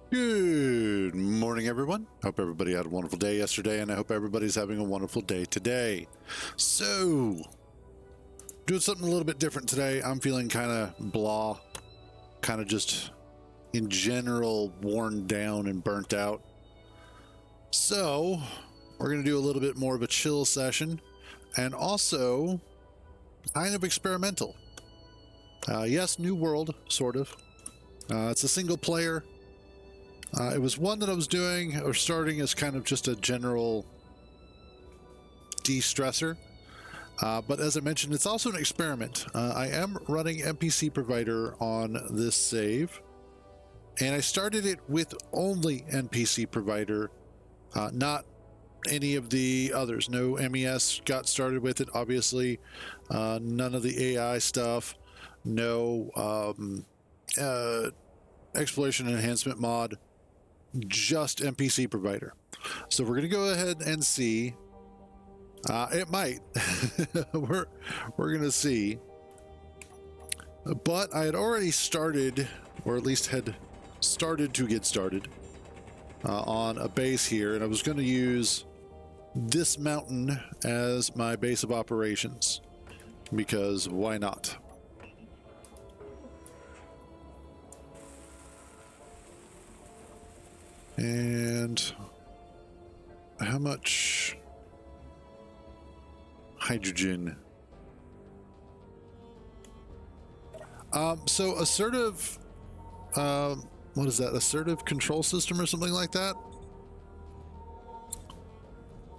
Good morning, everyone. Hope everybody had a wonderful day yesterday, and I hope everybody's having a wonderful day today. So, doing something a little bit different today. I'm feeling kind of blah, kind of just in general worn down and burnt out. So, we're going to do a little bit more of a chill session and also kind of experimental. Yes, new world, sort of. It's a single player. It was one that I was doing or starting as kind of just a general de-stressor. But as I mentioned, it's also an experiment. I am running NPC Provider on this save, and I started it with only NPC Provider, not any of the others. No MES got started with it, obviously. None of the AI stuff. No exploration enhancement mod. Just NPC Provider. So we're going to go ahead and see. It might. we're going to see. But I had already started, or at least had started to get started on a base here, and I was going to use this mountain as my base of operations because why not? And how much hydrogen? So assertive, what is that? Assertive control system or something like that?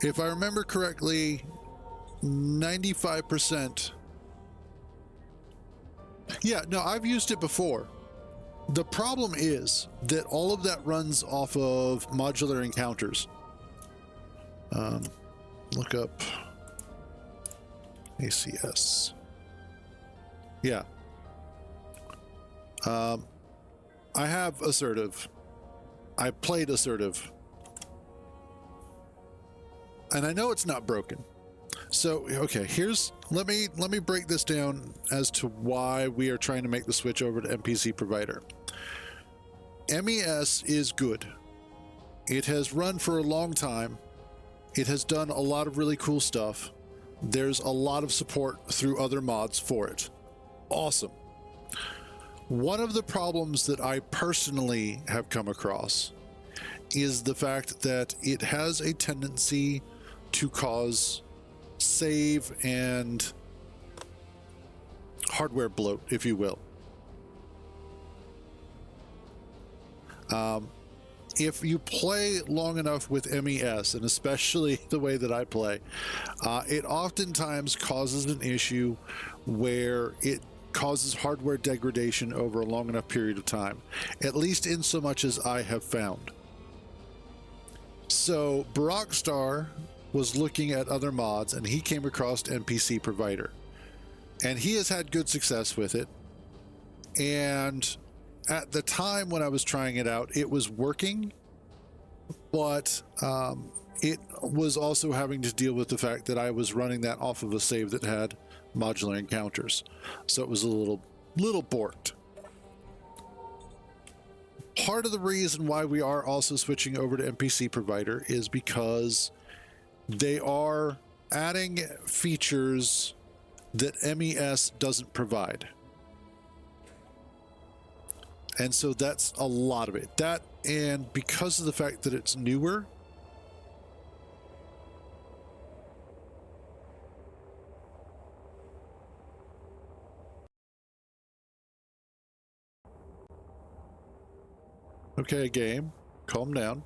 If I remember correctly, 95%. Yeah, no, I've used it before. The problem is that all of that runs off of modular encounters. Look up ACS. Yeah. I have assertive. I played assertive. And I know it's not broken. So, okay, let me break this down as to why we are trying to make the switch over to NPC Provider. MES is good. It has run for a long time. It has done a lot of really cool stuff. There's a lot of support through other mods for it. Awesome. One of the problems that I personally have come across is the fact that it has a tendency to cause save and hardware bloat, if you will. If you play long enough with MES, and especially the way that I play, it oftentimes causes an issue where it causes hardware degradation over a long enough period of time, at least in so much as I have found. So Barackstar was looking at other mods, and he came across NPC Provider, and he has had good success with it. And at the time when I was trying it out, it was working, but it was also having to deal with the fact that I was running that off of a save that had modular encounters. So it was a little borked. Part of the reason why we are also switching over to NPC Provider is because they are adding features that MES doesn't provide. And so that's a lot of it. That, and because of the fact that it's newer, okay, game, calm down.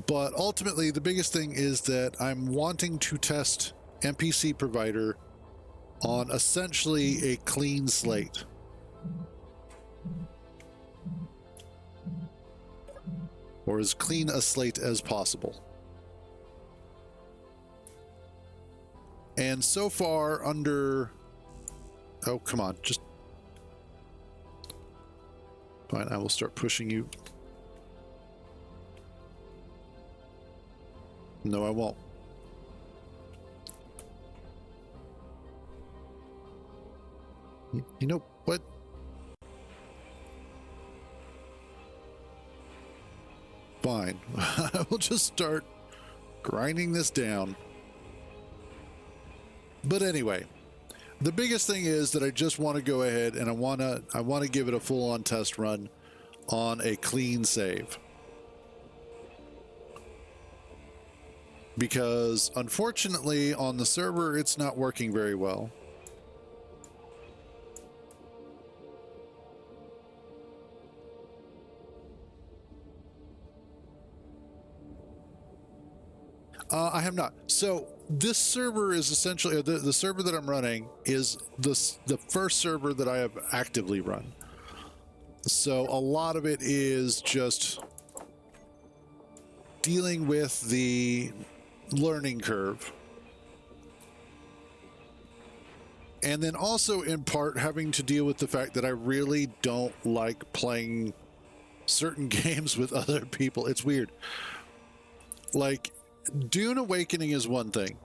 But ultimately, the biggest thing is that I'm wanting to test NPC Provider on essentially a clean slate. Or as clean a slate as possible. And so far under... Oh, come on, just... Fine, I will start pushing you. No, I won't. You know what? fine. I will just start grinding this down. But anyway, the biggest thing is that I just want to go ahead and I want to give it a full-on test run on a clean save. Because unfortunately on the server it's not working very well. I have not. So this server is essentially the server that I'm running is the first server that I have actively run. So a lot of it is just dealing with the learning curve. And then also in part having to deal with the fact that I really don't like playing certain games with other people. It's weird. Like Dune Awakening is one thing.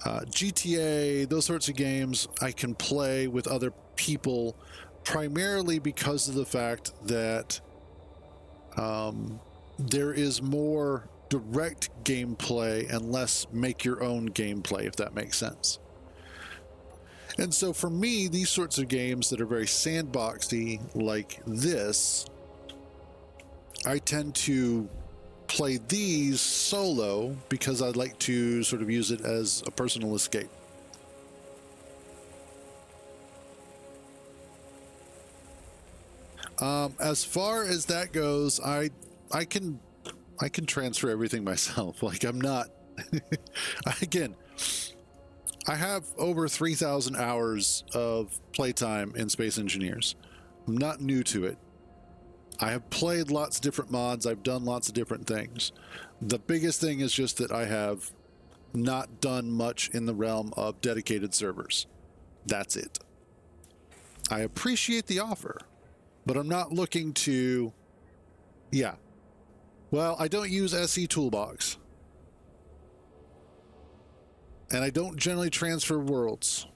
GTA, those sorts of games I can play with other people primarily because of the fact that there is more direct gameplay and less make your own gameplay, if that makes sense. And so for me, these sorts of games that are very sandboxy like this, I tend to play these solo because I'd like to sort of use it as a personal escape. As far as that goes, I can transfer everything myself. Like I'm not again, I have over 3,000 hours of playtime in Space Engineers. I'm not new to it. I have played lots of different mods. I've done lots of different things. The biggest thing is just that I have not done much in the realm of dedicated servers. That's it. I appreciate the offer, but I'm not looking to... Yeah. Well, I don't use SE Toolbox. And I don't generally transfer worlds.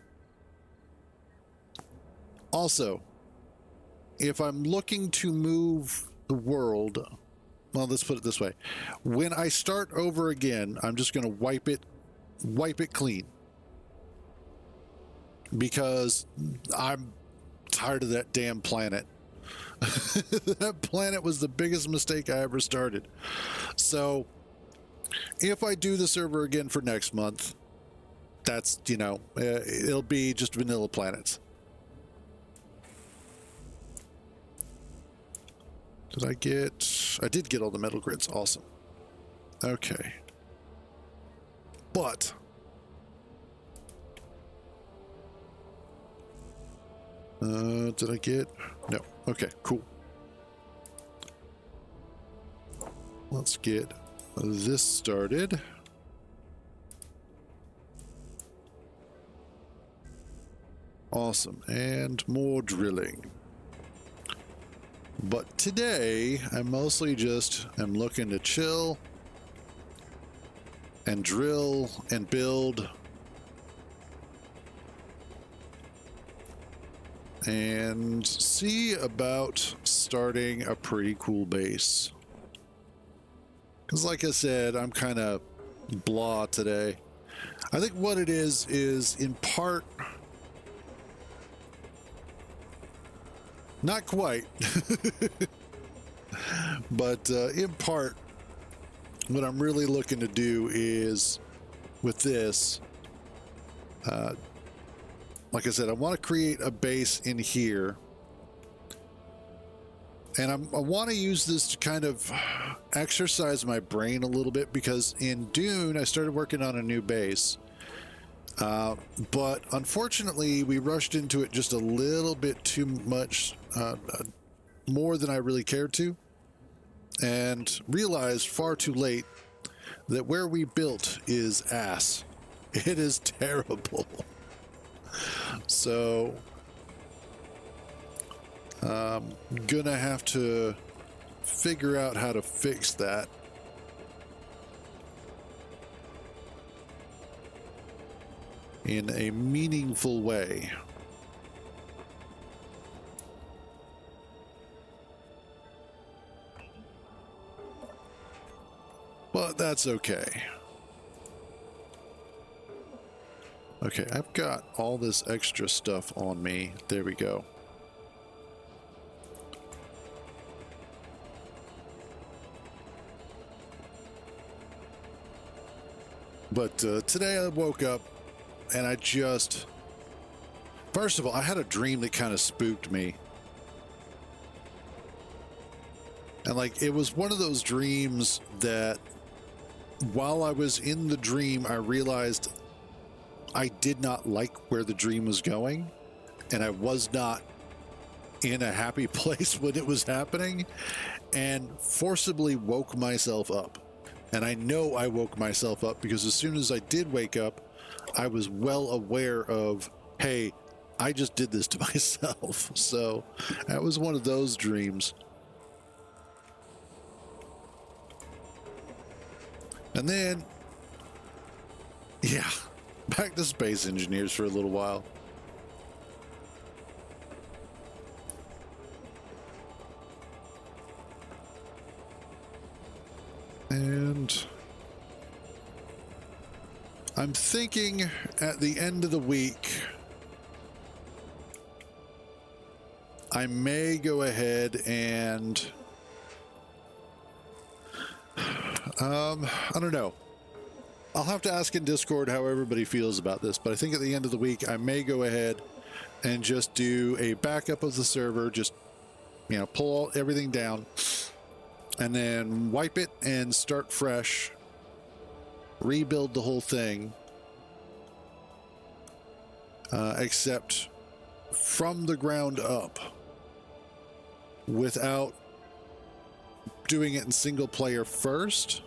Also, if I'm looking to move the world, well, let's put it this way. When I start over again, I'm just going to wipe it clean. Because I'm tired of that damn planet. That planet was the biggest mistake I ever started. So, if I do the server again for next month, that's, you know, it'll be just vanilla planets. I did get all the metal grids. Awesome. Okay. But did I get? No. Okay, cool. Let's get this started. Awesome. And more drilling. But today, I mostly just am looking to chill and drill and build and see about starting a pretty cool base. Because like I said, I'm kind of blah today. I think what it is in part... Not quite, but in part, what I'm really looking to do is, with this, like I said, I want to create a base in here, and I want to use this to kind of exercise my brain a little bit, because in Dune, I started working on a new base. But unfortunately, we rushed into it just a little bit too much, more than I really cared to, and realized far too late that where we built is ass. It is terrible. So, I'm gonna have to figure out how to fix that. In a meaningful way. but that's okay. Okay, I've got all this extra stuff on me. There we go. But today I woke up and I just... First of all, I had a dream that kind of spooked me. And like, it was one of those dreams that while I was in the dream, I realized I did not like where the dream was going. And I was not in a happy place when it was happening, and forcibly woke myself up. And I know I woke myself up because as soon as I did wake up, I was well aware of, hey, I just did this to myself. So that was one of those dreams. And then, yeah, back to Space Engineers for a little while. And I'm thinking at the end of the week, I may go ahead and, I don't know. I'll have to ask in Discord how everybody feels about this, but I think at the end of the week, I may go ahead and just do a backup of the server, just, you know, pull everything down, and then wipe it and start fresh, rebuild the whole thing, except from the ground up, without doing it in single player first,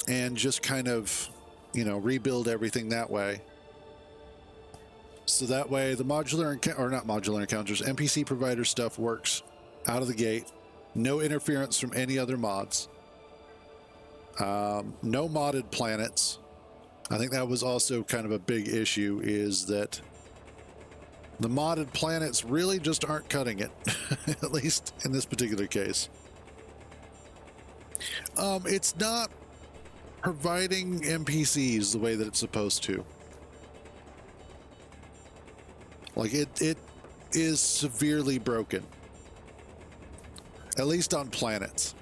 and just kind of, you know, rebuild everything that way. So that way the modular, or not modular encounters, NPC provider stuff works out of the gate. No interference from any other mods. No modded planets. I think that was also kind of a big issue, is that the modded planets really just aren't cutting it, at least in this particular case. It's not providing NPCs the way that it's supposed to. Like, it is severely broken. At least on planets.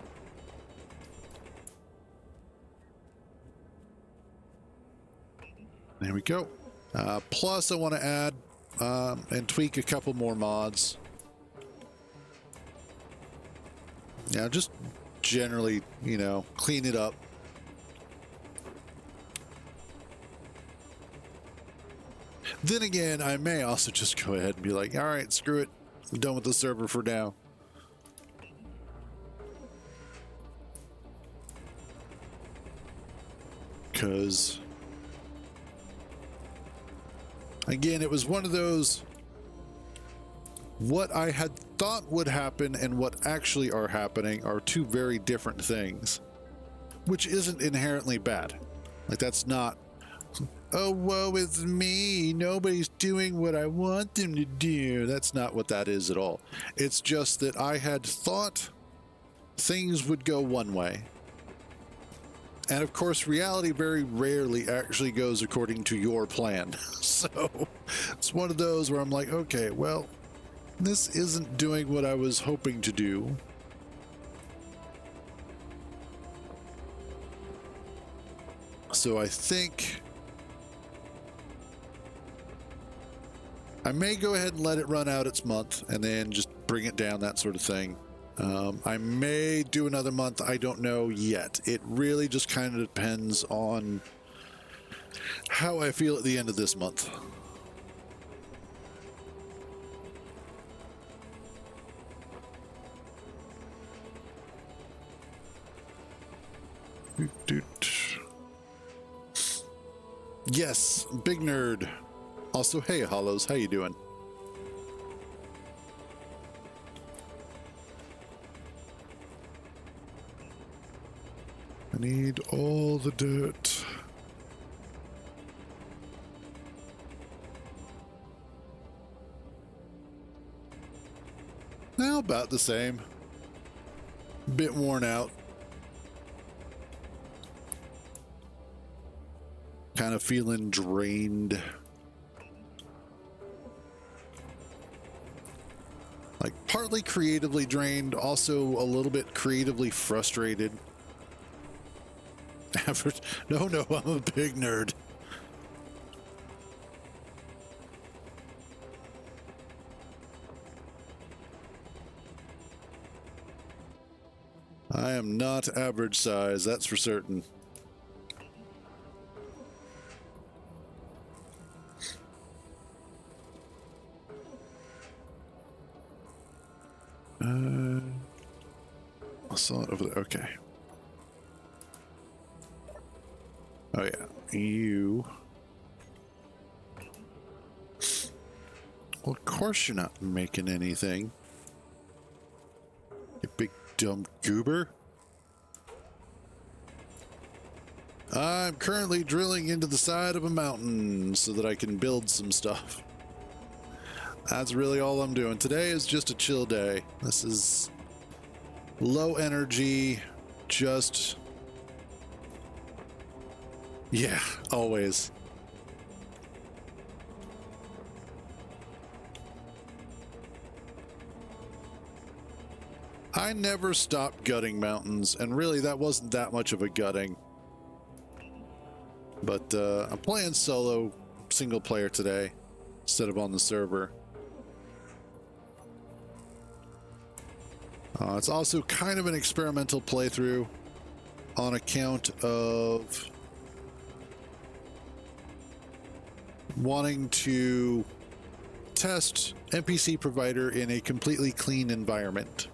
There we go. Plus, I want to add and tweak a couple more mods. Yeah, just generally, you know, clean it up. Then again, I may also just go ahead and be like, all right, screw it. I'm done with the server for now. Because, again, it was one of those, what I had thought would happen and what actually are happening are two very different things, which isn't inherently bad. Like, that's not, oh, woe is me, nobody's doing what I want them to do. That's not what that is at all. It's just that I had thought things would go one way. And of course, reality very rarely actually goes according to your plan. So it's one of those where I'm like, okay, well, this isn't doing what I was hoping to do. So I think I may go ahead and let it run out its month and then just bring it down, that sort of thing. I may do another month. I don't know yet. It really just kind of depends on how I feel at the end of this month. Yes, Big Nerd. Also, hey, Hollows, how you doing? I need all the dirt. Now about the same. bit worn out. Kind of feeling drained. Like partly creatively drained, also a little bit creatively frustrated. No, I'm a big nerd. I am not average size, that's for certain. I saw it over there. Okay. Oh yeah, you. Well, of course you're not making anything. You big dumb goober. I'm currently drilling into the side of a mountain so that I can build some stuff. That's really all I'm doing. Today is just a chill day. This is low energy, just... Yeah, always. I never stopped gutting mountains, and really that wasn't that much of a gutting. But I'm playing solo, single player today, instead of on the server. It's also kind of an experimental playthrough on account of wanting to test NPC Provider in a completely clean environment.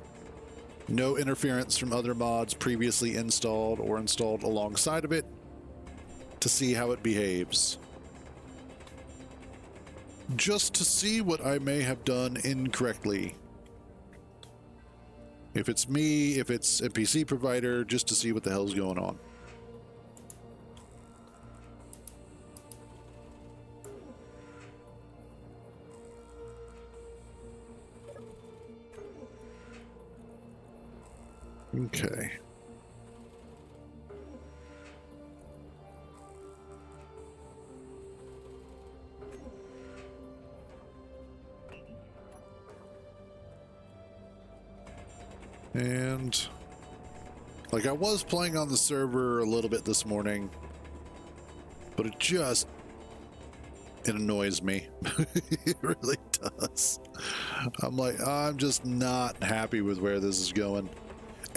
No interference from other mods previously installed or installed alongside of it to see how it behaves. Just to see what I may have done incorrectly. If it's me, if it's NPC Provider, just to see what the hell's going on. Okay. And like I was playing on the server a little bit this morning, but it annoys me. It really does. I'm just not happy with where this is going.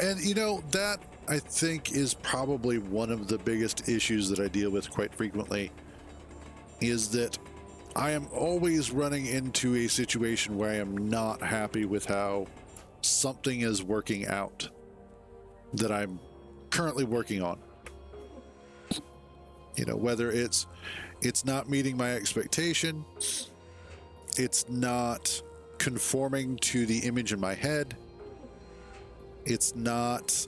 And you know, that I think is probably one of the biggest issues that I deal with quite frequently, is that I am always running into a situation where I am not happy with how something is working out that I'm currently working on. You know, whether it's not meeting my expectation, it's not conforming to the image in my head, it's not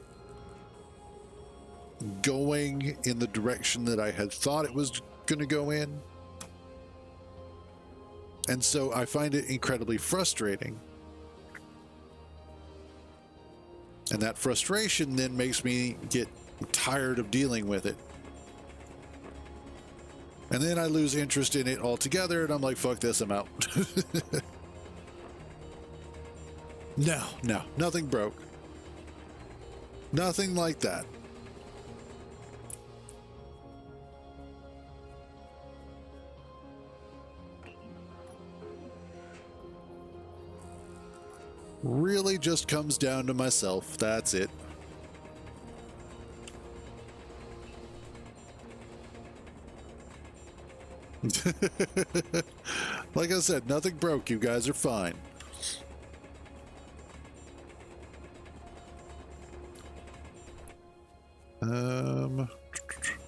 going in the direction that I had thought it was going to go in. And so I find it incredibly frustrating. And that frustration then makes me get tired of dealing with it. And then I lose interest in it altogether, and I'm like, fuck this, I'm out. No, nothing broke. Nothing like that. Really just comes down to myself. That's it. Like I said, nothing broke. You guys are fine.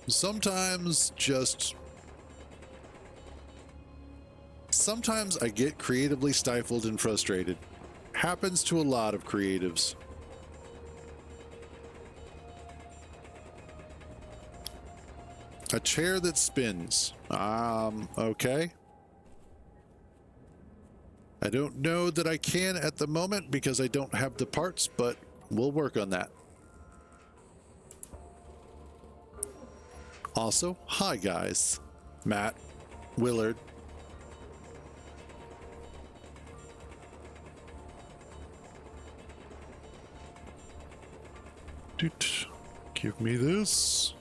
Sometimes I get creatively stifled and frustrated. Happens to a lot of creatives. A chair that spins. Okay. I don't know that I can at the moment because I don't have the parts, but We'll work on that. Also, hi guys. Matt, Willard. Doot. Give me this.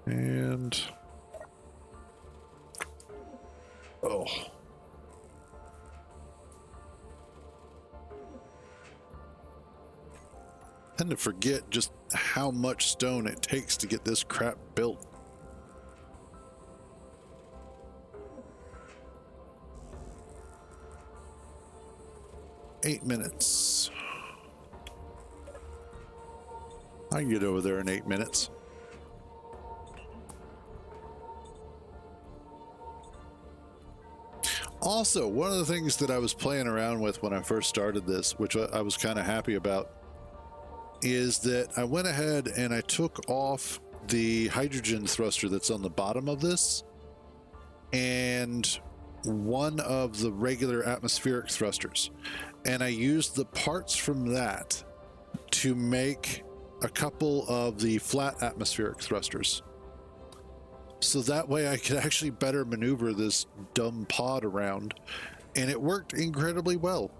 And oh, I tend to forget just how much stone it takes to get this crap built. $8 minutes. I can get over there in 8 minutes. Also, one of the things that I was playing around with when I first started this, which I was kind of happy about, is that I went ahead and I took off the hydrogen thruster that's on the bottom of this and one of the regular atmospheric thrusters. And I used the parts from that to make a couple of the flat atmospheric thrusters. So that way I could actually better maneuver this dumb pod around, and it worked incredibly well.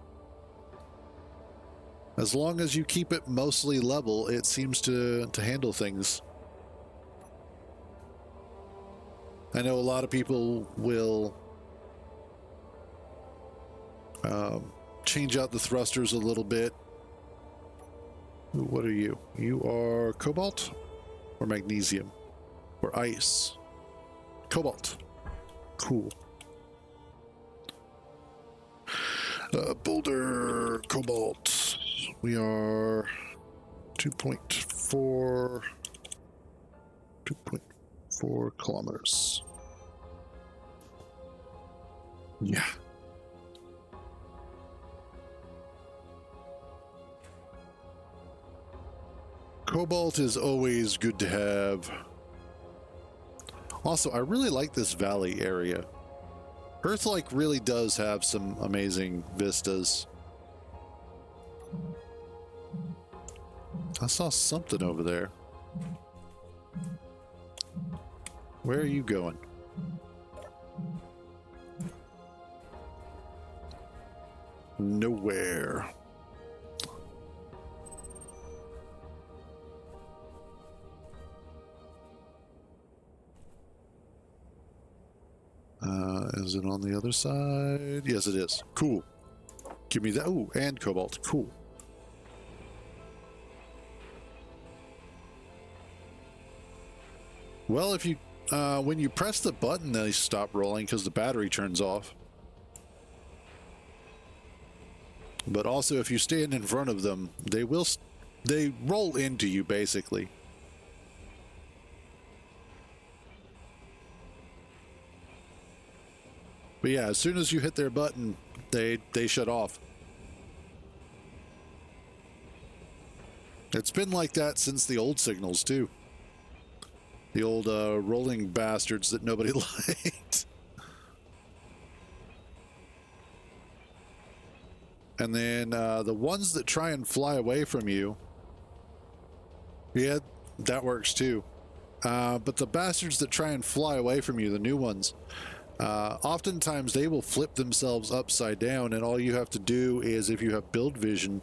As long as you keep it mostly level, it seems to handle things. I know a lot of people will change out the thrusters a little bit. Ooh, what are you? You are cobalt or magnesium or ice? Cobalt. Cool. Boulder, cobalt. We are 2.4 kilometers. Yeah. Cobalt is always good to have. Also, I really like this valley area. Earth-like really does have some amazing vistas. I saw something over there. Where are you going? Nowhere. Is it on the other side? Yes, it is. Cool. Give me that. Oh, and cobalt. Cool. Well, if you when you press the button, they stop rolling because the battery turns off. But also, if you stand in front of them, they roll into you basically. But yeah, as soon as you hit their button, they shut off. It's been like that since the old signals too. The old rolling bastards that nobody liked. And then the ones that try and fly away from you, yeah, that works too. But the bastards that try and fly away from you, the new ones, oftentimes they will flip themselves upside down, and all you have to do is, if you have build vision,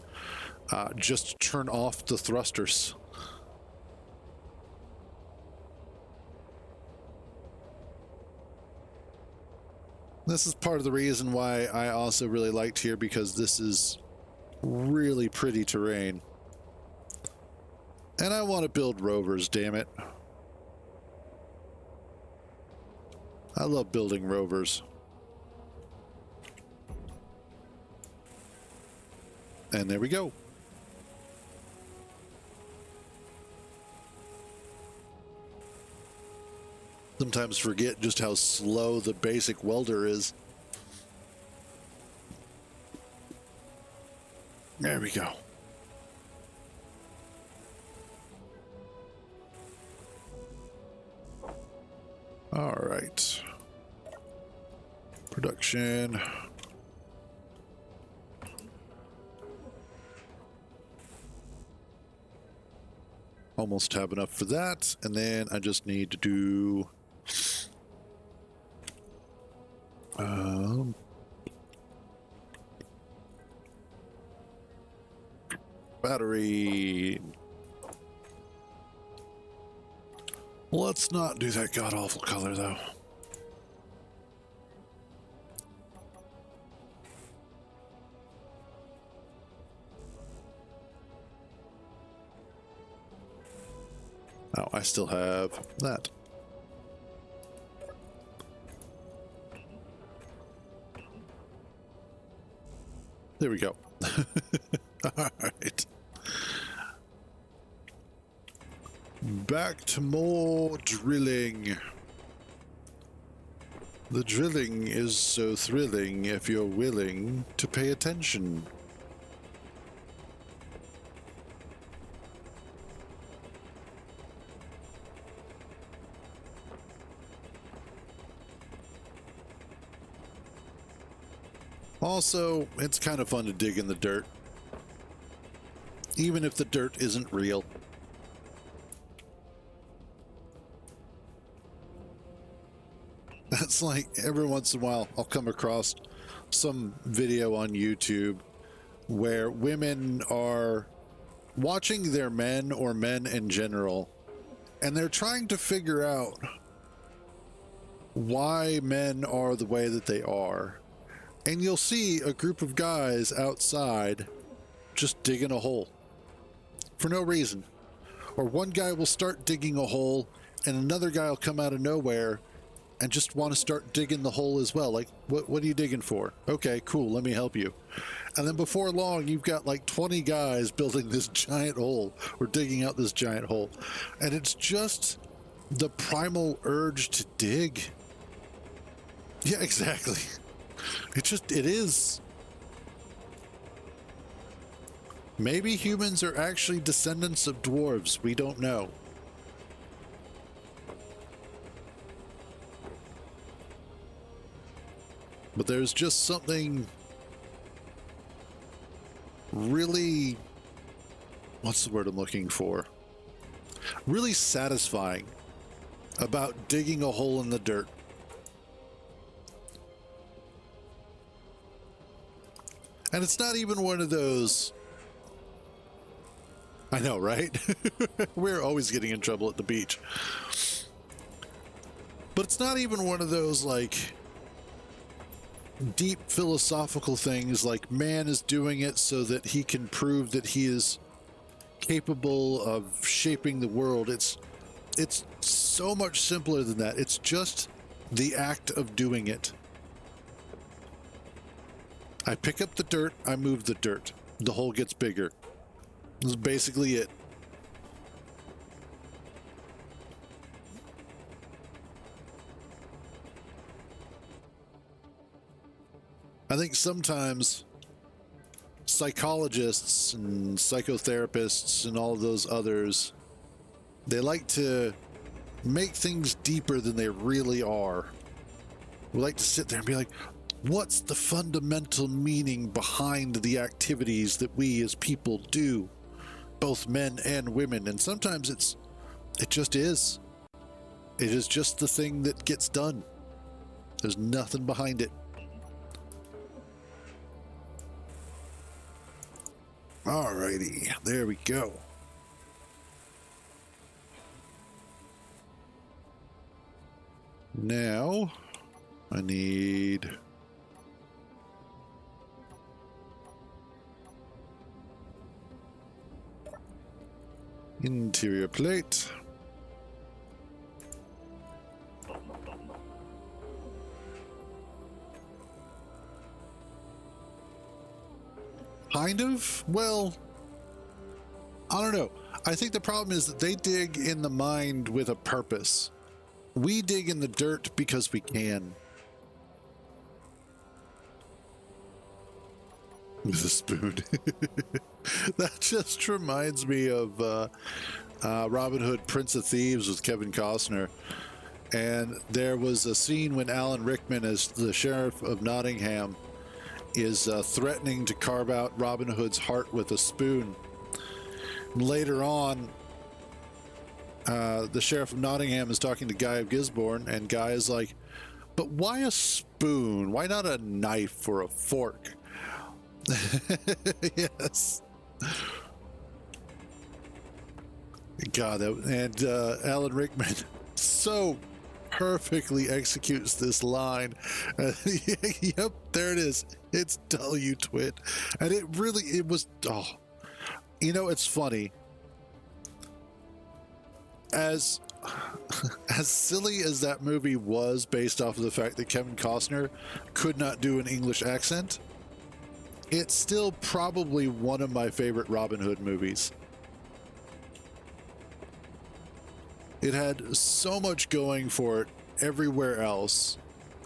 just turn off the thrusters. This is part of the reason why I also really liked here, because this is really pretty terrain. And I want to build rovers, damn it. I love building rovers. And there we go. Sometimes forget just how slow the basic welder is. There we go. All right. Production. Almost have enough for that. And then I just need to do battery. Let's not do that god-awful color, though. Oh, I still have that. There we go. All right. Back to more drilling. The drilling is so thrilling if you're willing to pay attention. Also, it's kind of fun to dig in the dirt, even if the dirt isn't real. That's like every once in a while I'll come across some video on YouTube where women are watching their men or men in general, and they're trying to figure out why men are the way that they are. And you'll see a group of guys outside just digging a hole for no reason. Or one guy will start digging a hole and another guy will come out of nowhere and just want to start digging the hole as well. Like, what are you digging for? Okay, cool, let me help you. And then before long, you've got like 20 guys building this giant hole or digging out this giant hole. And it's just the primal urge to dig. Yeah, exactly. It is. Maybe humans are actually descendants of dwarves. We don't know. But there's just something really, what's the word I'm looking for? Really satisfying about digging a hole in the dirt. And it's not even one of those, I know, right? We're always getting in trouble at the beach. But it's not even one of those, like, deep philosophical things like man is doing it so that he can prove that he is capable of shaping the world. It's so much simpler than that. It's just the act of doing it. I pick up the dirt, I move the dirt. The hole gets bigger. This is basically it. I think sometimes psychologists and psychotherapists and all of those others, they like to make things deeper than they really are. We like to sit there and be like, what's the fundamental meaning behind the activities that we as people do, both men and women? And sometimes it just is. It is just the thing that gets done. There's nothing behind it. Alrighty, there we go. Now I need interior plate. Kind of? Well, I don't know. I think the problem is that they dig in the mind with a purpose. We dig in the dirt because we can. With a spoon. That just reminds me of Robin Hood, Prince of Thieves with Kevin Costner. And there was a scene when Alan Rickman, as the sheriff of Nottingham, is threatening to carve out Robin Hood's heart with a spoon. Later on, the sheriff of Nottingham is talking to Guy of Gisborne, and Guy is like, but why a spoon? Why not a knife or a fork? Yes. God, and Alan Rickman so perfectly executes this line. Yep, there it is. It's dull, you twit. And it was, oh, you know, it's funny. As silly as that movie was, based off of the fact that Kevin Costner could not do an English accent, it's still probably one of my favorite Robin Hood movies. It had so much going for it everywhere else.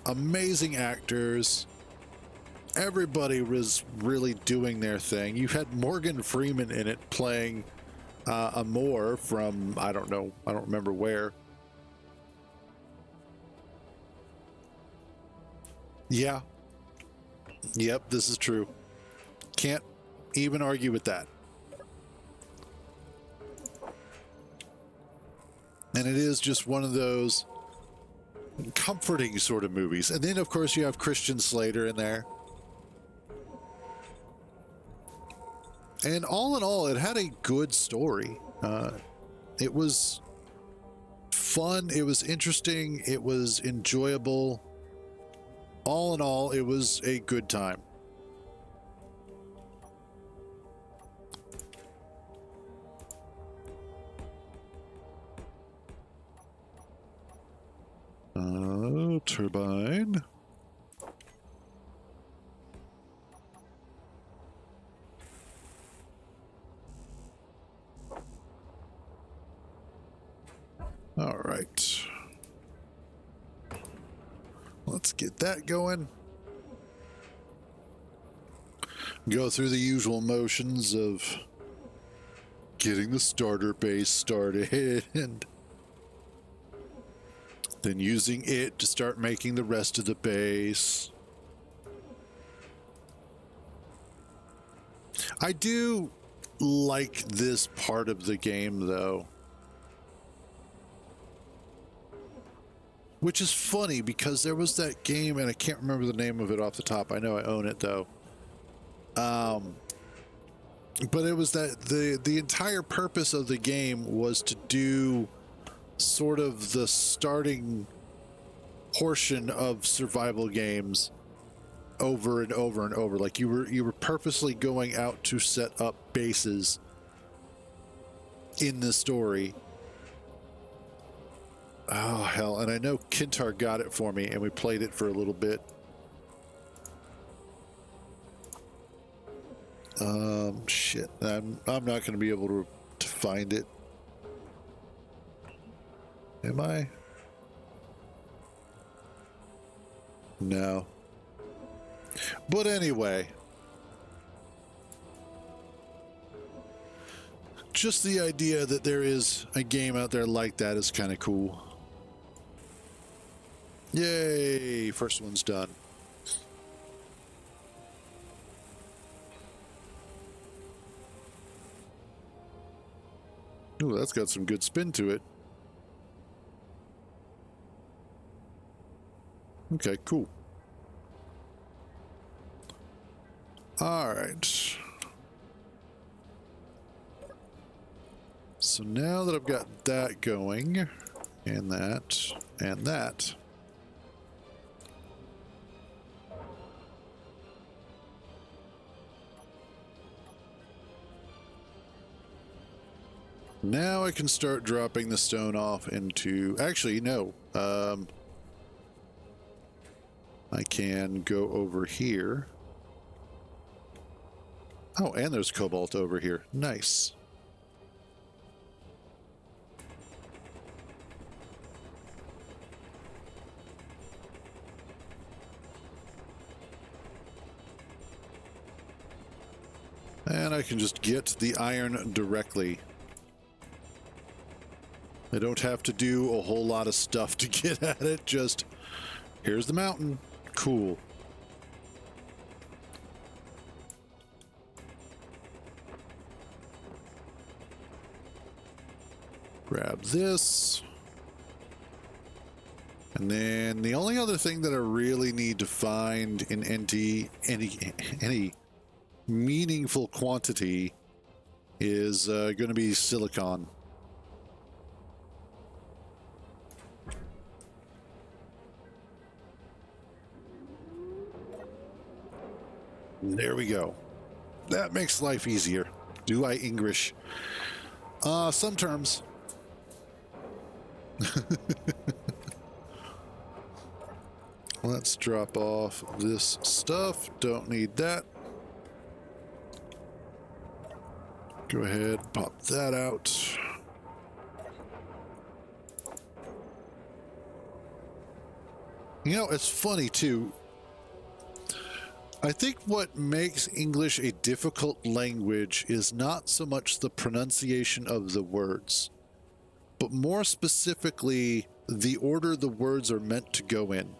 Amazing actors. Everybody was really doing their thing. You had Morgan Freeman in it playing a Moor from, I don't know, I don't remember where. Yeah. Yep, this is true. Can't even argue with that. And it is just one of those comforting sort of movies. And then, of course, you have Christian Slater in there. And all in all, it had a good story. It was fun. It was interesting. It was enjoyable. All in all, it was a good time. Turbine. All right. Let's get that going. Go through the usual motions of getting the starter base started and then using it to start making the rest of the base. I do like this part of the game, though. Which is funny, because there was that game, and I can't remember the name of it off the top. I know I own it, though. But it was that the entire purpose of the game was to do sort of the starting portion of survival games over and over and over. Like you were purposely going out to set up bases in the story. Oh hell, and I know Kintar got it for me and we played it for a little bit. Shit, I'm not going to be able to find it. Am I? No. But anyway, just the idea that there is a game out there like that is kind of cool. Yay, first one's done. Ooh, that's got some good spin to it. Okay, cool. All right. So now that I've got that going, and that, and that, now I can start dropping the stone off into, actually, no, I can go over here. Oh, and there's cobalt over here. Nice. And I can just get the iron directly. I don't have to do a whole lot of stuff to get at it. Just, here's the mountain. Cool. Grab this. And then the only other thing that I really need to find in any meaningful quantity is going to be silicon. There we go. That makes life easier. Do I English? Some terms. Let's drop off this stuff. Don't need that. Go ahead, pop that out. You know, it's funny too. I think what makes English a difficult language is not so much the pronunciation of the words, but more specifically, the order the words are meant to go in.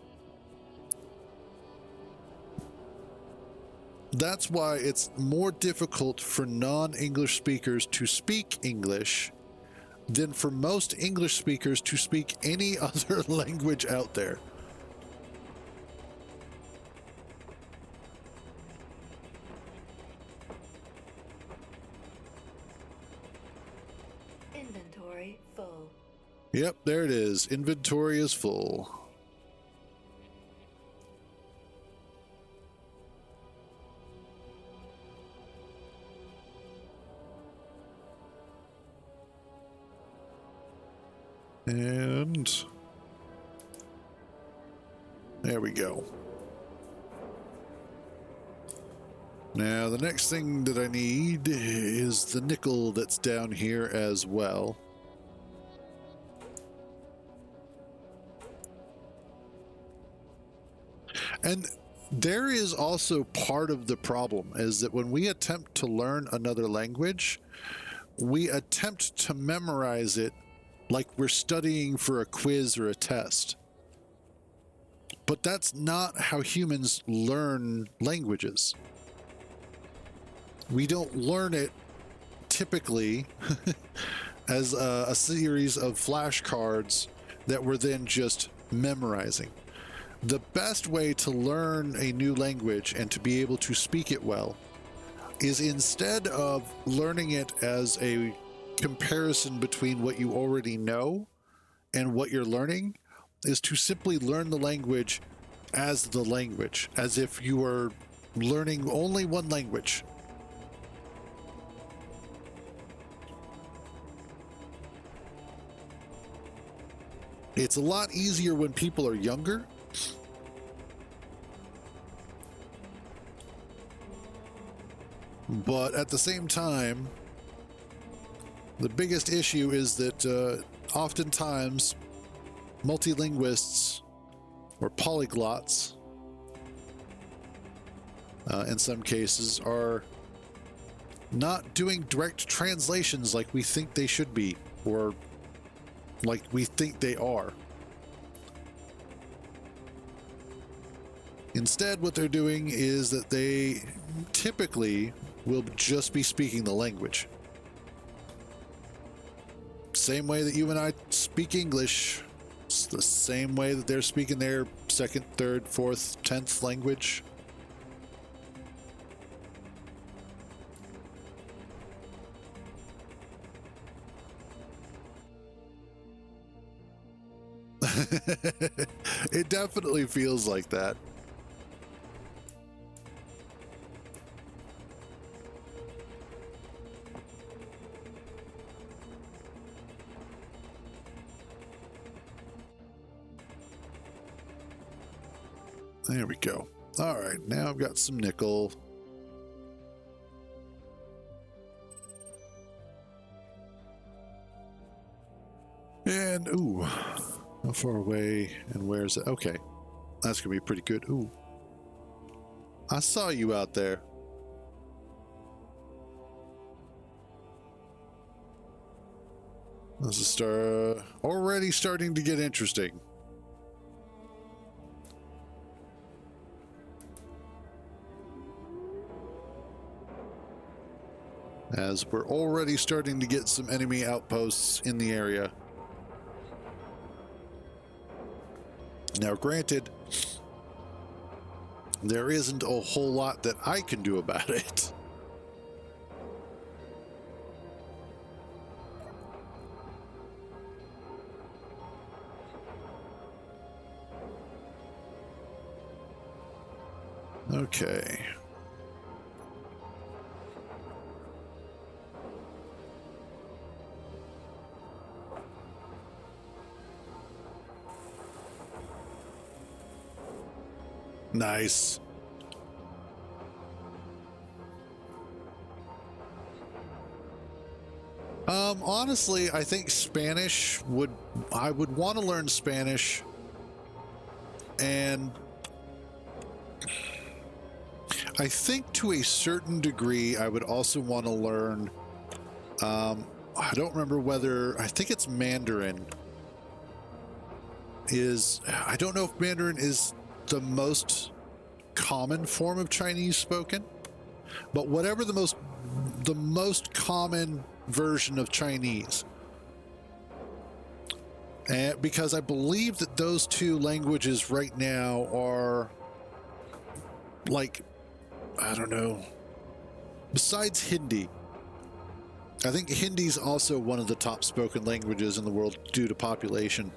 That's why it's more difficult for non-English speakers to speak English than for most English speakers to speak any other language out there. Inventory full. Yep, there it is. Inventory is full. And there we go. Now, the next thing that I need is the nickel that's down here as well. And there is also part of the problem is that when we attempt to learn another language, we attempt to memorize it like we're studying for a quiz or a test. But that's not how humans learn languages. We don't learn it typically as a series of flashcards that we're then just memorizing. The best way to learn a new language and to be able to speak it well is instead of learning it as a comparison between what you already know and what you're learning, is to simply learn the language as the language, as if you were learning only one language. It's a lot easier when people are younger. But at the same time, the biggest issue is that oftentimes multilinguists or polyglots, in some cases, are not doing direct translations like we think they should be, or like we think they are. Instead, what they're doing is that they typically will just be speaking the language. Same way that you and I speak English, it's the same way that they're speaking their second, third, fourth, 10th language. It definitely feels like that. There we go. All right, now I've got some nickel. And, ooh, how far away and where is it? Okay, that's gonna be pretty good. Ooh, I saw you out there. This is already starting to get interesting. As we're already starting to get some enemy outposts in the area. Now, granted, there isn't a whole lot that I can do about it. Okay. Nice. Honestly, I think I would want to learn Spanish, and I think to a certain degree I would also want to learn, I don't remember whether, I think it's Mandarin. I don't know if Mandarin is the most common form of Chinese spoken, but whatever the most common version of Chinese. And because I believe that those two languages right now are like, I don't know, besides Hindi, I think Hindi's also one of the top spoken languages in the world due to population.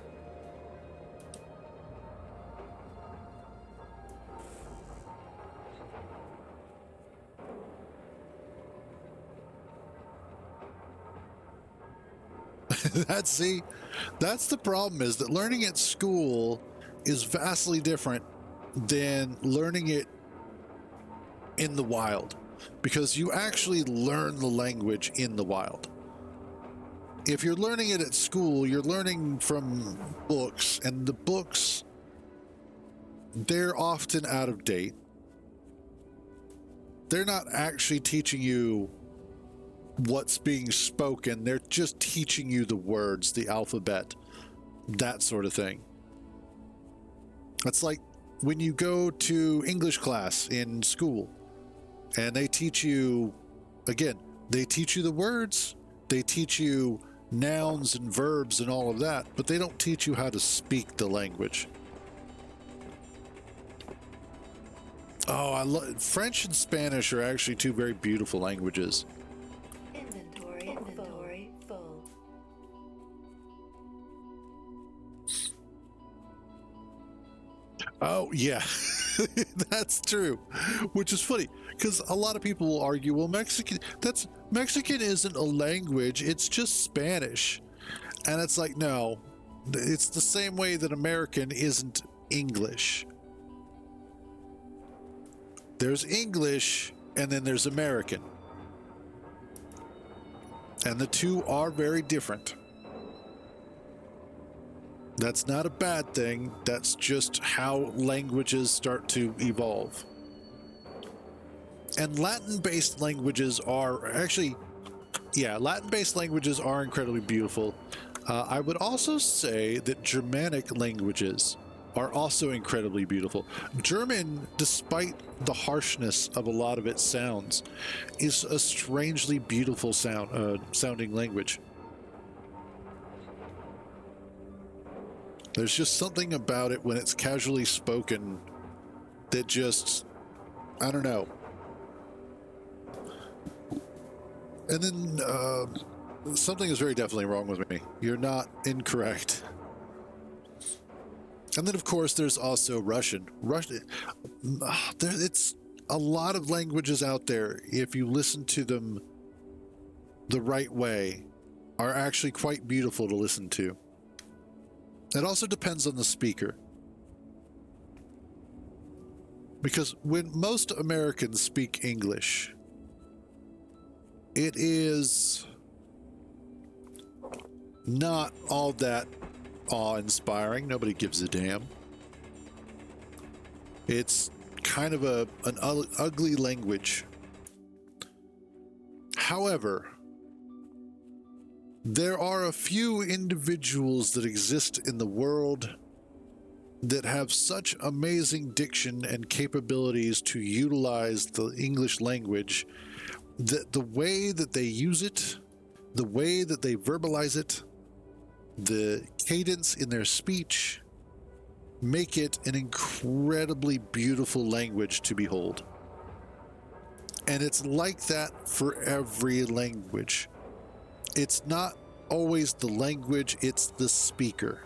That's the problem, is that learning at school is vastly different than learning it in the wild, because you actually learn the language in the wild. If you're learning it at school, you're learning from books, and the books, they're often out of date. They're not actually teaching you what's being spoken. They're just teaching you the words, the alphabet, that sort of thing. It's like when you go to English class in school and they teach you, again, they teach you the words, they teach you nouns and verbs and all of that, but they don't teach you how to speak the language. Oh, French and Spanish are actually two very beautiful languages. Inventory full. Oh, yeah, that's true, which is funny because a lot of people will argue, well, Mexican isn't a language, it's just Spanish. And it's like, no, it's the same way that American isn't English. There's English and then there's American. And the two are very different. That's not a bad thing. That's just how languages start to evolve. And Latin-based languages are actually, Latin-based languages are incredibly beautiful. I would also say that Germanic languages are also incredibly beautiful. German, despite the harshness of a lot of its sounds, is a strangely beautiful sounding language. There's just something about it when it's casually spoken that just, I don't know. And then something is very definitely wrong with me. You're not incorrect. And then, of course, there's also Russian. It's a lot of languages out there, if you listen to them the right way, are actually quite beautiful to listen to. It also depends on the speaker. Because when most Americans speak English, it is not all that awe-inspiring. Nobody gives a damn. It's kind of an ugly language. However, There are a few individuals that exist in the world that have such amazing diction and capabilities to utilize the English language that the way that they use it, the way that they verbalize it, the cadence in their speech make it an incredibly beautiful language to behold. And it's like that for every language. It's not always the language, it's the speaker.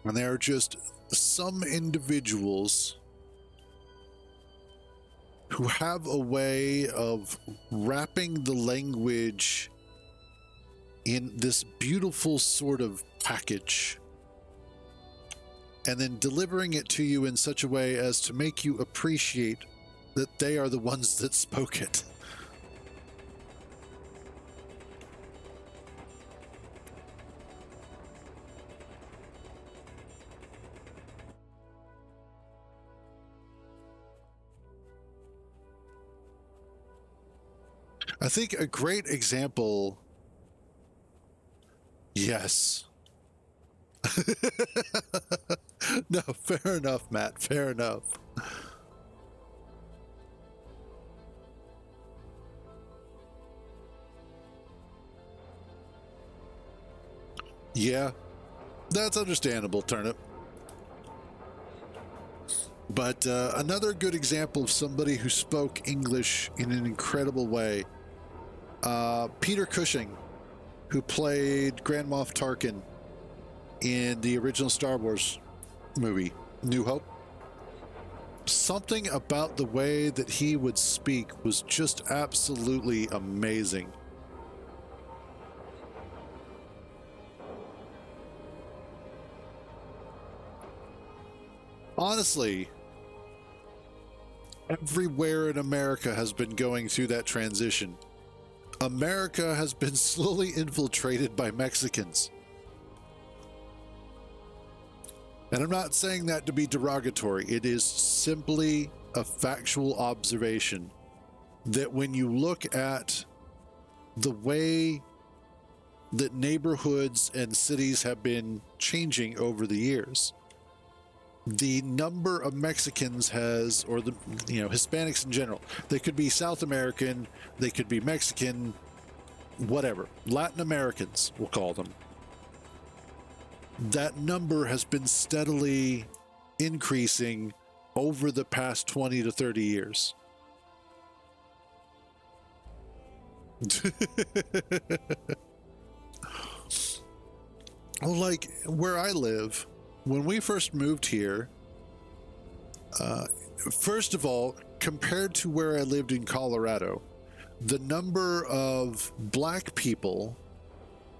And there are just some individuals who have a way of wrapping the language in this beautiful sort of package and then delivering it to you in such a way as to make you appreciate that they are the ones that spoke it. I think a great example. Yes. No, fair enough, Matt. Fair enough. Yeah, that's understandable, Turnip. But another good example of somebody who spoke English in an incredible way, Peter Cushing, who played Grand Moff Tarkin in the original Star Wars movie, New Hope. Something about the way that he would speak was just absolutely amazing. Honestly, everywhere in America has been going through that transition. America has been slowly infiltrated by Mexicans. And I'm not saying that to be derogatory. It is simply a factual observation that when you look at the way that neighborhoods and cities have been changing over the years, the number of Mexicans has, or the, Hispanics in general, they could be South American, they could be Mexican, whatever, Latin Americans, we'll call them. That number has been steadily increasing over the past 20 to 30 years. Like where I live, when we first moved here, first of all, compared to where I lived in Colorado, the number of black people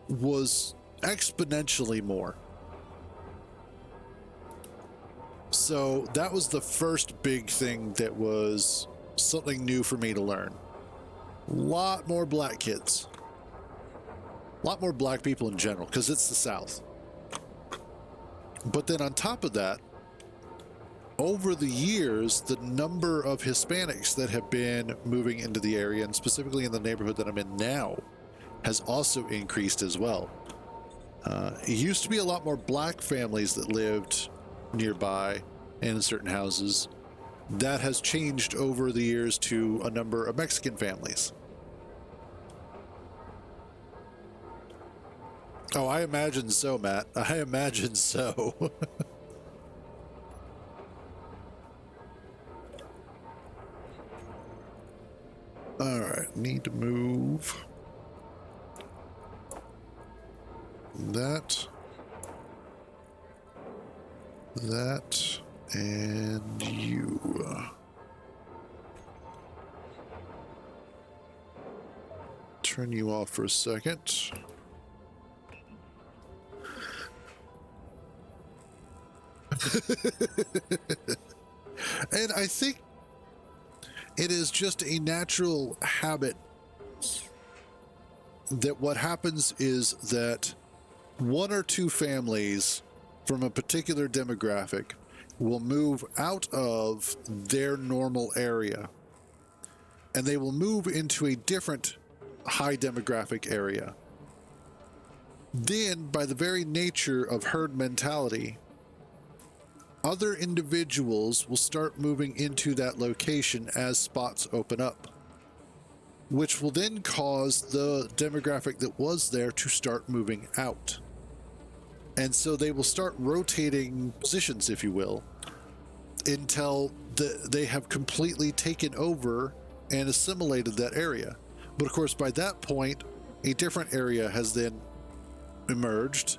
was exponentially more. So that was the first big thing that was something new for me to learn. A lot more black kids. A lot more black people in general, because it's the South. But then on top of that, over the years, the number of Hispanics that have been moving into the area, and specifically in the neighborhood that I'm in now, has also increased as well. It used to be a lot more black families that lived nearby and in certain houses. That has changed over the years to a number of Mexican families. Oh, I imagine so, Matt. I imagine so. All right, need to move that, and you. Turn you off for a second. And I think it is just a natural habit that what happens is that one or two families from a particular demographic will move out of their normal area and they will move into a different high demographic area. Then, by the very nature of herd mentality, other individuals will start moving into that location as spots open up, which will then cause the demographic that was there to start moving out. And so they will start rotating positions, if you will, until they have completely taken over and assimilated that area. But of course, by that point, a different area has then emerged.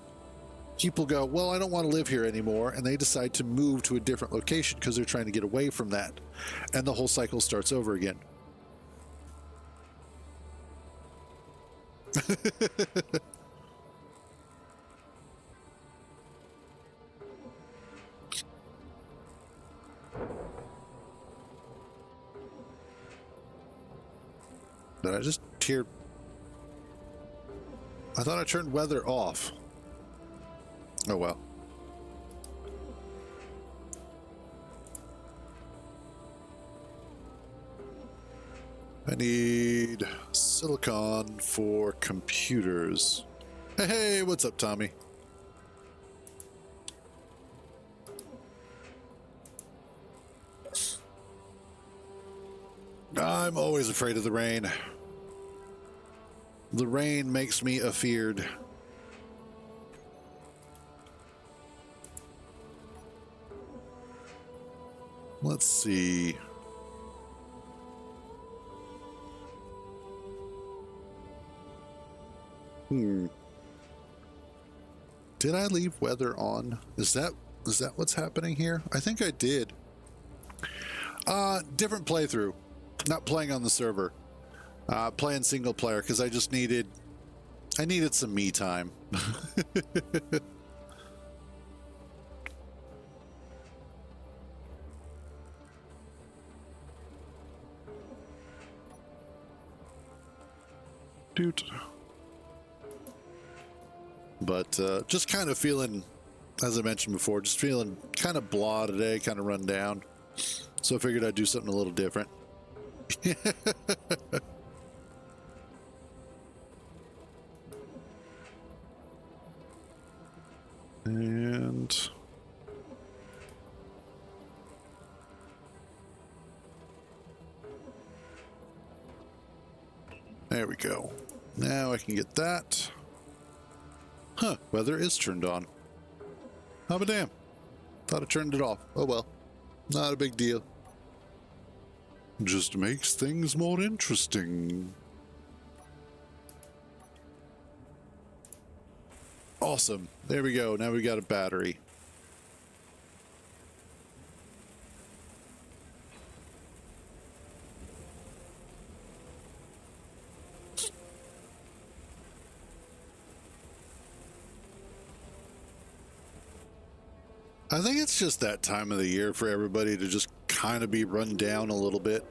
People go, well, I don't want to live here anymore, and they decide to move to a different location because they're trying to get away from that. And the whole cycle starts over again. Did I just hear? I thought I turned weather off. Oh well. I need silicon for computers. Hey, what's up, Tommy? I'm always afraid of the rain. The rain makes me afeared. Let's see. Did I leave weather on? Is that what's happening here? I think I did. Different playthrough. Not playing on the server. Playing single player because I needed some me time. Dude. But just kind of feeling, as I mentioned before, just feeling kind of blah today, kind of run down. So I figured I'd do something a little different. And there we go. Now I can get that. Huh, weather is turned on. Oh, but damn. Thought I turned it off. Oh well. Not a big deal. Just makes things more interesting. Awesome. There we go. Now we got a battery. I think it's just that time of the year for everybody to just kind of be run down a little bit.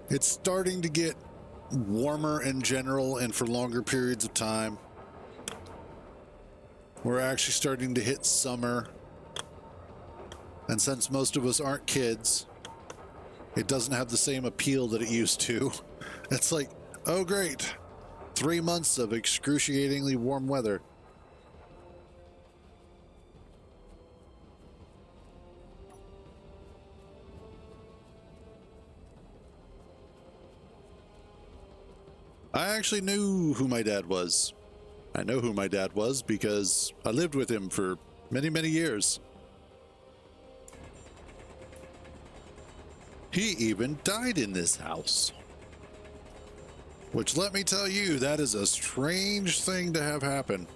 It's starting to get warmer in general and for longer periods of time. We're actually starting to hit summer. And since most of us aren't kids, it doesn't have the same appeal that it used to. It's like, oh great, 3 months of excruciatingly warm weather. I actually knew who my dad was. I know who my dad was because I lived with him for many, many years. He even died in this house. Which, let me tell you, that is a strange thing to have happen.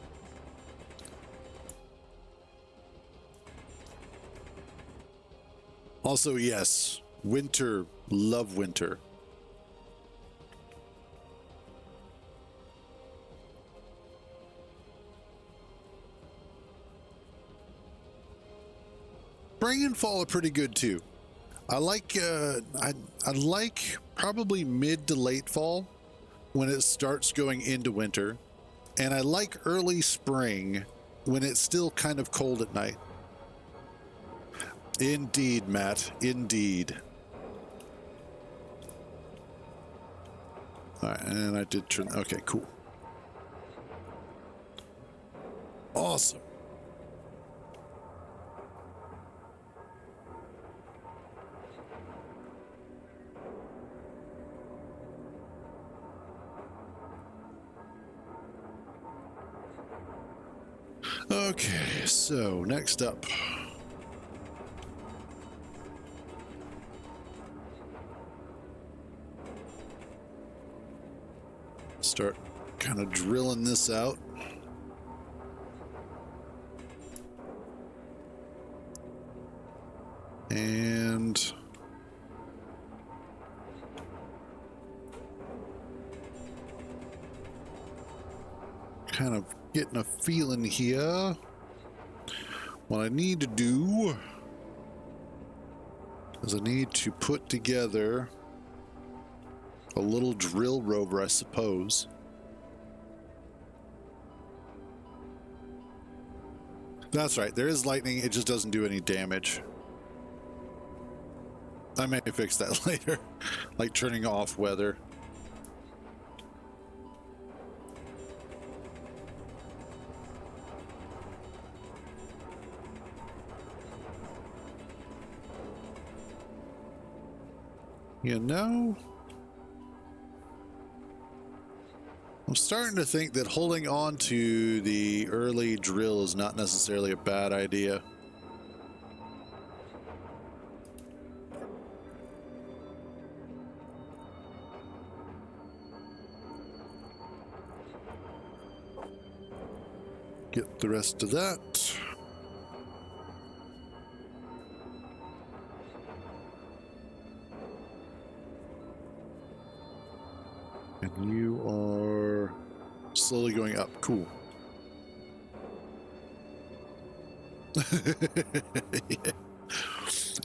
Also, yes, winter, love winter. Spring and fall are pretty good too. I like I like probably mid to late fall when it starts going into winter, and I like early spring when it's still kind of cold at night. Indeed, Matt. Indeed. All right, and I did turn. Okay, cool. Awesome. Okay, so next up. Start kind of drilling this out. And kind of getting a feeling here. What I need to do is I need to put together a little drill rover, I suppose. That's right, there is lightning, it just doesn't do any damage. I may fix that later, like turning off weather. You know, I'm starting to think that holding on to the early drill is not necessarily a bad idea. Get the rest of that. And you are slowly going up. Cool. Yeah.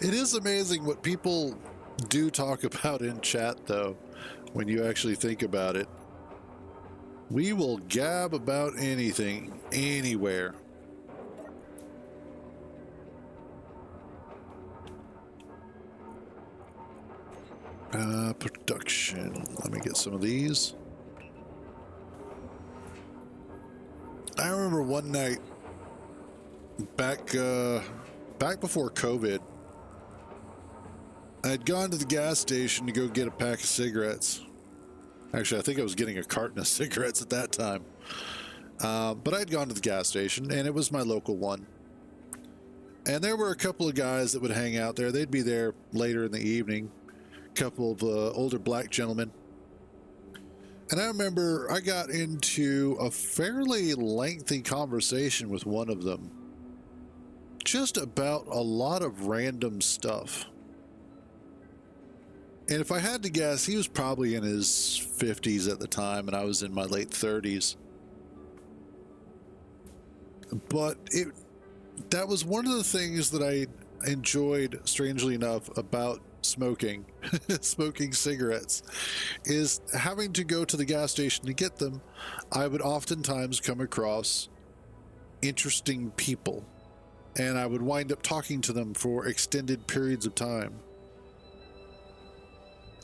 It is amazing what people do talk about in chat, though, when you actually think about it. We will gab about anything, anywhere. Production. Let me get some of these. I remember one night back before COVID, I had gone to the gas station to go get a pack of cigarettes. Actually, I think I was getting a carton of cigarettes at that time. But I'd gone to the gas station, and it was my local one. And there were a couple of guys that would hang out there. They'd be there later in the evening. A couple of older black gentlemen. And I remember I got into a fairly lengthy conversation with one of them. Just about a lot of random stuff. And if I had to guess, he was probably in his 50s at the time, and I was in my late 30s. But that was one of the things that I enjoyed, strangely enough, about smoking, smoking cigarettes, is having to go to the gas station to get them. I would oftentimes come across interesting people, and I would wind up talking to them for extended periods of time.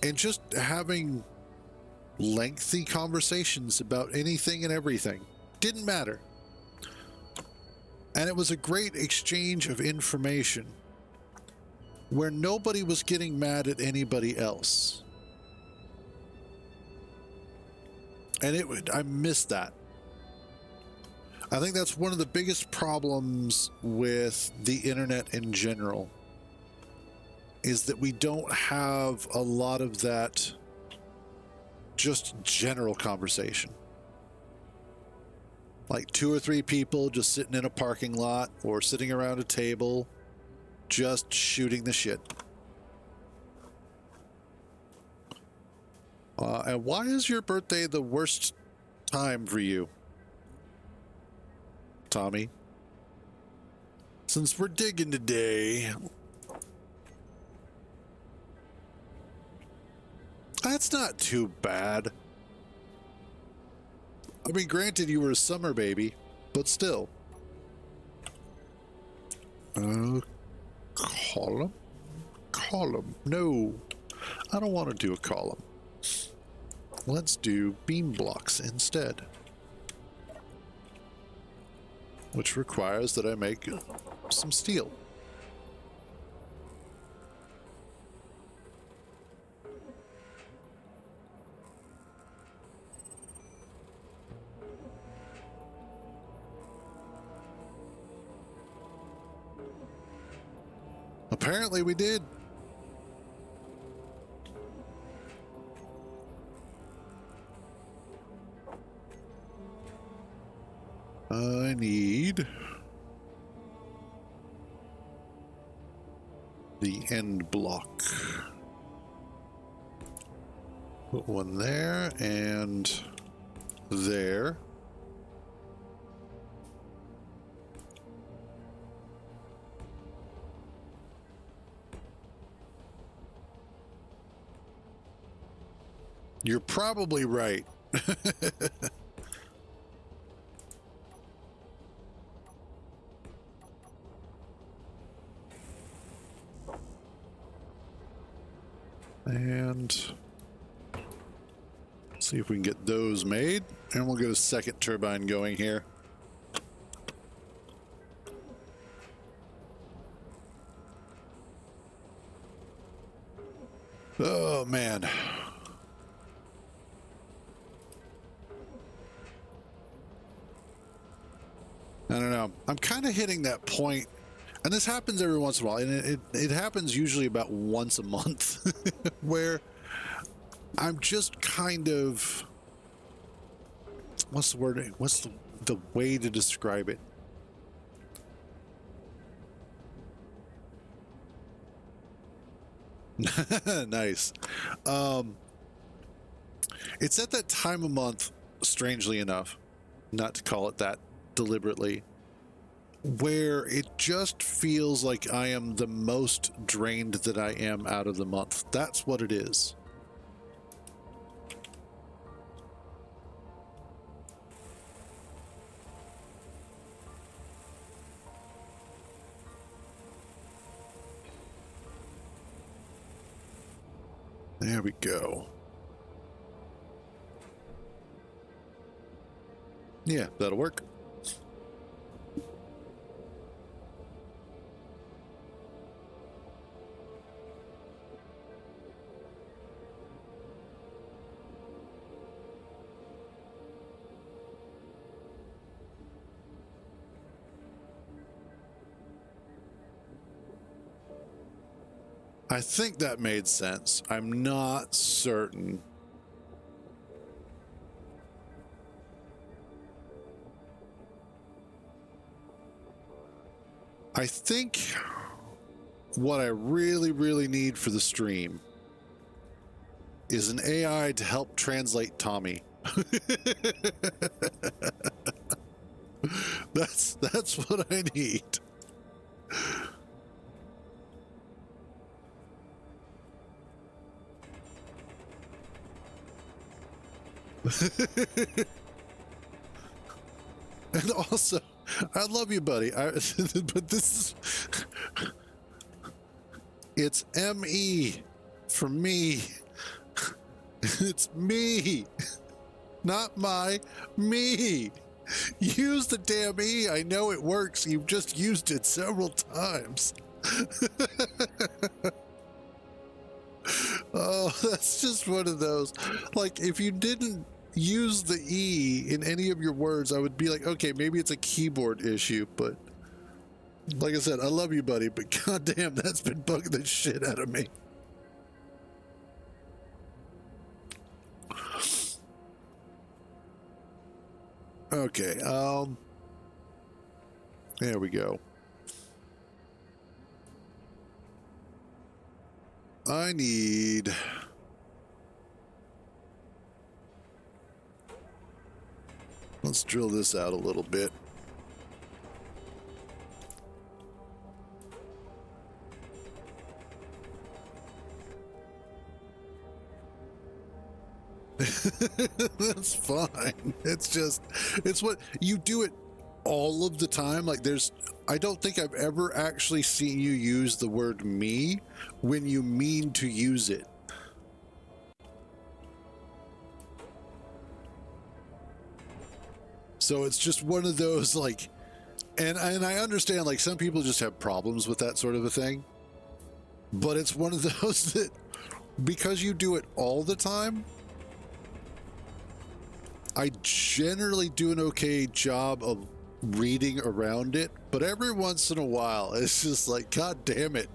And just having lengthy conversations about anything and everything. Didn't matter. And it was a great exchange of information where nobody was getting mad at anybody else. And I miss that. I think that's one of the biggest problems with the internet in general, is that we don't have a lot of that just general conversation. Like 2 or 3 people just sitting in a parking lot or sitting around a table, just shooting the shit. And why is your birthday the worst time for you, Tommy? Since we're digging today, that's not too bad. I mean, granted, you were a summer baby, but still. Okay. column? Column. No, I don't want to do a column. Let's do beam blocks instead. Which requires that I make some steel. Apparently we did. I need the end block. Put one there and there. You're probably right. And see if we can get those made, and we'll get a second turbine going here. Oh man. I don't know. I'm kind of hitting that point, and this happens every once in a while, and it happens usually about once a month, where I'm just kind of, what's the word? What's the way to describe it? Nice. It's at that time of month, strangely enough, not to call it that deliberately, where it just feels like I am the most drained that I am out of the month. That's what it is. There we go. Yeah, that'll work. I think that made sense. I'm not certain. I think what I really, really need for the stream is an AI to help translate Tommy. That's what I need. And also, I love you, buddy. But this is, it's ME for me. It's me, not my, me. Use the damn E. I know it works. You've just used it several times. Oh, that's just one of those. Like, if you didn't use the E in any of your words, I would be like, okay, maybe it's a keyboard issue, but like I said, I love you, buddy, but goddamn, that's been bugging the shit out of me. Okay, there we go. I need... Let's drill this out a little bit. That's fine. It's just, it's what you do it. all of the time. Like I don't think I've ever actually seen you use the word me when you mean to use it. So it's just one of those like, and I understand like some people just have problems with that sort of a thing, but it's one of those that because you do it all the time, I generally do an okay job of reading around it, but every once in a while it's just like, God damn it,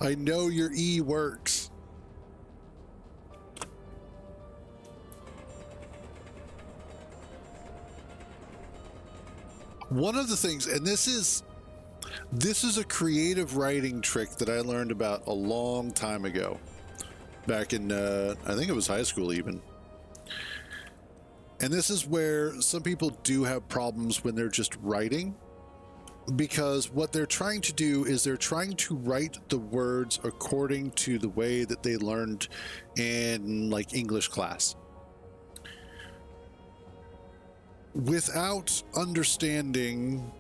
I know your E works. One of the things, and this is a creative writing trick that I learned about a long time ago, back in I think it was high school even. And this is where some people do have problems when they're just writing, because what they're trying to do is they're trying to write the words according to the way that they learned in like English class, without understanding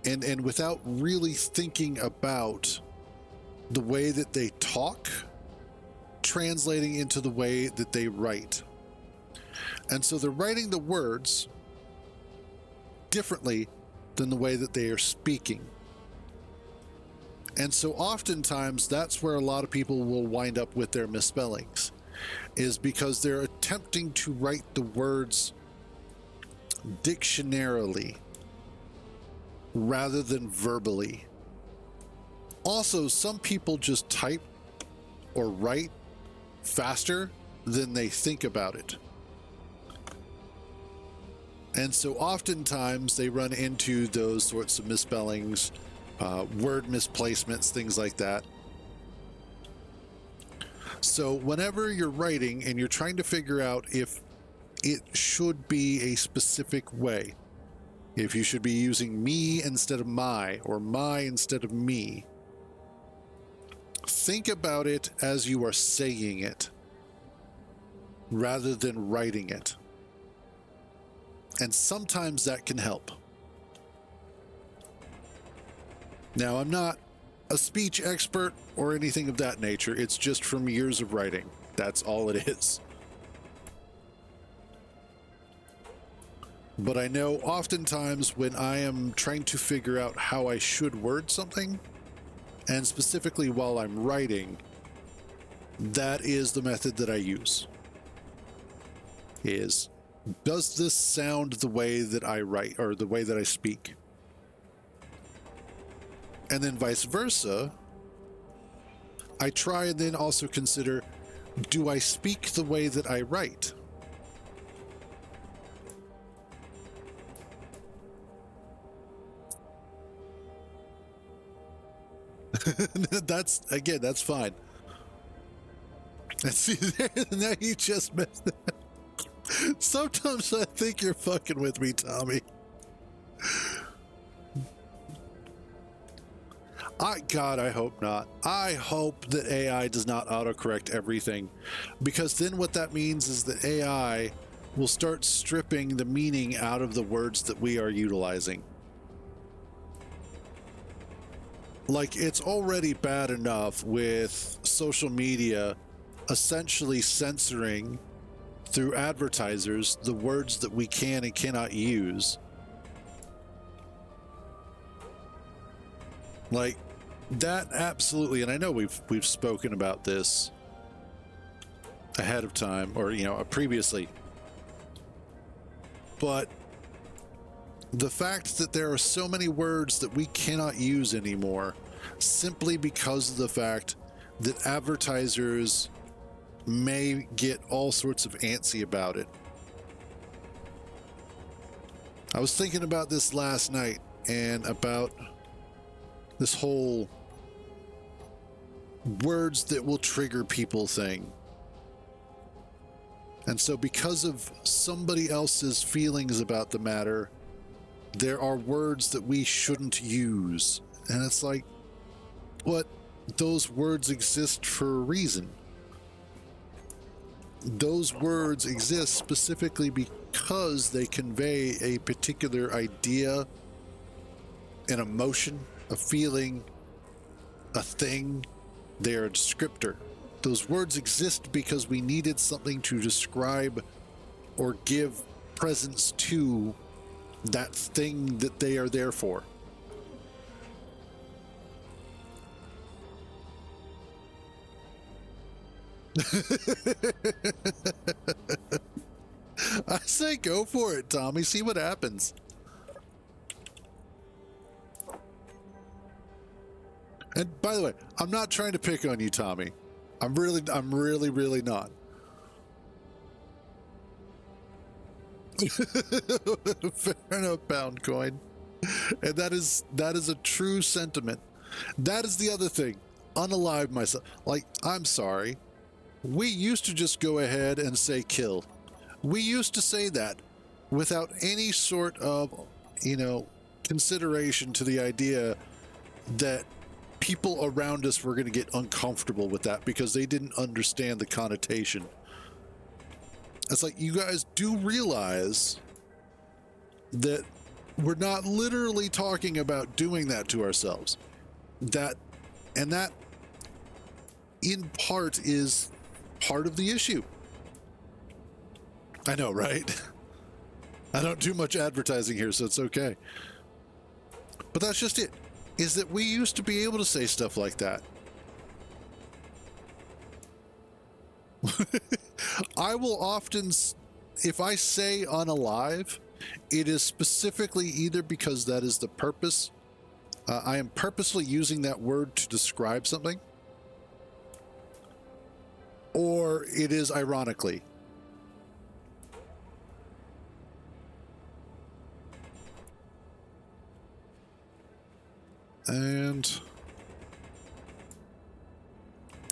and without really thinking about the way that they talk translating into the way that they write. And so they're writing the words differently than the way that they are speaking. And so oftentimes that's where a lot of people will wind up with their misspellings, is because they're attempting to write the words dictionarily rather than verbally. Also, some people just type or write faster than they think about it. And so oftentimes they run into those sorts of misspellings, word misplacements, things like that. So whenever you're writing and you're trying to figure out if it should be a specific way, if you should be using me instead of my, or my instead of me, think about it as you are saying it rather than writing it. And sometimes that can help. Now, I'm not a speech expert or anything of that nature. It's just from years of writing. That's all it is. But I know oftentimes when I am trying to figure out how I should word something, and specifically while I'm writing, that is the method that I use. Is, does this sound the way that I write or the way that I speak? And then vice versa, I try and then also consider, do I speak the way that I write? That's fine. And see, now you just messed it. Sometimes I think you're fucking with me, Tommy. God, I hope not. I hope that AI does not autocorrect everything, because then what that means is that AI will start stripping the meaning out of the words that we are utilizing. Like, it's already bad enough with social media essentially censoring through advertisers the words that we can and cannot use. Like that, absolutely. And I know we've spoken about this ahead of time, or previously, but the fact that there are so many words that we cannot use anymore simply because of the fact that advertisers may get all sorts of antsy about it. I was thinking about this last night and about this whole words that will trigger people thing. And so because of somebody else's feelings about the matter, there are words that we shouldn't use. And it's like, what? Those words exist for a reason. Those words exist specifically because they convey a particular idea, an emotion, a feeling, a thing. They are a descriptor. Those words exist because we needed something to describe or give presence to that thing that they are there for. I say go for it, Tommy. See what happens. And by the way, I'm not trying to pick on you, Tommy. I'm really not. Fair enough, pound coin. And that is a true sentiment. That is the other thing. Unalive myself. Like, I'm sorry. We used to just go ahead and say kill. We used to say that without any sort of, consideration to the idea that people around us were going to get uncomfortable with that because they didn't understand the connotation. It's like, you guys do realize that we're not literally talking about doing that to ourselves. That in part is part of the issue. I know, right? I don't do much advertising here, so it's okay. But that's just it, is that we used to be able to say stuff like that. I will often, if I say unalive, it is specifically either because that is the purpose. I am purposely using that word to describe something, or it is ironically. And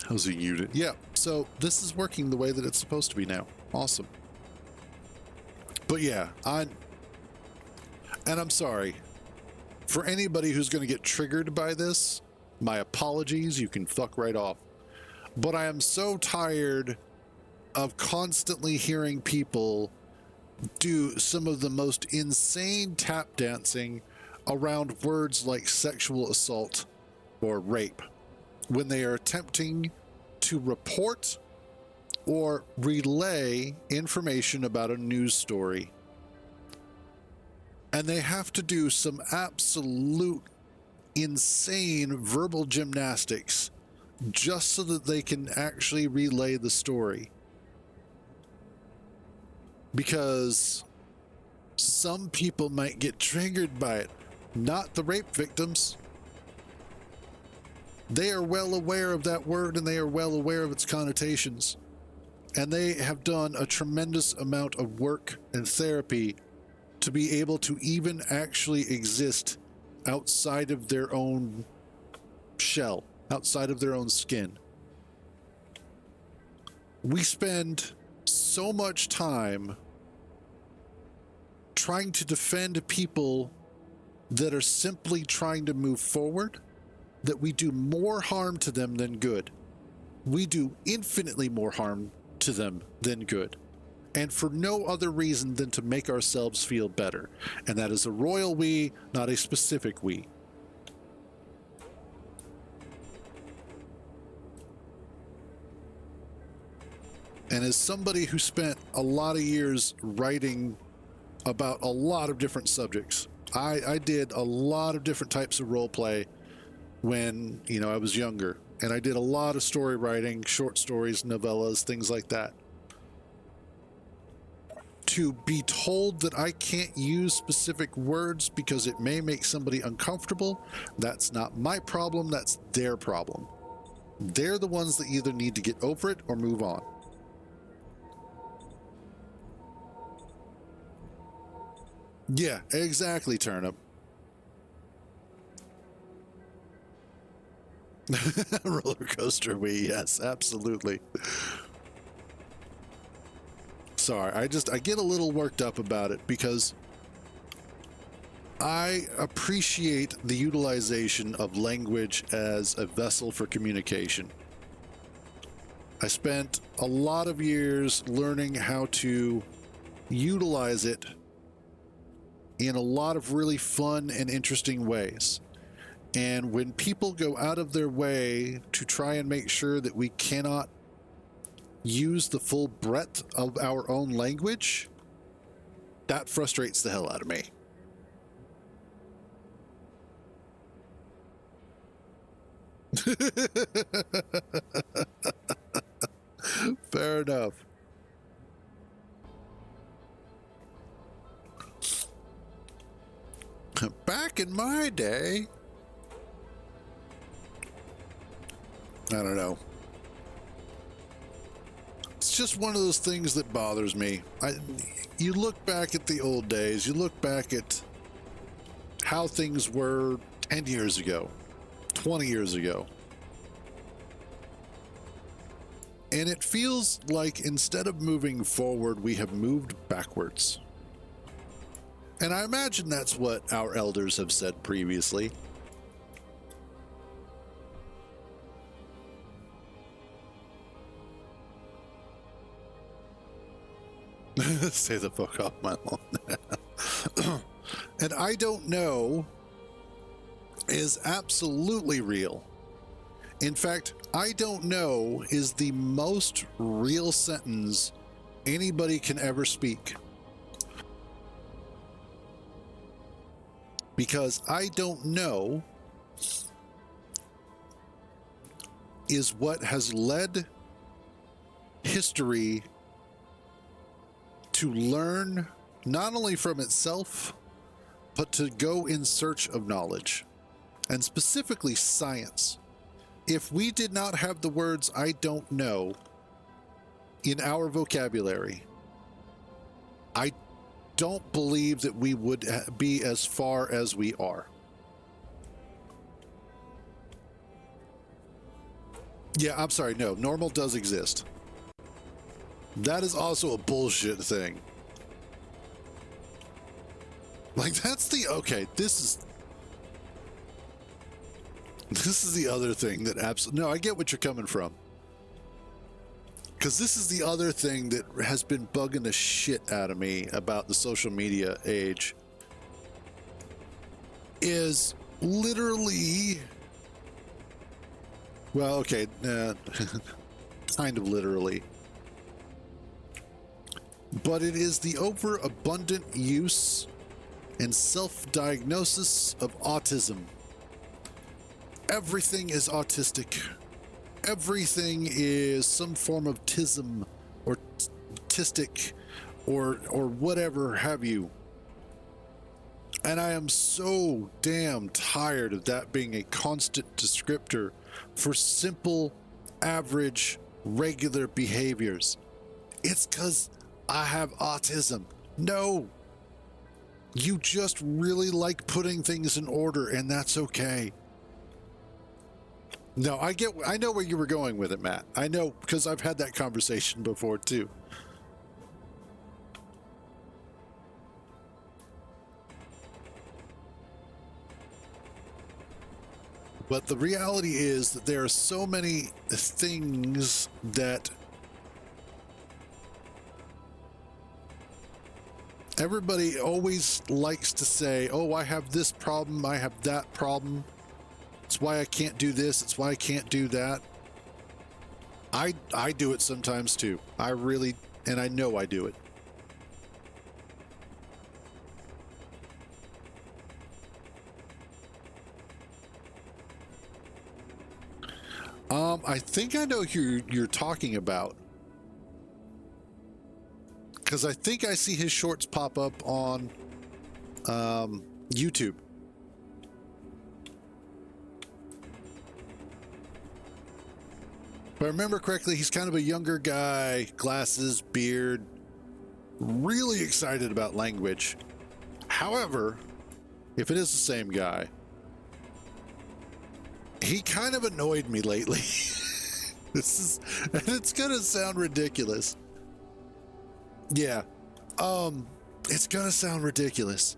how's a unit? Yeah, so this is working the way that it's supposed to be now. Awesome. But yeah, I'm sorry. For anybody who's going to get triggered by this, my apologies, you can fuck right off. But I am so tired of constantly hearing people do some of the most insane tap dancing around words like sexual assault or rape when they are attempting to report or relay information about a news story. And they have to do some absolute insane verbal gymnastics just so that they can actually relay the story. Because some people might get triggered by it, not the rape victims. They are well aware of that word and they are well aware of its connotations. And they have done a tremendous amount of work and therapy to be able to even actually exist outside of their own shell, outside of their own skin. We spend so much time trying to defend people that are simply trying to move forward, that we do more harm to them than good. We do infinitely more harm to them than good. And for no other reason than to make ourselves feel better. And that is a royal we, not a specific we. And as somebody who spent a lot of years writing about a lot of different subjects, I did a lot of different types of role play when, I was younger. And I did a lot of story writing, short stories, novellas, things like that. To be told that I can't use specific words because it may make somebody uncomfortable, that's not my problem, that's their problem. They're the ones that either need to get over it or move on. Yeah, exactly, Turnip. Roller coaster we, yes, absolutely. Sorry, I get a little worked up about it because I appreciate the utilization of language as a vessel for communication. I spent a lot of years learning how to utilize it in a lot of really fun and interesting ways. And when people go out of their way to try and make sure that we cannot use the full breadth of our own language, that frustrates the hell out of me. Fair enough. Back in my day, I don't know. It's just one of those things that bothers me. You look back at the old days, you look back at how things were 10 years ago, 20 years ago. And it feels like instead of moving forward, we have moved backwards. And I imagine that's what our elders have said previously. Stay the fuck off my lawn. And I don't know is absolutely real. In fact, I don't know is the most real sentence anybody can ever speak. Because I don't know is what has led history to learn not only from itself, but to go in search of knowledge, and specifically science. If we did not have the words "I don't know" in our vocabulary, I don't believe that we would be as far as we are. Yeah, I'm sorry. No, normal does exist. That is also a bullshit thing. Like, that's the, okay, this is the other thing that absolutely, no, I get what you're coming from. Because this is the other thing that has been bugging the shit out of me about the social media age. Is literally, well, okay, kind of literally. But it is the overabundant use and self-diagnosis of autism. Everything is autistic. Everything is some form of tism or tistic or whatever have you. And I am so damn tired of that being a constant descriptor for simple, average, regular behaviors. It's because I have autism. No. You just really like putting things in order, and that's okay. No, I know where you were going with it, Matt. I know, because I've had that conversation before too. But the reality is that there are so many things that everybody always likes to say, oh, I have this problem, I have that problem. It's why I can't do this, it's why I can't do that. I do it sometimes too. I really, and I know I do it. I think I know who you're talking about. Because I think I see his shorts pop up on YouTube. If I remember correctly, he's kind of a younger guy, glasses, beard, really excited about language. However, if it is the same guy, he kind of annoyed me lately. And it's gonna sound ridiculous. Yeah, it's gonna sound ridiculous.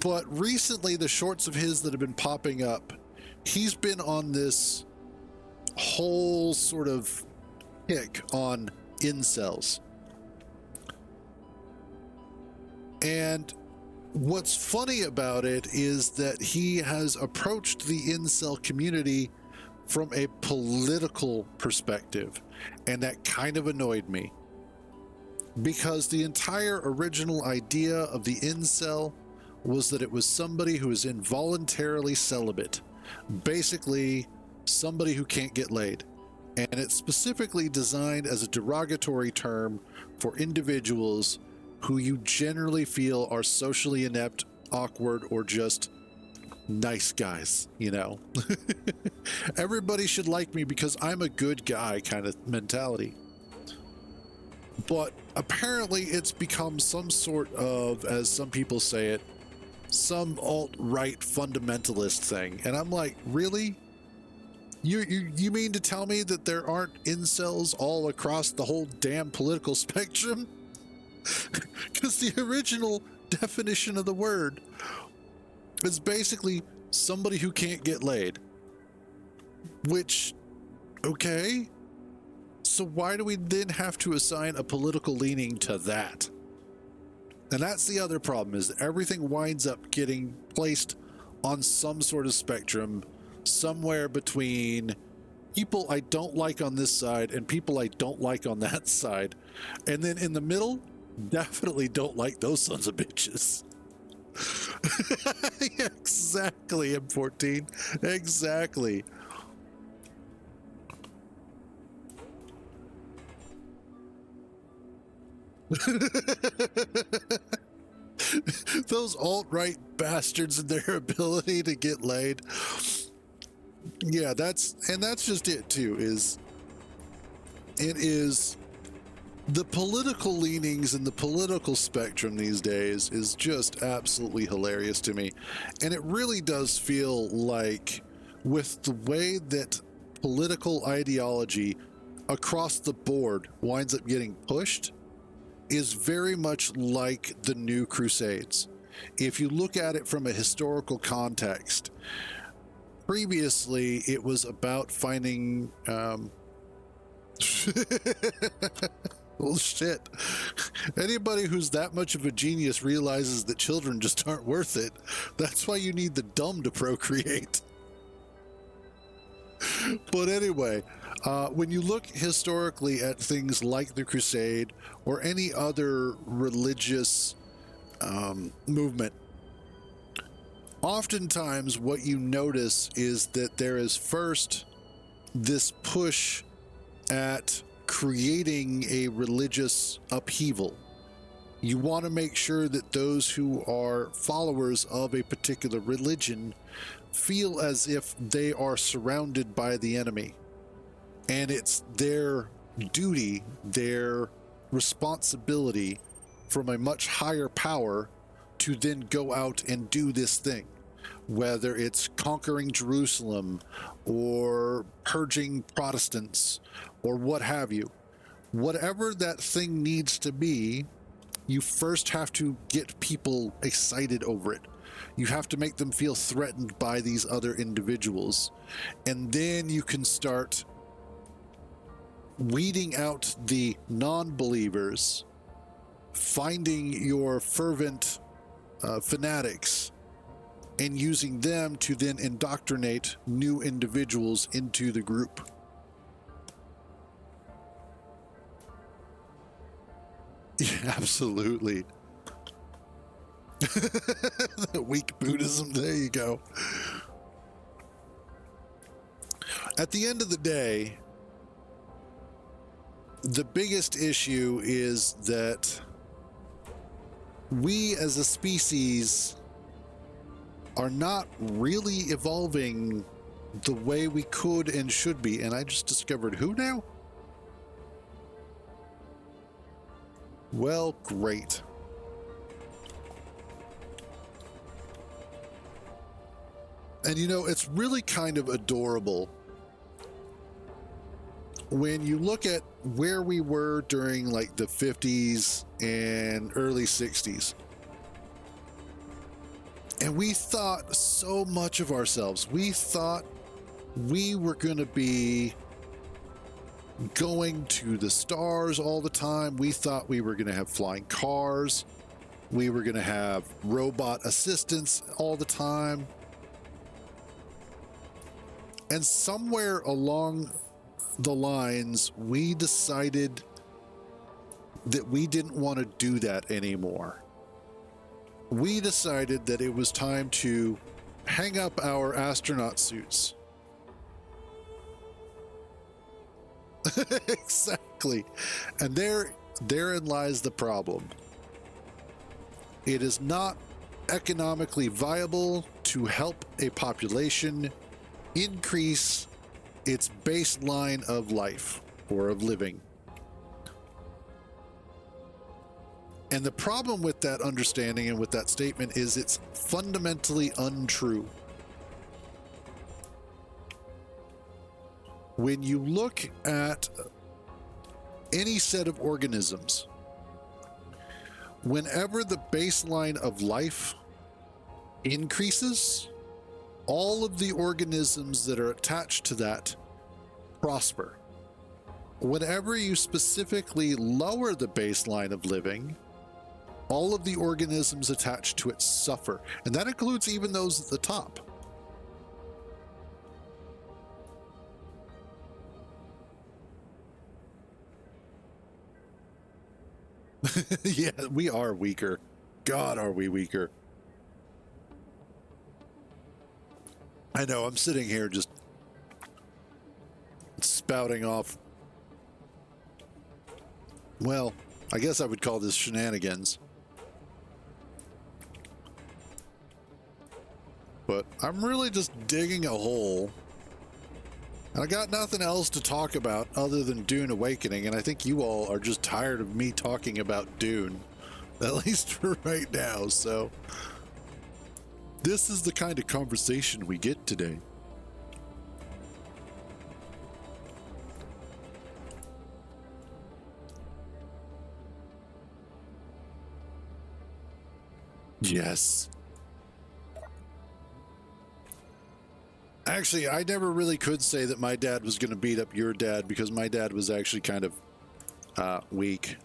But recently, the shorts of his that have been popping up, he's been on this whole sort of kick on incels. And what's funny about it is that he has approached the incel community from a political perspective, and that kind of annoyed me, because the entire original idea of the incel was that it was somebody who is involuntarily celibate, basically somebody who can't get laid. And it's specifically designed as a derogatory term for individuals who you generally feel are socially inept, awkward, or just nice guys, you know? Everybody should like me because I'm a good guy kind of mentality. But apparently it's become some sort of, as some people say it, some alt-right fundamentalist thing. And I'm like, really? You mean to tell me that there aren't incels all across the whole damn political spectrum? Because the original definition of the word is basically somebody who can't get laid. Which, okay. So why do we then have to assign a political leaning to that? And that's the other problem, is that everything winds up getting placed on some sort of spectrum, somewhere between people I don't like on this side and people I don't like on that side. And then in the middle, definitely don't like those sons of bitches. Yeah, exactly, M14. Exactly. Those alt-right bastards and their ability to get laid. Yeah, that's just it too, is the political leanings and the political spectrum these days is just absolutely hilarious to me. And it really does feel like, with the way that political ideology across the board winds up getting pushed, is very much like the New Crusades. If you look at it from a historical context, previously it was about finding well, shit. Anybody who's that much of a genius realizes that children just aren't worth it. That's why you need the dumb to procreate. But anyway, when you look historically at things like the Crusade or any other religious movement, oftentimes what you notice is that there is first this push at creating a religious upheaval. You want to make sure that those who are followers of a particular religion feel as if they are surrounded by the enemy. And it's their duty, their responsibility from a much higher power to then go out and do this thing. Whether it's conquering Jerusalem or purging Protestants or what have you. Whatever that thing needs to be, you first have to get people excited over it. You have to make them feel threatened by these other individuals. And then you can start weeding out the non-believers, finding your fervent fanatics, and using them to then indoctrinate new individuals into the group. Yeah, absolutely. The weak Buddhism, there you go. At the end of the day, the biggest issue is that we as a species are not really evolving the way we could and should be. And I just discovered who now? Well, great. And you know, it's really kind of adorable when you look at where we were during like the 50s and early 60s. And we thought so much of ourselves. We thought we were going to be going to the stars all the time. We thought we were going to have flying cars. We were going to have robot assistants all the time. And somewhere along the lines, we decided that we didn't want to do that anymore. We decided that it was time to hang up our astronaut suits. Exactly. And therein lies the problem. It is not economically viable to help a population increase its baseline of life or of living. And the problem with that understanding and with that statement is it's fundamentally untrue. When you look at any set of organisms, whenever the baseline of life increases, all of the organisms that are attached to that prosper. Whenever you specifically lower the baseline of living, all of the organisms attached to it suffer. And that includes even those at the top. Yeah, we are weaker. God, are we weaker. I know, I'm sitting here just spouting off. Well, I guess I would call this shenanigans. But I'm really just digging a hole. And I got nothing else to talk about other than Dune Awakening, and I think you all are just tired of me talking about Dune, at least for right now, so this is the kind of conversation we get today. Yes. Actually, I never really could say that my dad was going to beat up your dad because my dad was actually kind of weak.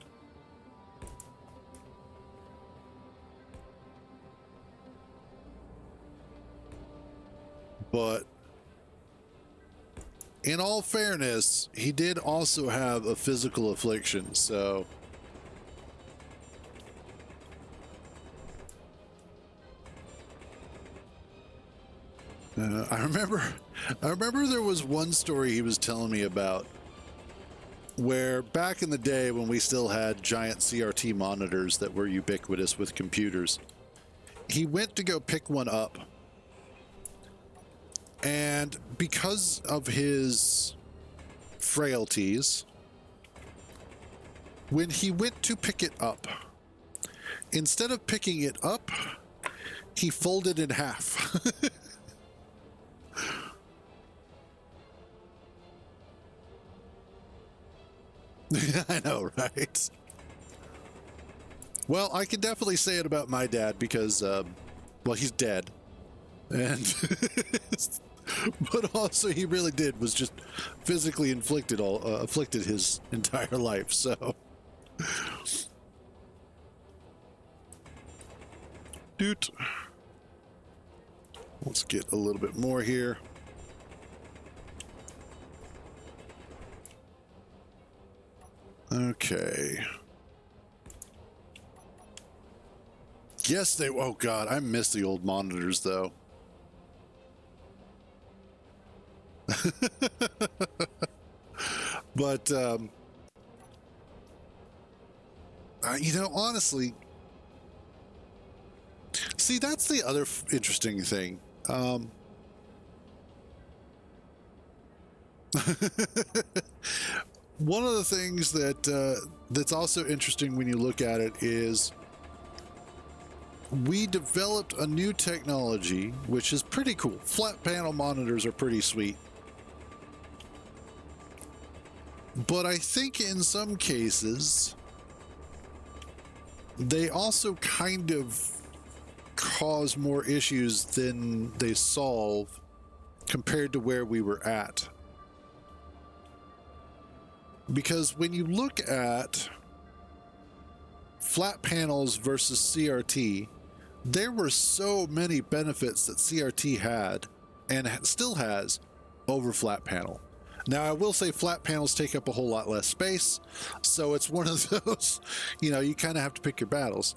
But in all fairness, he did also have a physical affliction, so I remember there was one story he was telling me about where back in the day when we still had giant CRT monitors that were ubiquitous with computers, he went to go pick one up. And because of his frailties, when he went to pick it up, instead of picking it up, he folded in half. I know, right? Well, I can definitely say it about my dad because, well, he's dead. And, but also he really did was just physically afflicted his entire life, so. Dude. Let's get a little bit more here. Okay. Yes, they. Oh God, I miss the old monitors though. But you know, honestly, see, that's the other interesting thing. One of the things that that's also interesting when you look at it is we developed a new technology which is pretty cool. Flat panel monitors are pretty sweet. But I think in some cases they also kind of cause more issues than they solve compared to where we were at. Because when you look at flat panels versus CRT, there were so many benefits that CRT had and still has over flat panel. Now, I will say flat panels take up a whole lot less space, so it's one of those, you kind of have to pick your battles.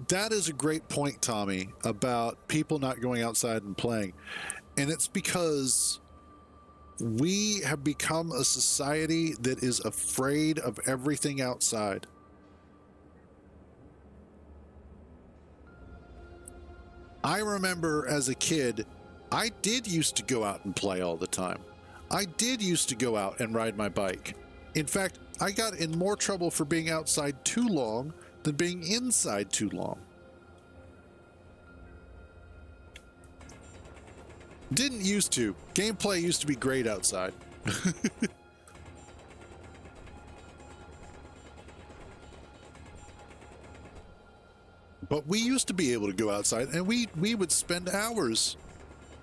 That is a great point, Tommy, about people not going outside and playing. And it's because we have become a society that is afraid of everything outside. I remember as a kid, I did used to go out and play all the time. I did used to go out and ride my bike. In fact, I got in more trouble for being outside too long than being inside too long. Didn't used to. Gameplay used to be great outside. But we used to be able to go outside, and we would spend hours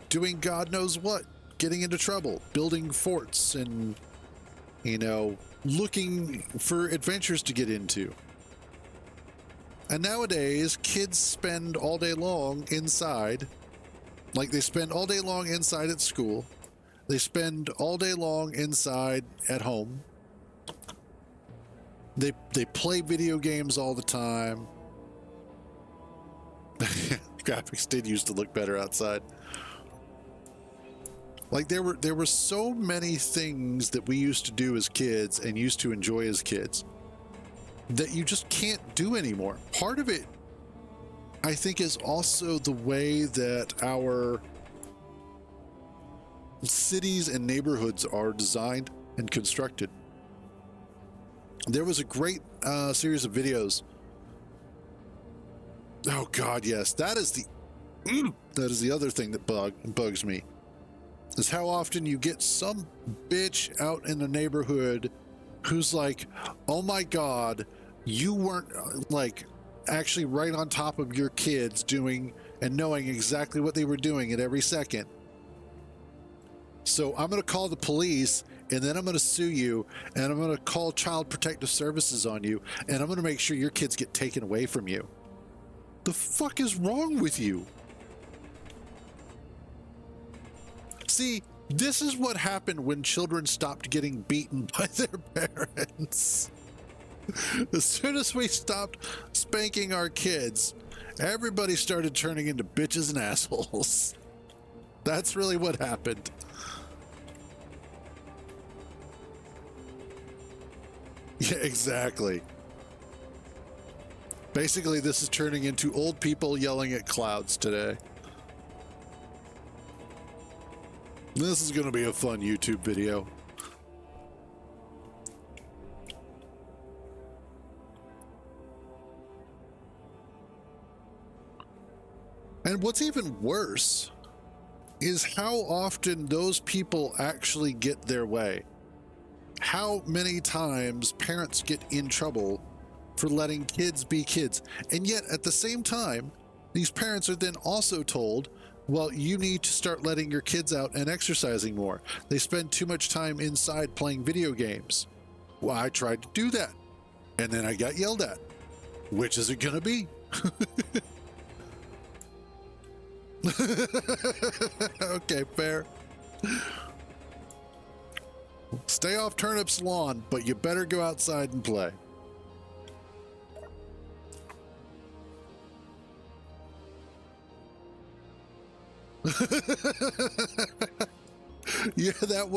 doing God knows what, getting into trouble, building forts, and, looking for adventures to get into. And nowadays, kids spend all day long inside. Like, they spend all day long inside at school. They spend all day long inside at home. They play video games all the time. Graphics did used to look better outside. Like, there were so many things that we used to do as kids and used to enjoy as kids that you just can't do anymore. Part of it, I think, is also the way that our cities and neighborhoods are designed and constructed. There was a great series of videos. Oh God, yes, that is the other thing that bugs me, is how often you get some bitch out in the neighborhood who's like, oh my God, you weren't like actually right on top of your kids doing and knowing exactly what they were doing at every second. So I'm going to call the police, and then I'm going to sue you, and I'm going to call Child Protective Services on you, and I'm going to make sure your kids get taken away from you. The fuck is wrong with you? See, this is what happened when children stopped getting beaten by their parents. As soon as we stopped spanking our kids, everybody started turning into bitches and assholes. That's really what happened. Yeah, exactly. Basically, this is turning into old people yelling at clouds today. This is going to be a fun YouTube video. And what's even worse is how often those people actually get their way. How many times parents get in trouble for letting kids be kids. And yet at the same time, these parents are then also told, well, you need to start letting your kids out and exercising more. They spend too much time inside playing video games. Well, I tried to do that, and then I got yelled at. Which is it gonna be? Okay, fair. Stay off Turnip's lawn, but you better go outside and play. Yeah, that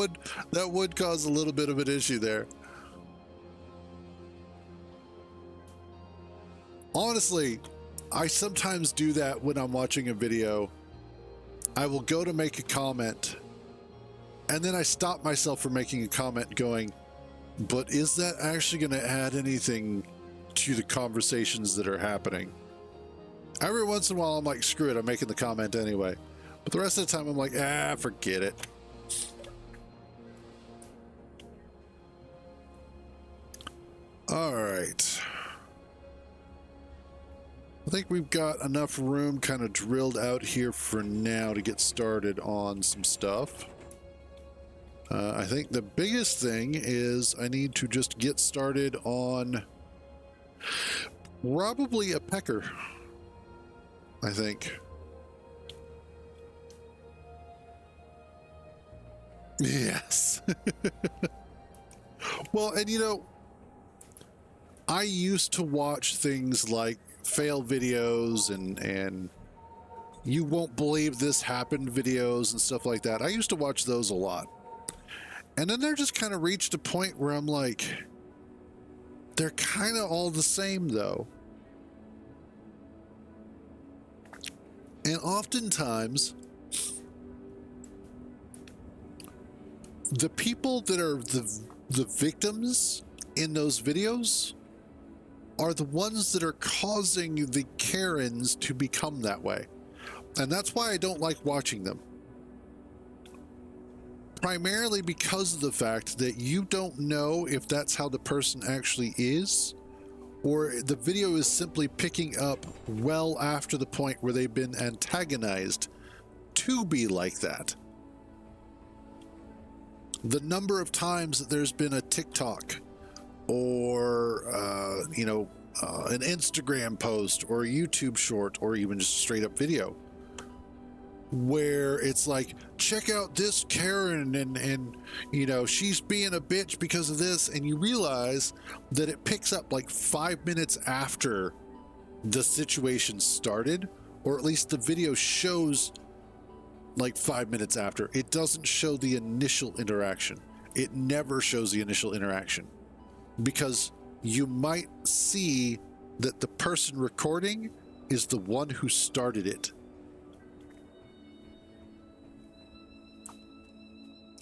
would cause a little bit of an issue there. Honestly, I sometimes do that when I'm watching a video. I will go to make a comment, and then I stop myself from making a comment going, but is that actually going to add anything to the conversations that are happening? Every once in a while, I'm like, screw it, I'm making the comment anyway. But the rest of the time, I'm like, forget it. All right. I think we've got enough room kind of drilled out here for now to get started on some stuff. I think the biggest thing is I need to just get started on probably a pecker, I think. Yes. Well, and you know, I used to watch things like fail videos and you won't believe this happened videos and stuff like that. I used to watch those a lot. And then there just kind of reached a point where I'm like, they're kind of all the same though. And oftentimes, the people that are the victims in those videos are the ones that are causing the Karens to become that way. And that's why I don't like watching them. Primarily because of the fact that you don't know if that's how the person actually is, or the video is simply picking up well after the point where they've been antagonized to be like that. The number of times that there's been a TikTok or, an Instagram post or a YouTube short or even just straight up video where it's like, check out this Karen and she's being a bitch because of this, and you realize that it picks up like 5 minutes after the situation started, or at least the video shows like 5 minutes after. It doesn't show the initial interaction. It never shows the initial interaction because you might see that the person recording is the one who started it.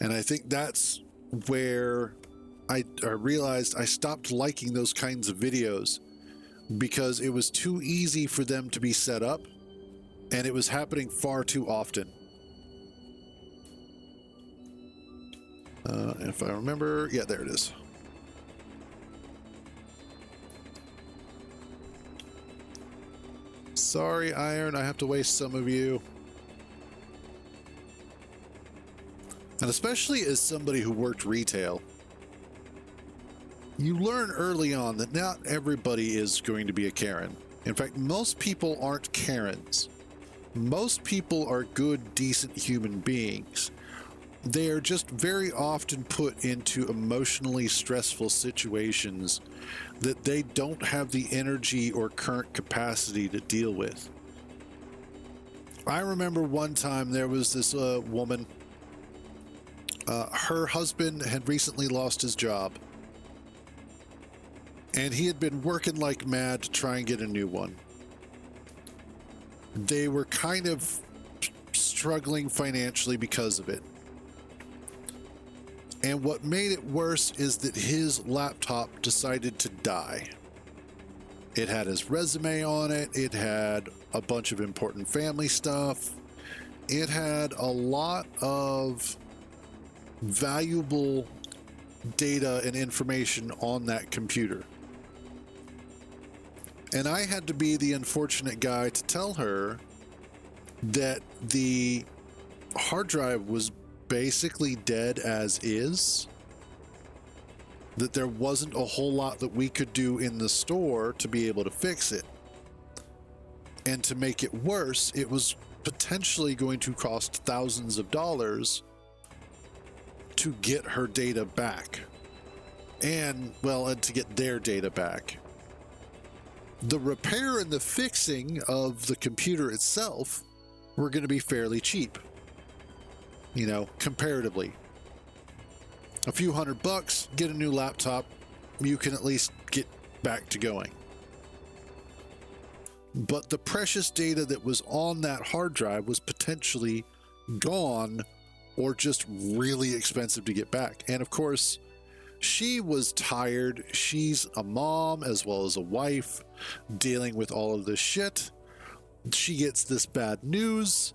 And I think that's where I realized I stopped liking those kinds of videos because it was too easy for them to be set up and it was happening far too often. If I remember, yeah, there it is. Sorry, Iron, I have to waste some of you. And especially as somebody who worked retail, you learn early on that not everybody is going to be a Karen. In fact, most people aren't Karens. Most people are good, decent human beings. They are just very often put into emotionally stressful situations that they don't have the energy or current capacity to deal with. I remember one time there was this woman. Her husband had recently lost his job, and he had been working like mad to try and get a new one. They were kind of struggling financially because of it. And what made it worse is that his laptop decided to die. It had his resume on it. It had a bunch of important family stuff. It had a lot of valuable data and information on that computer. And I had to be the unfortunate guy to tell her that the hard drive was basically dead as is, that there wasn't a whole lot that we could do in the store to be able to fix it. And to make it worse, it was potentially going to cost thousands of dollars to get her data back. And to get their data back. The repair and the fixing of the computer itself were going to be fairly cheap. Comparatively. A few $100, get a new laptop, you can at least get back to going. But the precious data that was on that hard drive was potentially gone or just really expensive to get back. And of course, she was tired. She's a mom as well as a wife dealing with all of this shit. She gets this bad news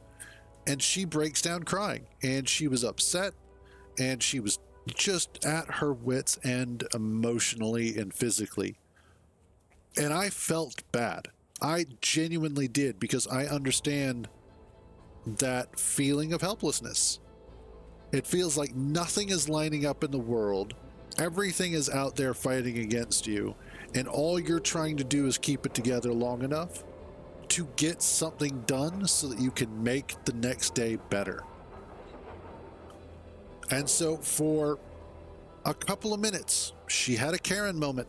and she breaks down crying, and she was upset, and she was just at her wits' end emotionally and physically. And I felt bad. I genuinely did, because I understand that feeling of helplessness. It feels like nothing is lining up in the world. Everything is out there fighting against you, and all you're trying to do is keep it together long enough to get something done so that you can make the next day better. And so for a couple of minutes, she had a Karen moment.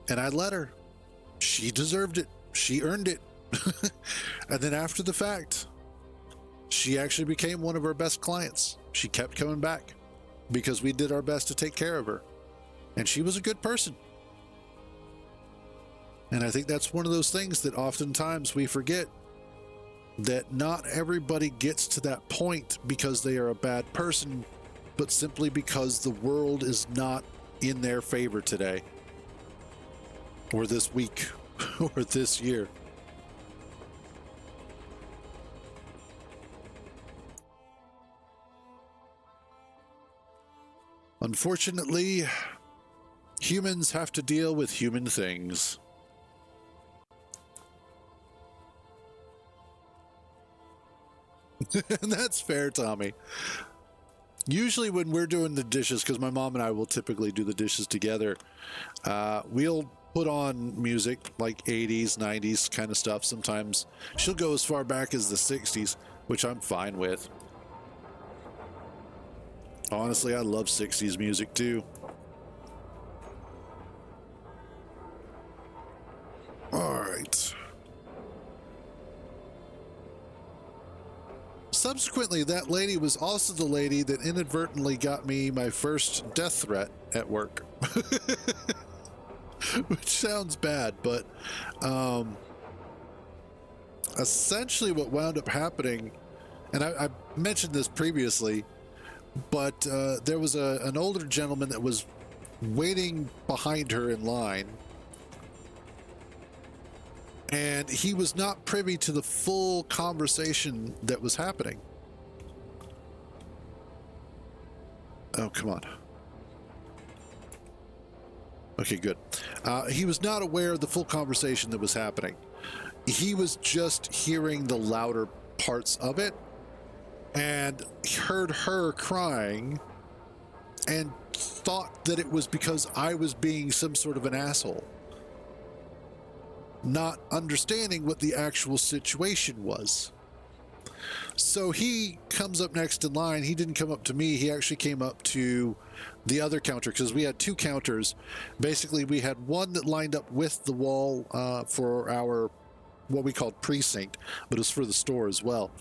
And I let her. She deserved it. She earned it. And then after the fact, she actually became one of our best clients. She kept coming back because we did our best to take care of her. And she was a good person. And I think that's one of those things that oftentimes we forget, that not everybody gets to that point because they are a bad person, but simply because the world is not in their favor today, or this week, or this year. Unfortunately, humans have to deal with human things. And that's fair, Tommy. Usually when we're doing the dishes, because my mom and I will typically do the dishes together, we'll put on music like 80s, 90s kind of stuff. Sometimes she'll go as far back as the 60s, which I'm fine with. Honestly, I love 60s music too. All right. Subsequently, that lady was also the lady that inadvertently got me my first death threat at work. Which sounds bad, but essentially what wound up happening, and I mentioned this previously, but there was an older gentleman that was waiting behind her in line, and he was not privy to the full conversation that was happening. Oh, come on. Okay, good. He was not aware of the full conversation that was happening. He was just hearing the louder parts of it and heard her crying and thought that it was because I was being some sort of an asshole, not understanding what the actual situation was. So he comes up next in line. He didn't come up to me. He actually came up to the other counter, because we had two counters. Basically, we had one that lined up with the wall for our, what we called precinct, but it was for the store as well.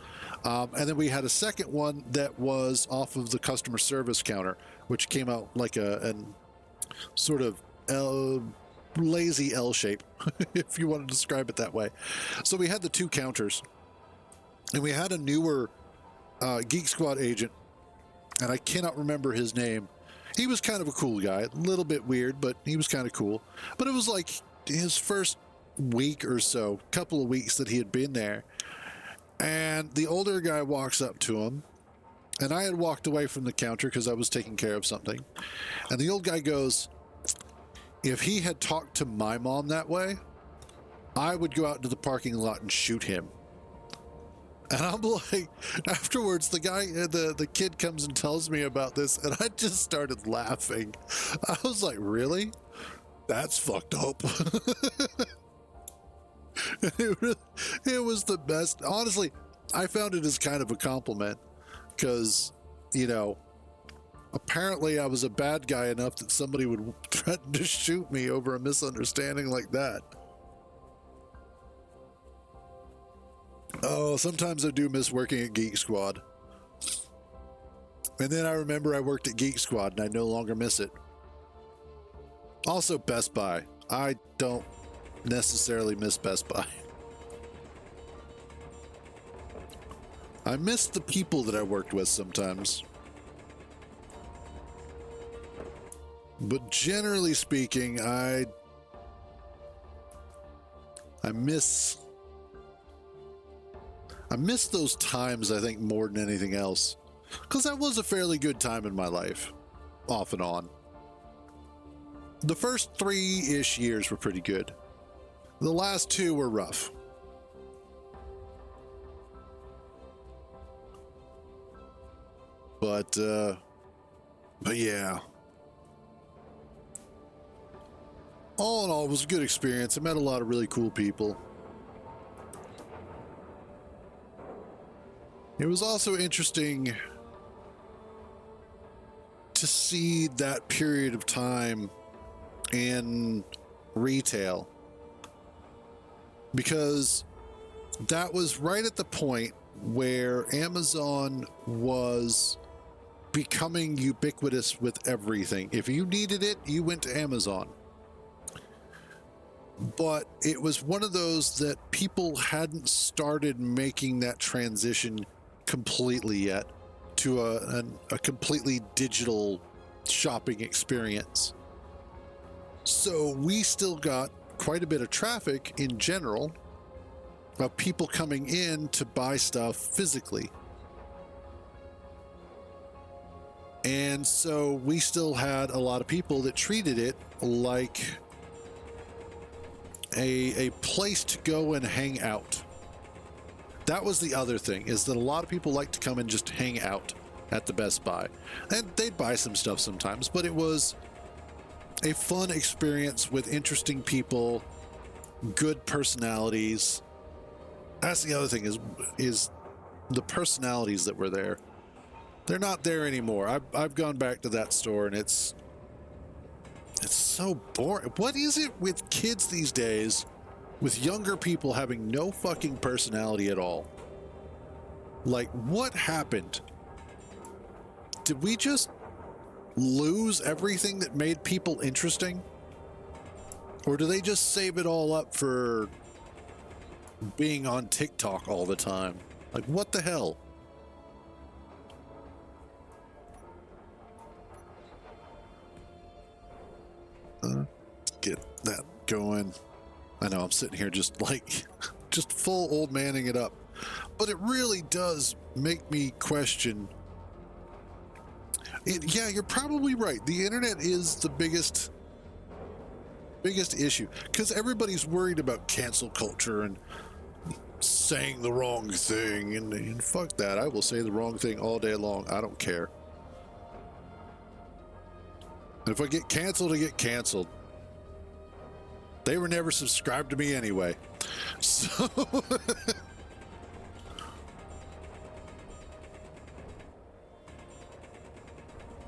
And then we had a second one that was off of the customer service counter, which came out like a sort of lazy L shape, if you want to describe it that way. So we had the two counters, and we had a newer Geek Squad agent, and I cannot remember his name. He was kind of a cool guy, a little bit weird, but he was kind of cool. But it was like his first week or so, couple of weeks that he had been there. And the older guy walks up to him, and I had walked away from the counter because I was taking care of something. And the old guy goes, "If he had talked to my mom that way, I would go out into the parking lot and shoot him." And I'm like, afterwards, the guy, the kid comes and tells me about this, and I just started laughing. I was like, really? That's fucked up. It was the best. Honestly, I found it as kind of a compliment, because, you know, apparently I was a bad guy enough that somebody would threaten to shoot me over a misunderstanding like that. Oh, sometimes I do miss working at Geek Squad. And then I remember I worked at Geek Squad, and I no longer miss it. Also, Best Buy. I don't necessarily miss Best Buy. I miss the people that I worked with sometimes. But generally speaking, I miss those times, I think, more than anything else. Because that was a fairly good time in my life, off and on. The first 3-ish years were pretty good. The last two were rough. But yeah. All in all, it was a good experience. I met a lot of really cool people. It was also interesting to see that period of time in retail, because that was right at the point where Amazon was becoming ubiquitous with everything. If you needed it, you went to Amazon. But it was one of those that people hadn't started making that transition completely yet to a completely digital shopping experience. So we still got quite a bit of traffic in general of people coming in to buy stuff physically. And so we still had a lot of people that treated it like a place to go and hang out. That was the other thing, is that a lot of people like to come and just hang out at the Best Buy. And they'd buy some stuff sometimes, but it was a fun experience with interesting people, good personalities. That's the other thing, is the personalities that were there. They're not there anymore. I've gone back to that store, and it's so boring. What is it with kids these days, with younger people having no fucking personality at all? Like, what happened? Did we just lose everything that made people interesting? Or do they just save it all up for being on TikTok all the time? Like, what the hell? Get that going. I know I'm sitting here just like, just full old manning it up. But it really does make me question. Yeah, you're probably right. The internet is the biggest issue, because everybody's worried about cancel culture and saying the wrong thing. And fuck that. I will say the wrong thing all day long. I don't care. And if I get canceled, I get canceled. They were never subscribed to me anyway. So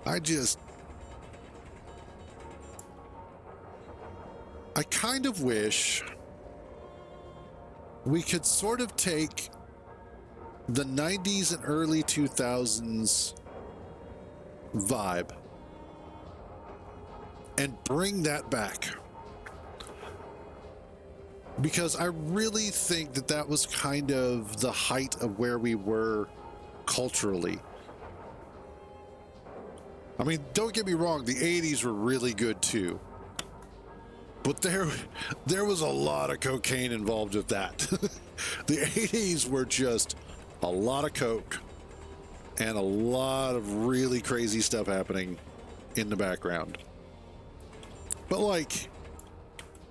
I kind of wish we could sort of take the 90s and early 2000s vibe and bring that back. Because I really think that that was kind of the height of where we were culturally. I mean, don't get me wrong, the 80s were really good too. But there was a lot of cocaine involved with that. The 80s were just a lot of coke and a lot of really crazy stuff happening in the background. But like,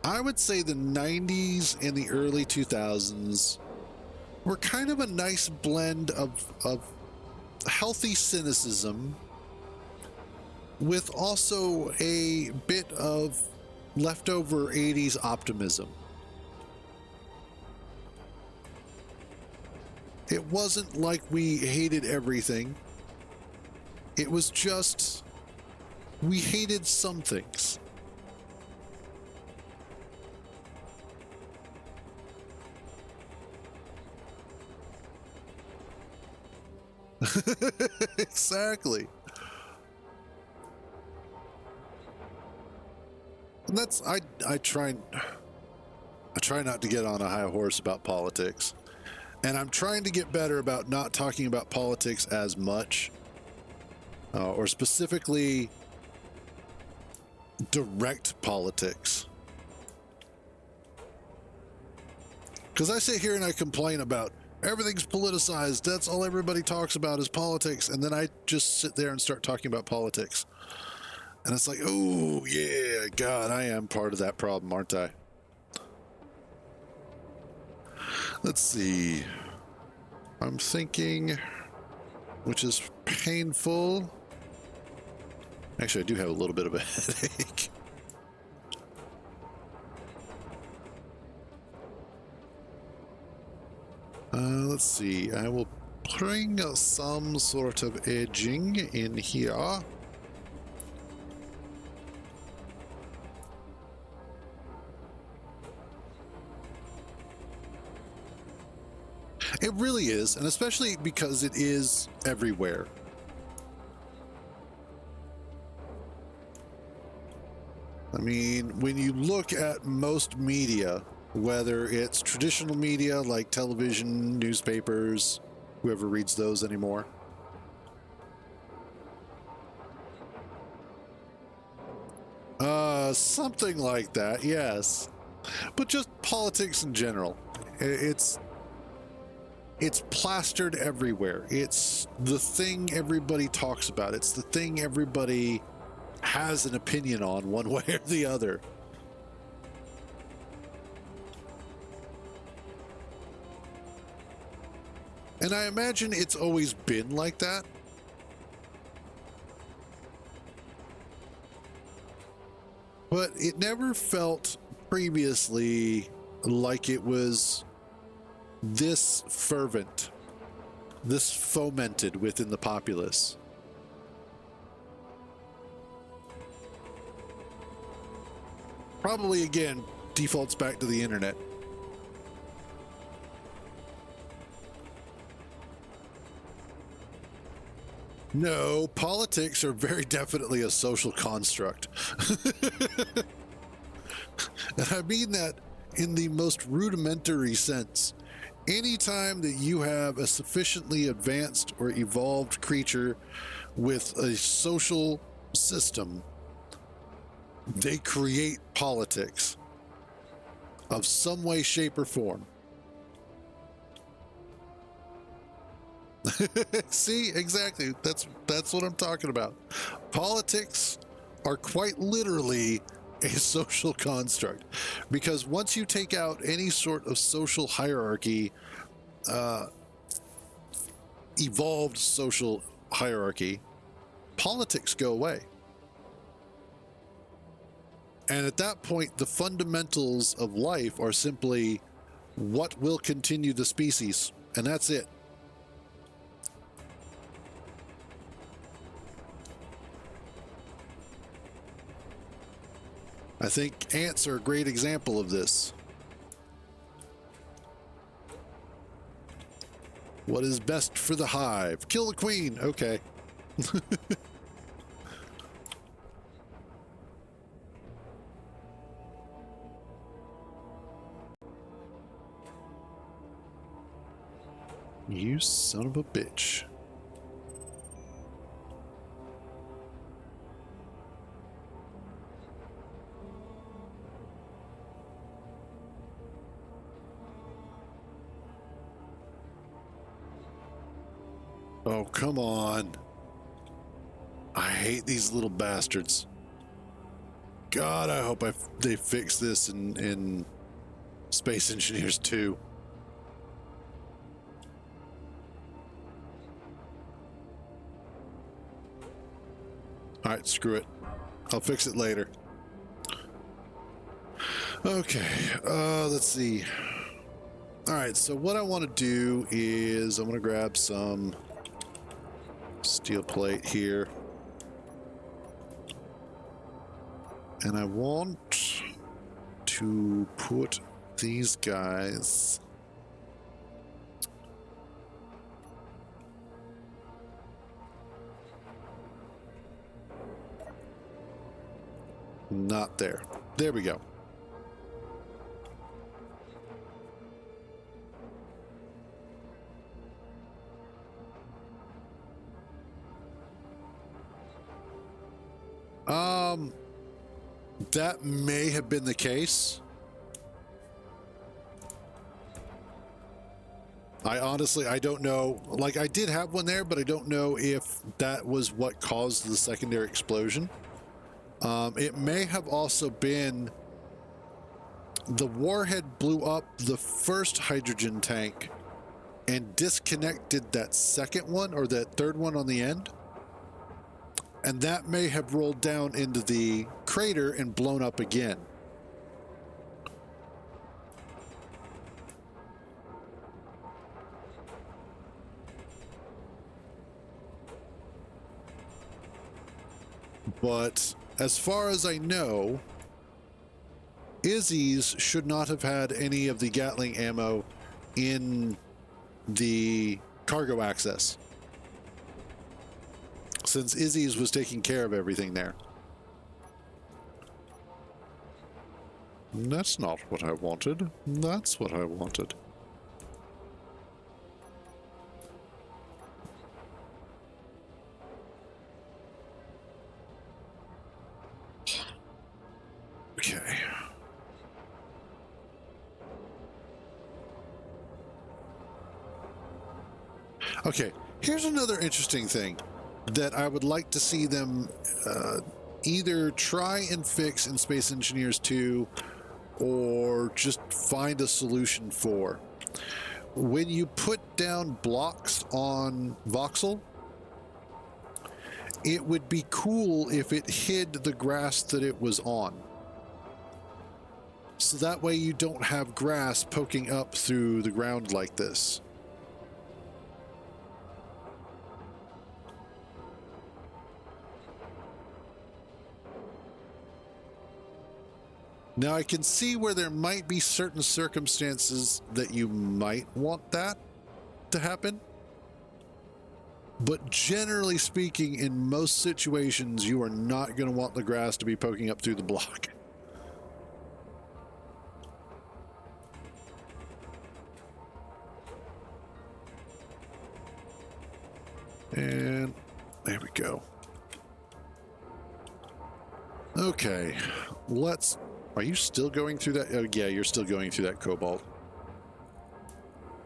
I would say the 90s and the early 2000s were kind of a nice blend of healthy cynicism with also a bit of leftover 80s optimism. It wasn't like we hated everything. It was just, we hated some things. Exactly. And that's, I try not to get on a high horse about politics. And I'm trying to get better about not talking about politics as much, or specifically direct politics. Because I sit here and I complain about everything's politicized. That's all everybody talks about is politics. And then I just sit there and start talking about politics. And it's like, oh, yeah, God, I am part of that problem, aren't I? Let's see. I'm thinking, which is painful. Actually, I do have a little bit of a headache. Let's see. I will bring some sort of edging in here. It really is, and especially because it is everywhere. I mean, when you look at most media, whether it's traditional media like television, newspapers, whoever reads those anymore, something like that, yes. But just politics in general. It's plastered everywhere. It's the thing everybody talks about. It's the thing everybody has an opinion on one way or the other. And I imagine it's always been like that. But it never felt previously like it was this fervent, this fomented within the populace. Probably, again, defaults back to the internet. No, politics are very definitely a social construct. And I mean that in the most rudimentary sense. Anytime that you have a sufficiently advanced or evolved creature with a social system, they create politics of some way, shape, or form. See, exactly. That's what I'm talking about. Politics are quite literally a social construct, because once you take out any sort of social hierarchy, evolved social hierarchy, politics go away. And at that point, the fundamentals of life are simply what will continue the species, and that's it. I think ants are a great example of this. What is best for the hive? Kill the queen. Okay. You son of a bitch. Oh, come on. I hate these little bastards. God, I hope they fix this in Space Engineers 2. All right, screw it. I'll fix it later. Okay, let's see. All right, so what I want to do is I'm going to grab some steel plate here. And I want to put these guys not there. There we go. That may have been the case. I honestly, I don't know. Like, I did have one there, but I don't know if that was what caused the secondary explosion. It may have also been the warhead blew up the first hydrogen tank and disconnected that second one or that third one on the end. And that may have rolled down into the crater and blown up again. But as far as I know, Izzy's should not have had any of the Gatling ammo in the cargo access, since Izzy's was taking care of everything there. That's not what I wanted. That's what I wanted. Okay. Okay, here's another interesting thing that I would like to see them either try and fix in Space Engineers 2 or just find a solution for. When you put down blocks on voxel, it would be cool if it hid the grass that it was on. So that way you don't have grass poking up through the ground like this. Now I can see where there might be certain circumstances that you might want that to happen. But generally speaking, in most situations, you are not going to want the grass to be poking up through the block. And there we go. Okay, let's... Are you still going through that? Oh, yeah, you're still going through that cobalt.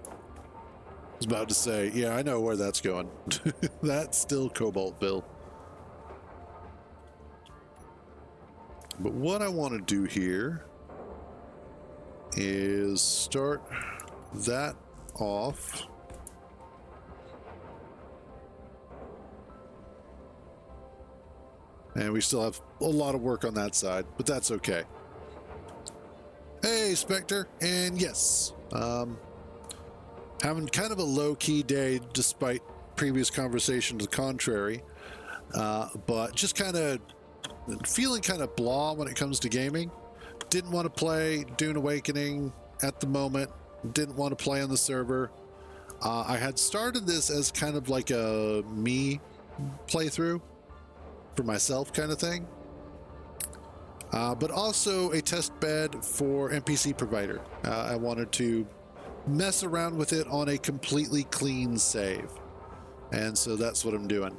I was about to say, yeah, I know where that's going. That's still cobalt, Bill. But what I want to do here is start that off. And we still have a lot of work on that side, but that's okay. Hey, Spectre, and yes, having kind of a low-key day despite previous conversation to the contrary, but just kind of feeling kind of blah when it comes to gaming. Didn't want to play Dune Awakening at the moment, didn't want to play on the server. I had started this as kind of like a me playthrough for myself kind of thing. But also a test bed for NPC provider. I wanted to mess around with it on a completely clean save. And so that's what I'm doing.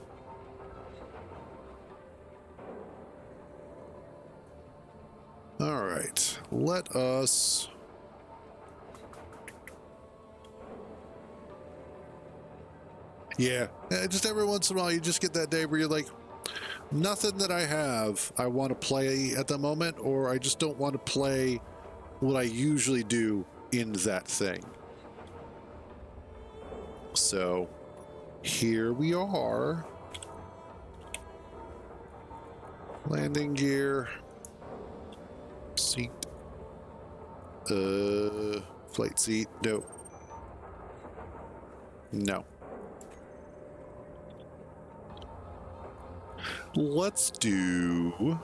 All right, let us... Yeah, just every once in a while you just get that day where you're like, nothing that I have I want to play at the moment, or I just don't want to play what I usually do in that thing. So here we are. Landing gear. Seat. Flight seat. No. No. Let's do...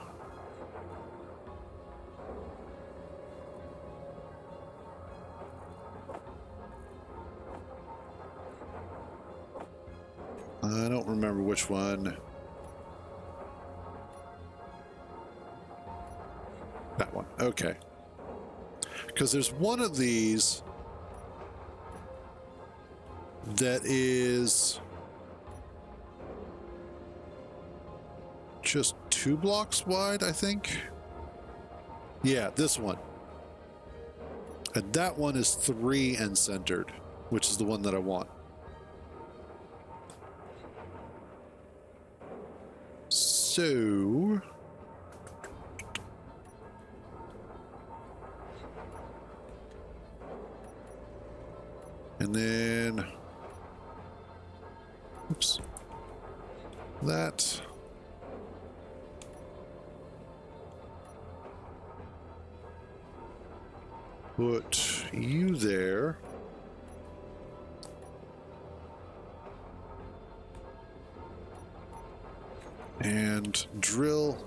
I don't remember which one. That one. Okay. Because there's one of these that is just 2 blocks wide, I think. Yeah, this one. And that one is 3 and centered, which is the one that I want. So... And then, oops, that. Put you there. And drill.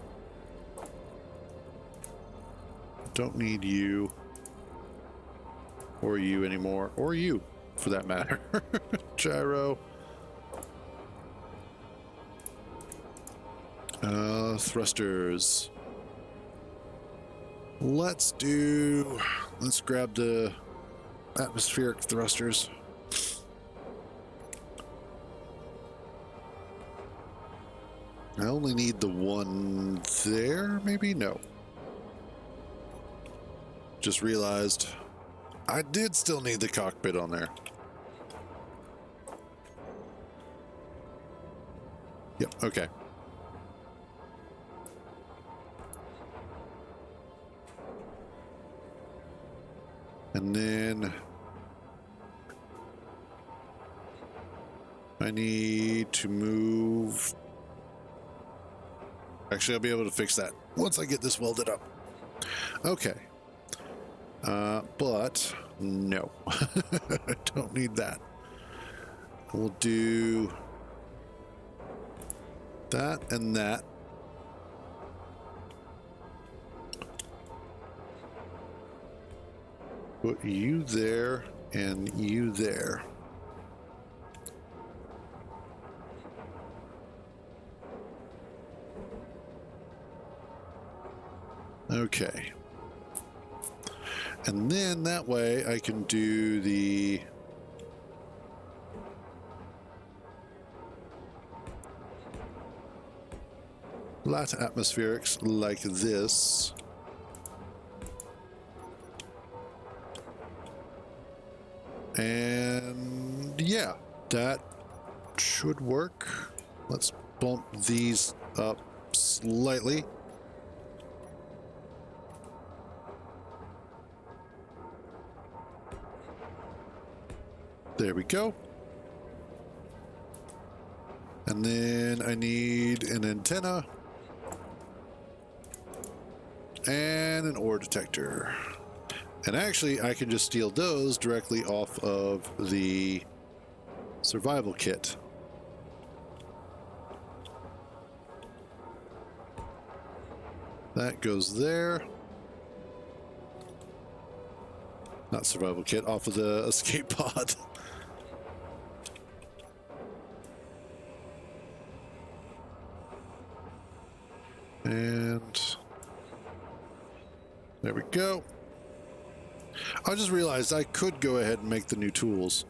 Don't need you. Or you anymore. Or you, for that matter. Gyro. Thrusters. Let's grab the atmospheric thrusters. I only need the one there, maybe? No. Just realized I did still need the cockpit on there. Yep, okay. And then I need to move. Actually, I'll be able to fix that once I get this welded up. Okay. But no, I don't need that. We'll do that and that. Put you there and you there. Okay. And then that way I can do the flat atmospherics like this. And yeah, that should work. Let's bump these up slightly. There we go. And then I need an antenna and an ore detector. And actually, I can just steal those directly off of the survival kit. That goes there. Not survival kit, off of the escape pod. And there we go. I just realized I could go ahead and make the new tools.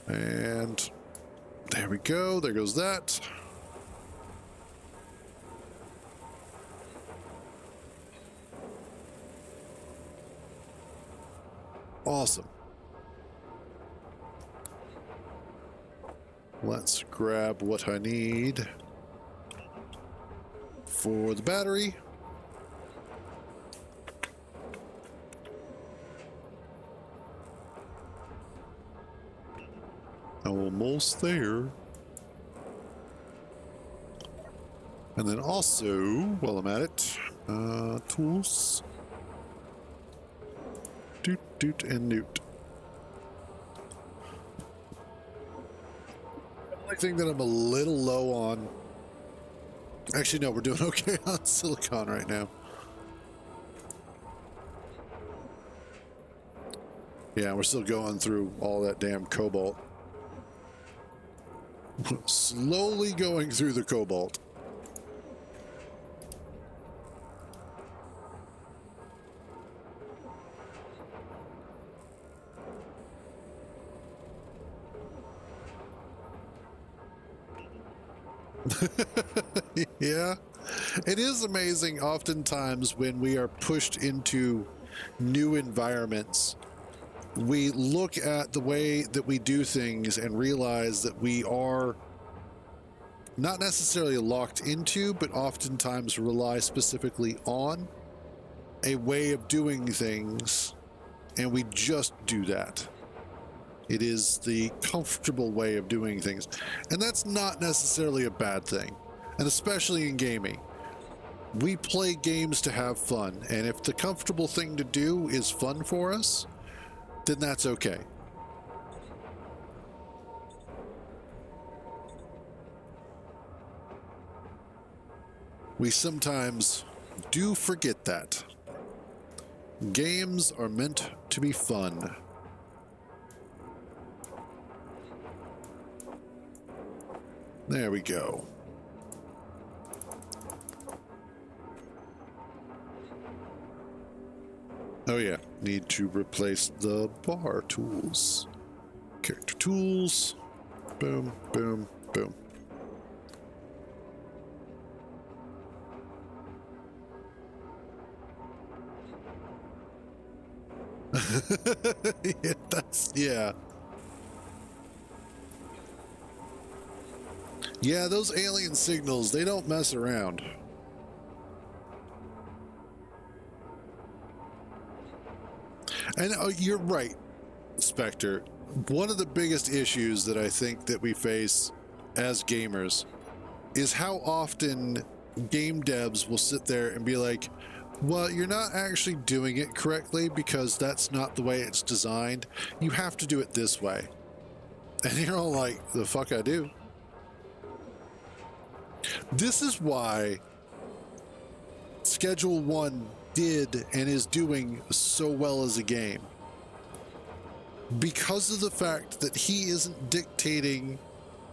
And there we go. There goes that. Awesome. Let's grab what I need for the battery. Almost there. And then also, while I'm at it, tools. Doot, doot, and newt. The only thing that I'm a little low on. Actually, no, we're doing okay on silicon right now. Yeah, we're still going through all that damn cobalt. Slowly going through the cobalt. Yeah, it is amazing oftentimes when we are pushed into new environments. We look at the way that we do things and realize that we are not necessarily locked into, but oftentimes rely specifically on a way of doing things, and we just do that. It is the comfortable way of doing things, and that's not necessarily a bad thing, and especially in gaming. We play games to have fun, and if the comfortable thing to do is fun for us, then that's okay. We sometimes do forget that. Games are meant to be fun. There we go. Oh yeah, need to replace the bar tools. Character tools. Boom, boom, boom. Yeah, yeah. Yeah, those alien signals, they don't mess around. And you're right, Spectre. One of the biggest issues that I think that we face as gamers is how often game devs will sit there and be like, well, you're not actually doing it correctly because that's not the way it's designed. You have to do it this way. And you're all like, the fuck I do. This is why Schedule 1 did and is doing so well as a game. Because of the fact that he isn't dictating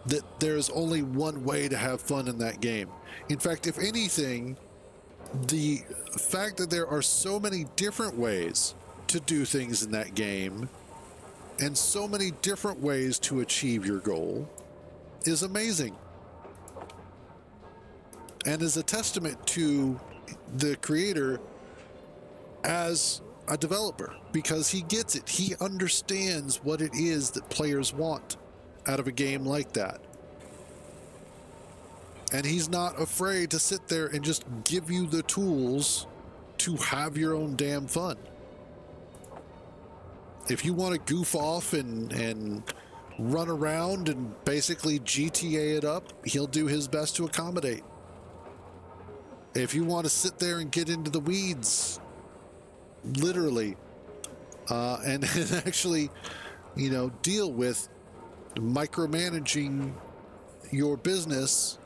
that there's only one way to have fun in that game. In fact, if anything, the fact that there are so many different ways to do things in that game and so many different ways to achieve your goal is amazing. And is a testament to the creator as a developer, because he gets it. He understands what it is that players want out of a game like that. And he's not afraid to sit there and just give you the tools to have your own damn fun. If you want to goof off and run around and basically GTA it up, he'll do his best to accommodate. If you want to sit there and get into the weeds, literally, and actually, you know, deal with micromanaging your business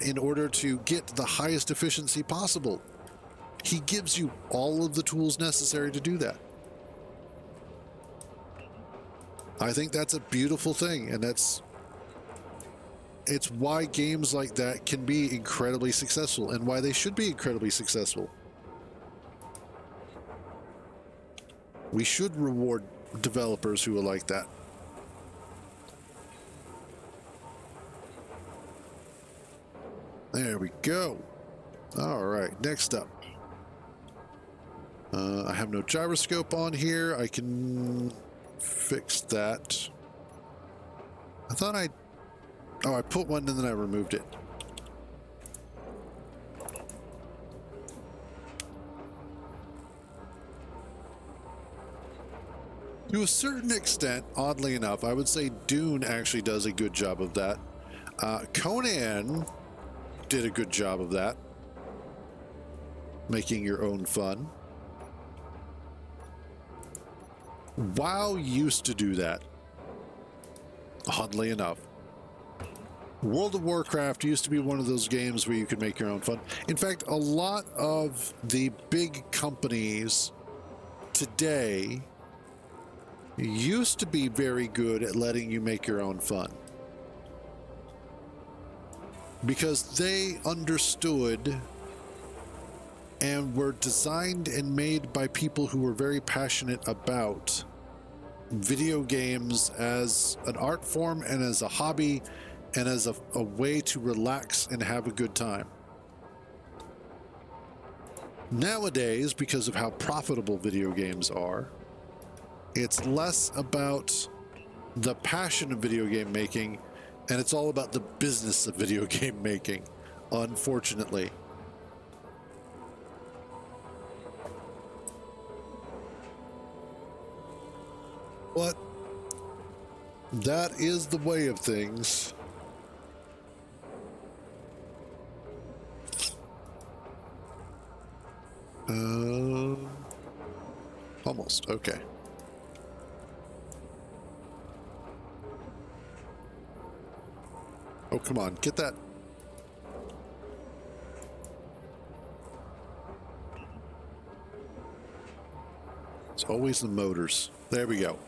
in order to get the highest efficiency possible, he gives you all of the tools necessary to do that. I think that's a beautiful thing, and it's why games like that can be incredibly successful and why they should be incredibly successful. We should reward developers who are like that. There we go. All right, next up. I have no gyroscope on here. I can fix that. I thought I put one and then I removed it. To a certain extent, oddly enough, I would say Dune actually does a good job of that. Conan did a good job of that. Making your own fun. WoW used to do that. Oddly enough. World of Warcraft used to be one of those games where you could make your own fun. In fact, a lot of the big companies today used to be very good at letting you make your own fun, because they understood and were designed and made by people who were very passionate about video games as an art form and as a hobby and as a way to relax and have a good time. Nowadays, because of how profitable video games are, it's less about the passion of video game making And it's all about the business of video game making, unfortunately. But that is the way of things. Almost. Okay. Oh, come on. Get that. It's always the motors. There we go.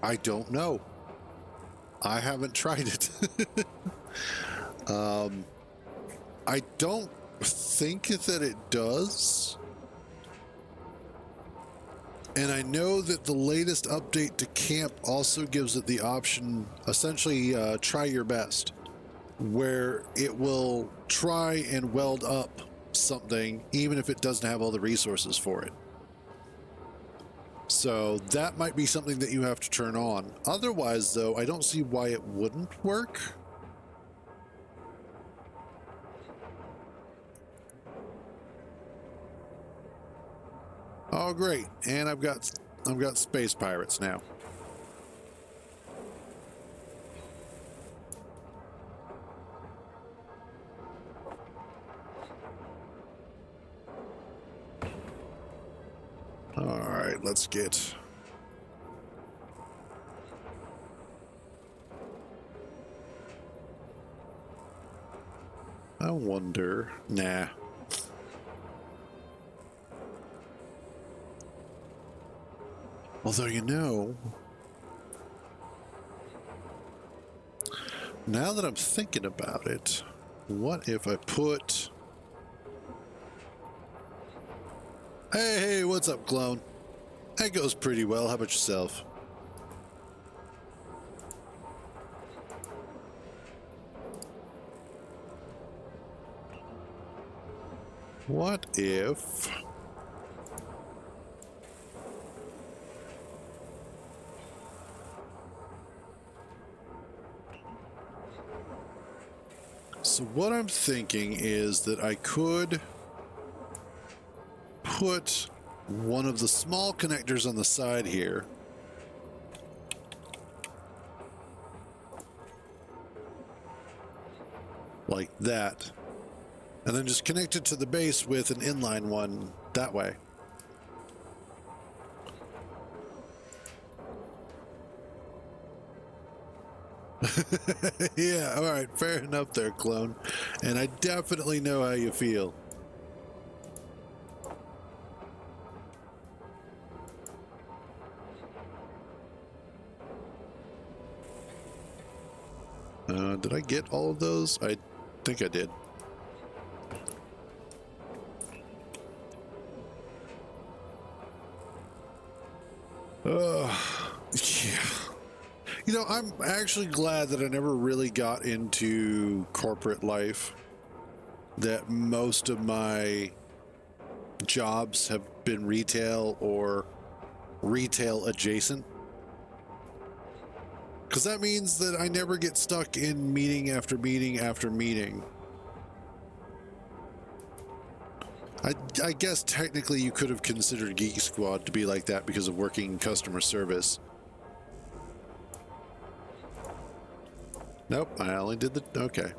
I don't know. I haven't tried it. I don't think that it does. And I know that the latest update to camp also gives it the option, essentially try your best, where it will try and weld up something even if it doesn't have all the resources for it. So that might be something that you have to turn on. Otherwise, though, I don't see why it wouldn't work. Oh, great. And I've got space pirates now. All right, let's get... I wonder... Nah. Although, you know... Now that I'm thinking about it, what if I put... Hey, what's up, clone? That goes pretty well. How about yourself? What if... So what I'm thinking is that I could put one of the small connectors on the side here. Like that. And then just connect it to the base with an inline one that way. Yeah, all right, fair enough there, clone. And I definitely know how you feel. Did I get all of those? I think I did. Yeah. You know, I'm actually glad that I never really got into corporate life. That most of my jobs have been retail or retail adjacent. Because that means that I never get stuck in meeting after meeting after meeting. I guess technically you could have considered Geek Squad to be like that because of working customer service. Nope, I only did the... Okay.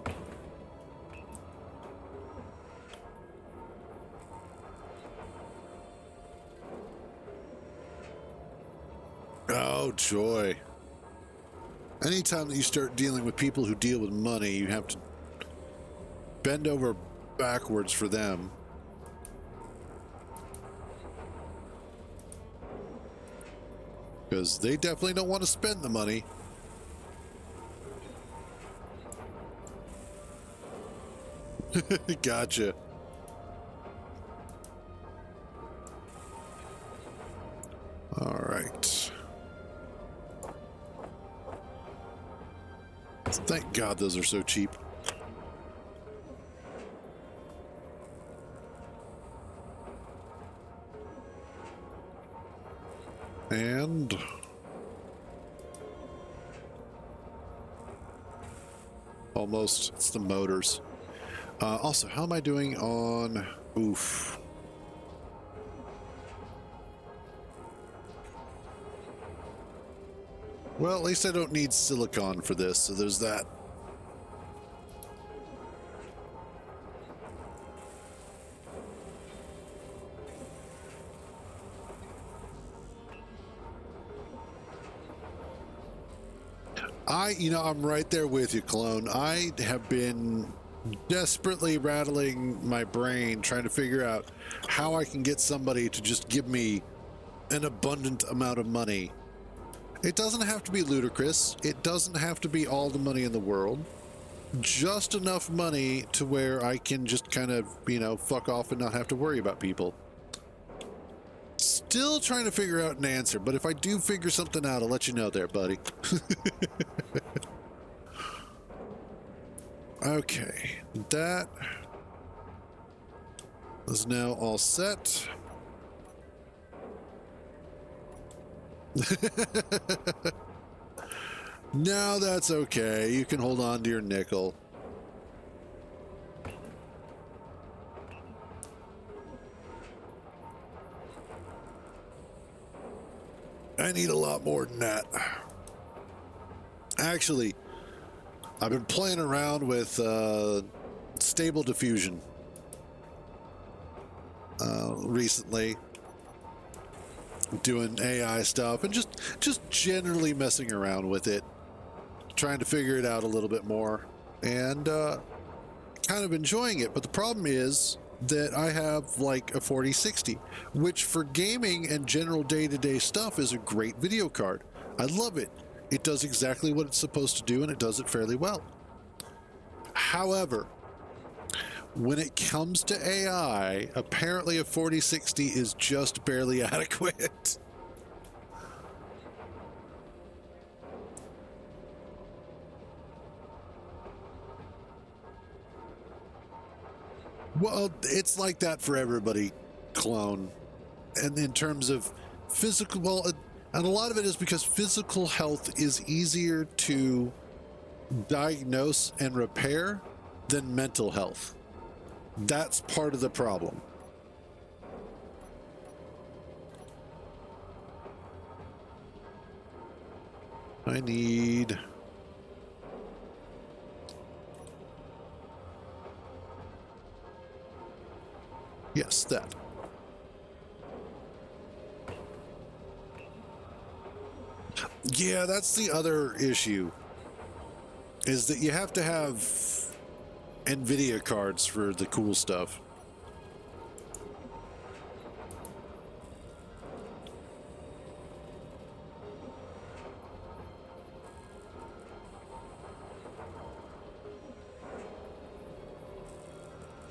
Oh, joy. Anytime that you start dealing with people who deal with money, you have to bend over backwards for them. Because they definitely don't want to spend the money. Gotcha. All right. Thank God those are so cheap. And almost, it's the motors. Also, how am I doing on, oof. Well, at least I don't need silicon for this, so there's that. I'm right there with you, Clone. I have been desperately rattling my brain trying to figure out how I can get somebody to just give me an abundant amount of money. It doesn't have to be ludicrous. It doesn't have to be all the money in the world. Just enough money to where I can just kind of, fuck off and not have to worry about people. Still trying to figure out an answer, but if I do figure something out, I'll let you know there, buddy. Okay, that is now all set. No, that's okay. You can hold on to your nickel. I need a lot more than that. Actually, I've been playing around with stable diffusion recently, doing AI stuff and just generally messing around with it, trying to figure it out a little bit more, and kind of enjoying it. But the problem is that I have like a 4060, which for gaming and general day-to-day stuff is a great video card. I love it. It does exactly what it's supposed to do, and it does it fairly well. However, when it comes to AI, apparently a 4060 is just barely adequate. Well, it's like that for everybody, Clone. And in terms of physical, well, and a lot of it is because physical health is easier to diagnose and repair than mental health. That's part of the problem. I need... Yes, that. Yeah, that's the other issue, is that you have to have NVIDIA cards for the cool stuff.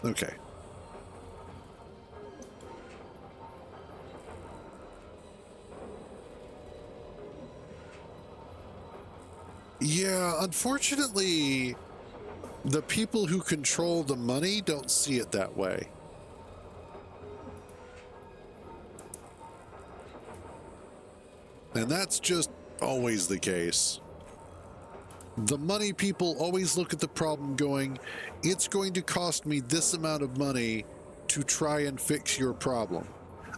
Okay. Yeah, unfortunately, the people who control the money don't see it that way. And that's just always the case. The money people always look at the problem going, it's going to cost me this amount of money to try and fix your problem.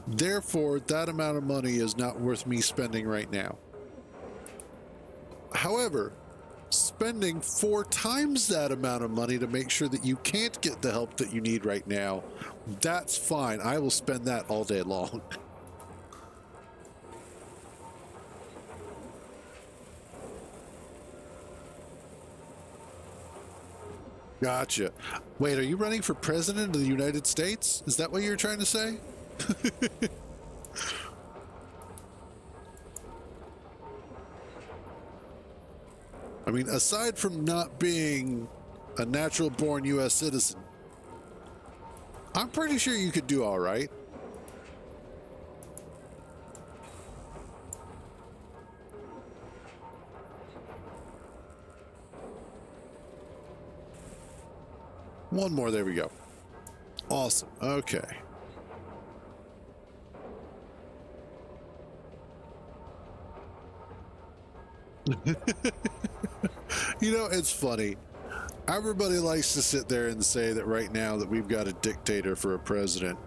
Therefore, that amount of money is not worth me spending right now. However, spending 4 times that amount of money to make sure that you can't get the help that you need right now, that's fine. I will spend that all day long. Gotcha. Wait, are you running for president of the United States? Is that what you're trying to say? I mean, aside from not being a natural-born U.S. citizen, I'm pretty sure you could do all right. One more. There we go. Awesome. Okay. You know, it's funny. Everybody likes to sit there and say that right now that we've got a dictator for a president.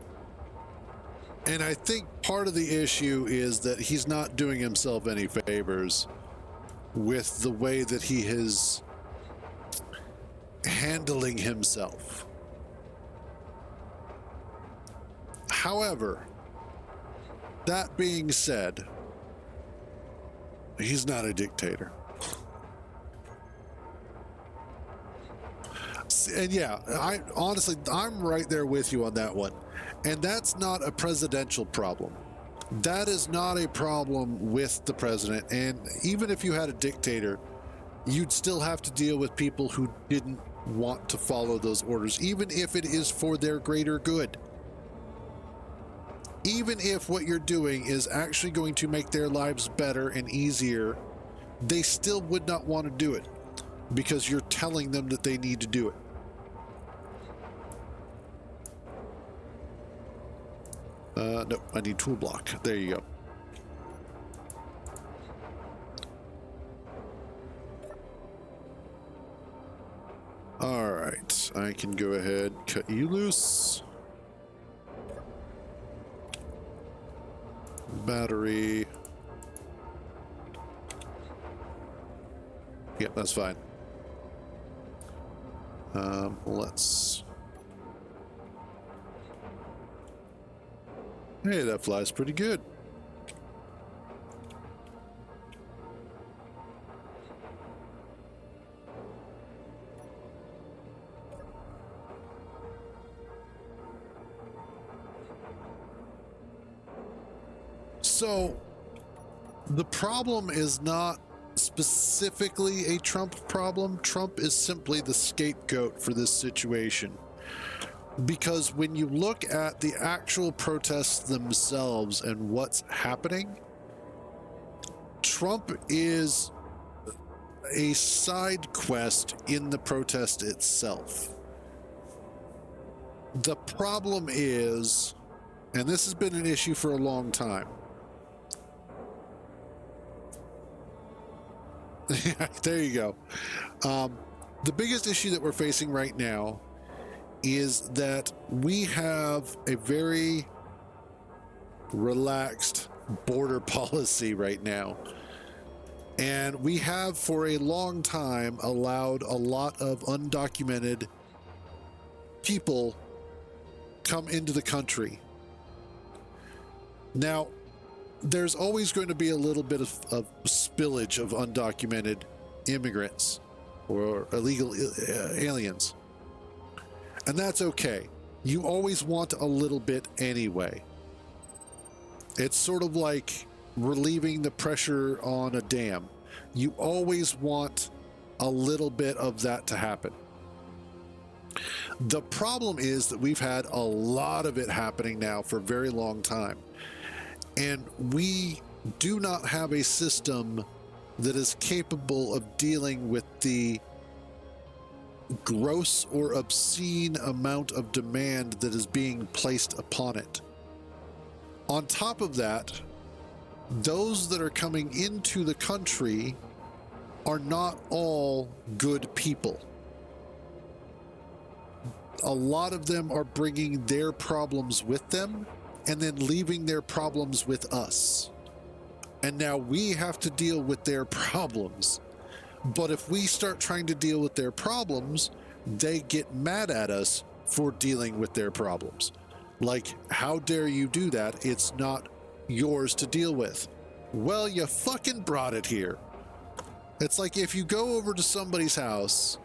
And I think part of the issue is that he's not doing himself any favors with the way that he is handling himself. However, that being said, he's not a dictator. And yeah, I'm right there with you on that one. And that's not a presidential problem. That is not a problem with the president. And even if you had a dictator, you'd still have to deal with people who didn't want to follow those orders, even if it is for their greater good. Even if what you're doing is actually going to make their lives better and easier, they still would not want to do it because you're telling them that they need to do it. No, I need tool block. There you go. All right, I can go ahead, cut you loose. Battery. Yep, that's fine. Let's... Hey, that flies pretty good. So, the problem is not specifically a Trump problem. Trump is simply the scapegoat for this situation. Because when you look at the actual protests themselves and what's happening, Trump is a side quest in the protest itself. The problem is, and this has been an issue for a long time. There you go. The biggest issue that we're facing right now is that we have a very relaxed border policy right now. And we have for a long time allowed a lot of undocumented people come into the country. Now, there's always going to be a little bit of spillage of undocumented immigrants or illegal aliens. And that's okay. You always want a little bit anyway. It's sort of like relieving the pressure on a dam. You always want a little bit of that to happen. The problem is that we've had a lot of it happening now for a very long time. And we do not have a system that is capable of dealing with the gross or obscene amount of demand that is being placed upon it. On top of that, those that are coming into the country are not all good people. A lot of them are bringing their problems with them and then leaving their problems with us. And now we have to deal with their problems. But if we start trying to deal with their problems, they get mad at us for dealing with their problems. Like, how dare you do that? It's not yours to deal with. Well, you fucking brought it here. It's like if you go over to somebody's house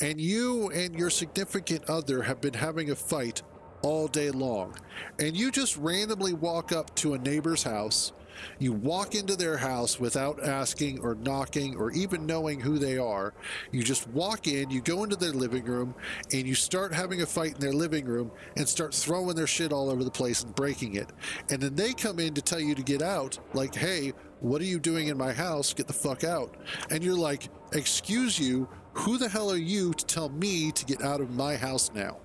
and you and your significant other have been having a fight all day long, and you just randomly walk up to a neighbor's house. You walk into their house without asking or knocking or even knowing who they are. You just walk in, you go into their living room, and you start having a fight in their living room and start throwing their shit all over the place and breaking it. And then they come in to tell you to get out, like, hey, what are you doing in my house? Get the fuck out. And you're like, excuse you, Who the hell are you to tell me to get out of my house now?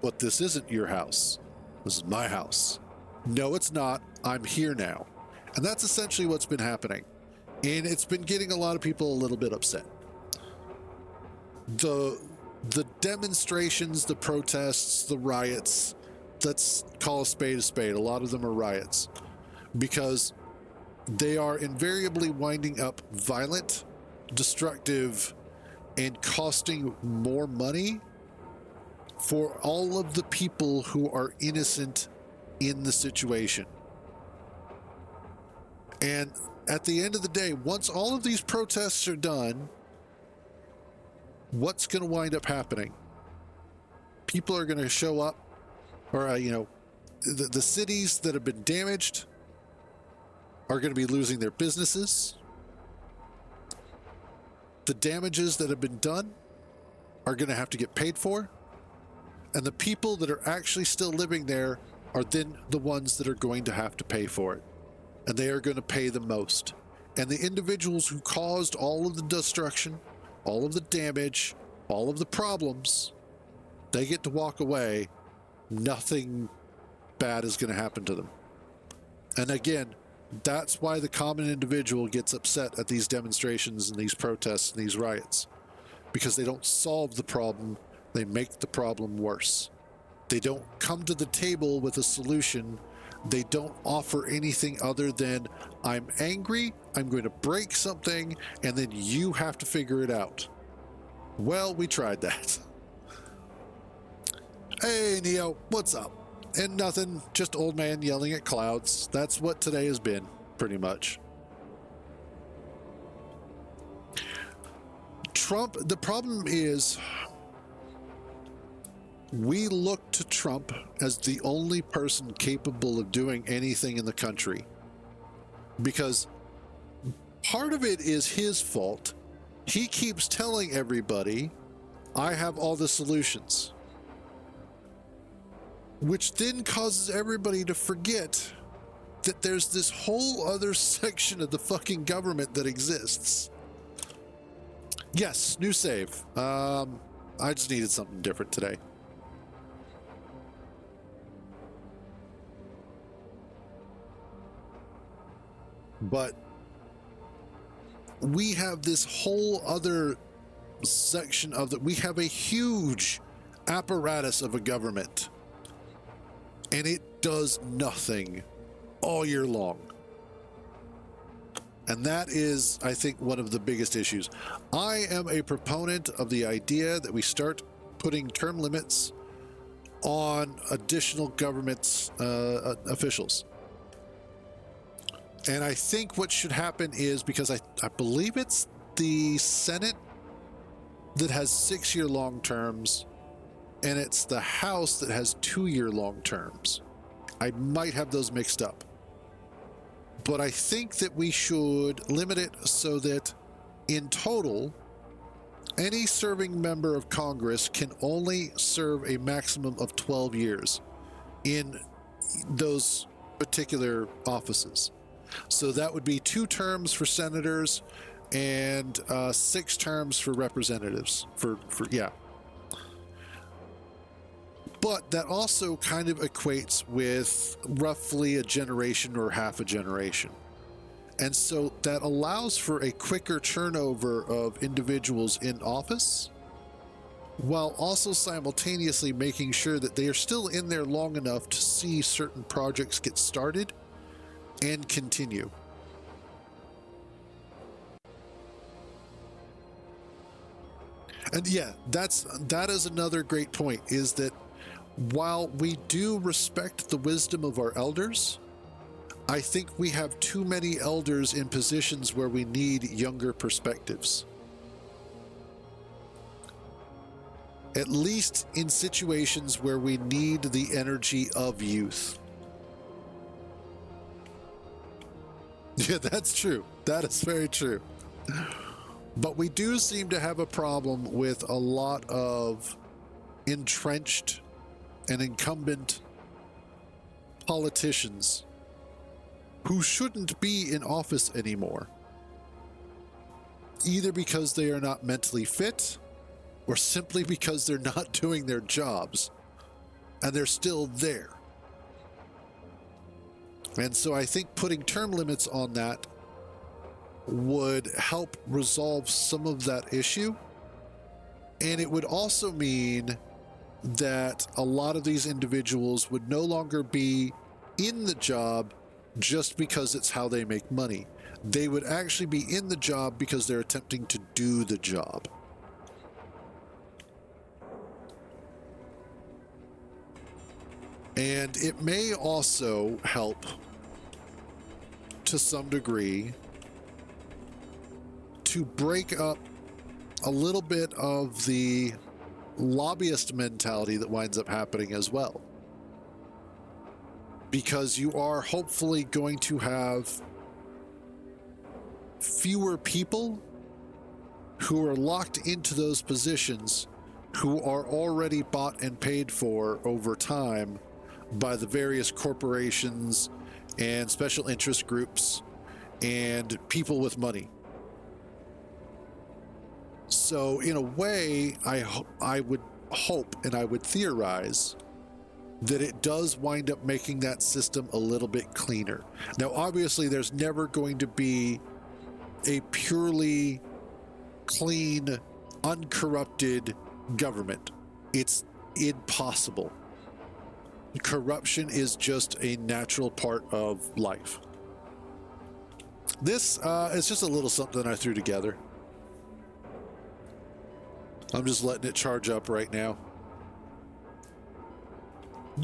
But this isn't your house. This is my house. No, it's not. I'm here now. And that's essentially what's been happening. And it's been getting a lot of people a little bit upset. The demonstrations, the protests, the riots, let's call a spade a spade. A lot of them are riots because they are invariably winding up violent, destructive, and costing more money for all of the people who are innocent in the situation. And at the end of the day, once all of these protests are done, what's going to wind up happening? People are going to show up, or, the cities that have been damaged are going to be losing their businesses. The damages that have been done are going to have to get paid for. And the people that are actually still living there are then the ones that are going to have to pay for it. And they are going to pay the most. And the individuals who caused all of the destruction, all of the damage, all of the problems, they get to walk away. Nothing bad is going to happen to them. And again, that's why the common individual gets upset at these demonstrations and these protests and these riots. Because they don't solve the problem, they make the problem worse. They don't come to the table with a solution. They don't offer anything other than, I'm angry, I'm going to break something, and then you have to figure it out. Well, we tried that. Hey, Neo, what's up? And nothing, just old man yelling at clouds. That's what today has been, pretty much. Trump, the problem is, we look to Trump as the only person capable of doing anything in the country. Because part of it is his fault. He keeps telling everybody, I have all the solutions. Which then causes everybody to forget that there's this whole other section of the fucking government that exists. Yes, new save. I just needed something different today. But we have this whole other section of that. We have a huge apparatus of a government, and it does nothing all year long. And that is, I think, one of the biggest issues. I am a proponent of the idea that we start putting term limits on additional government officials. And I think what should happen is, because I believe it's the Senate that has 6-year long terms, and it's the House that has 2-year long terms. I might have those mixed up. But I think that we should limit it so that in total, any serving member of Congress can only serve a maximum of 12 years in those particular offices. So that would be 2 terms for senators and 6 terms for representatives. Yeah. But that also kind of equates with roughly a generation or half a generation. And so that allows for a quicker turnover of individuals in office, while also simultaneously making sure that they are still in there long enough to see certain projects get started and continue. And yeah, that is another great point, is that while we do respect the wisdom of our elders, I think we have too many elders in positions where we need younger perspectives. At least in situations where we need the energy of youth. Yeah, that's true. That is very true. But we do seem to have a problem with a lot of entrenched and incumbent politicians who shouldn't be in office anymore. either because they are not mentally fit or simply because they're not doing their jobs and they're still there. And so I think putting term limits on that would help resolve some of that issue. And it would also mean that a lot of these individuals would no longer be in the job just because it's how they make money. They would actually be in the job because they're attempting to do the job. And it may also help to some degree to break up a little bit of the lobbyist mentality that winds up happening as well. Because you are hopefully going to have fewer people who are locked into those positions who are already bought and paid for over time by the various corporations and special interest groups and people with money. So in a way, I would hope and I would theorize that it does wind up making that system a little bit cleaner. Now, obviously, there's never going to be a purely clean, uncorrupted government. It's impossible. Corruption is just a natural part of life. This is just a little something I threw together. I'm just letting it charge up right now.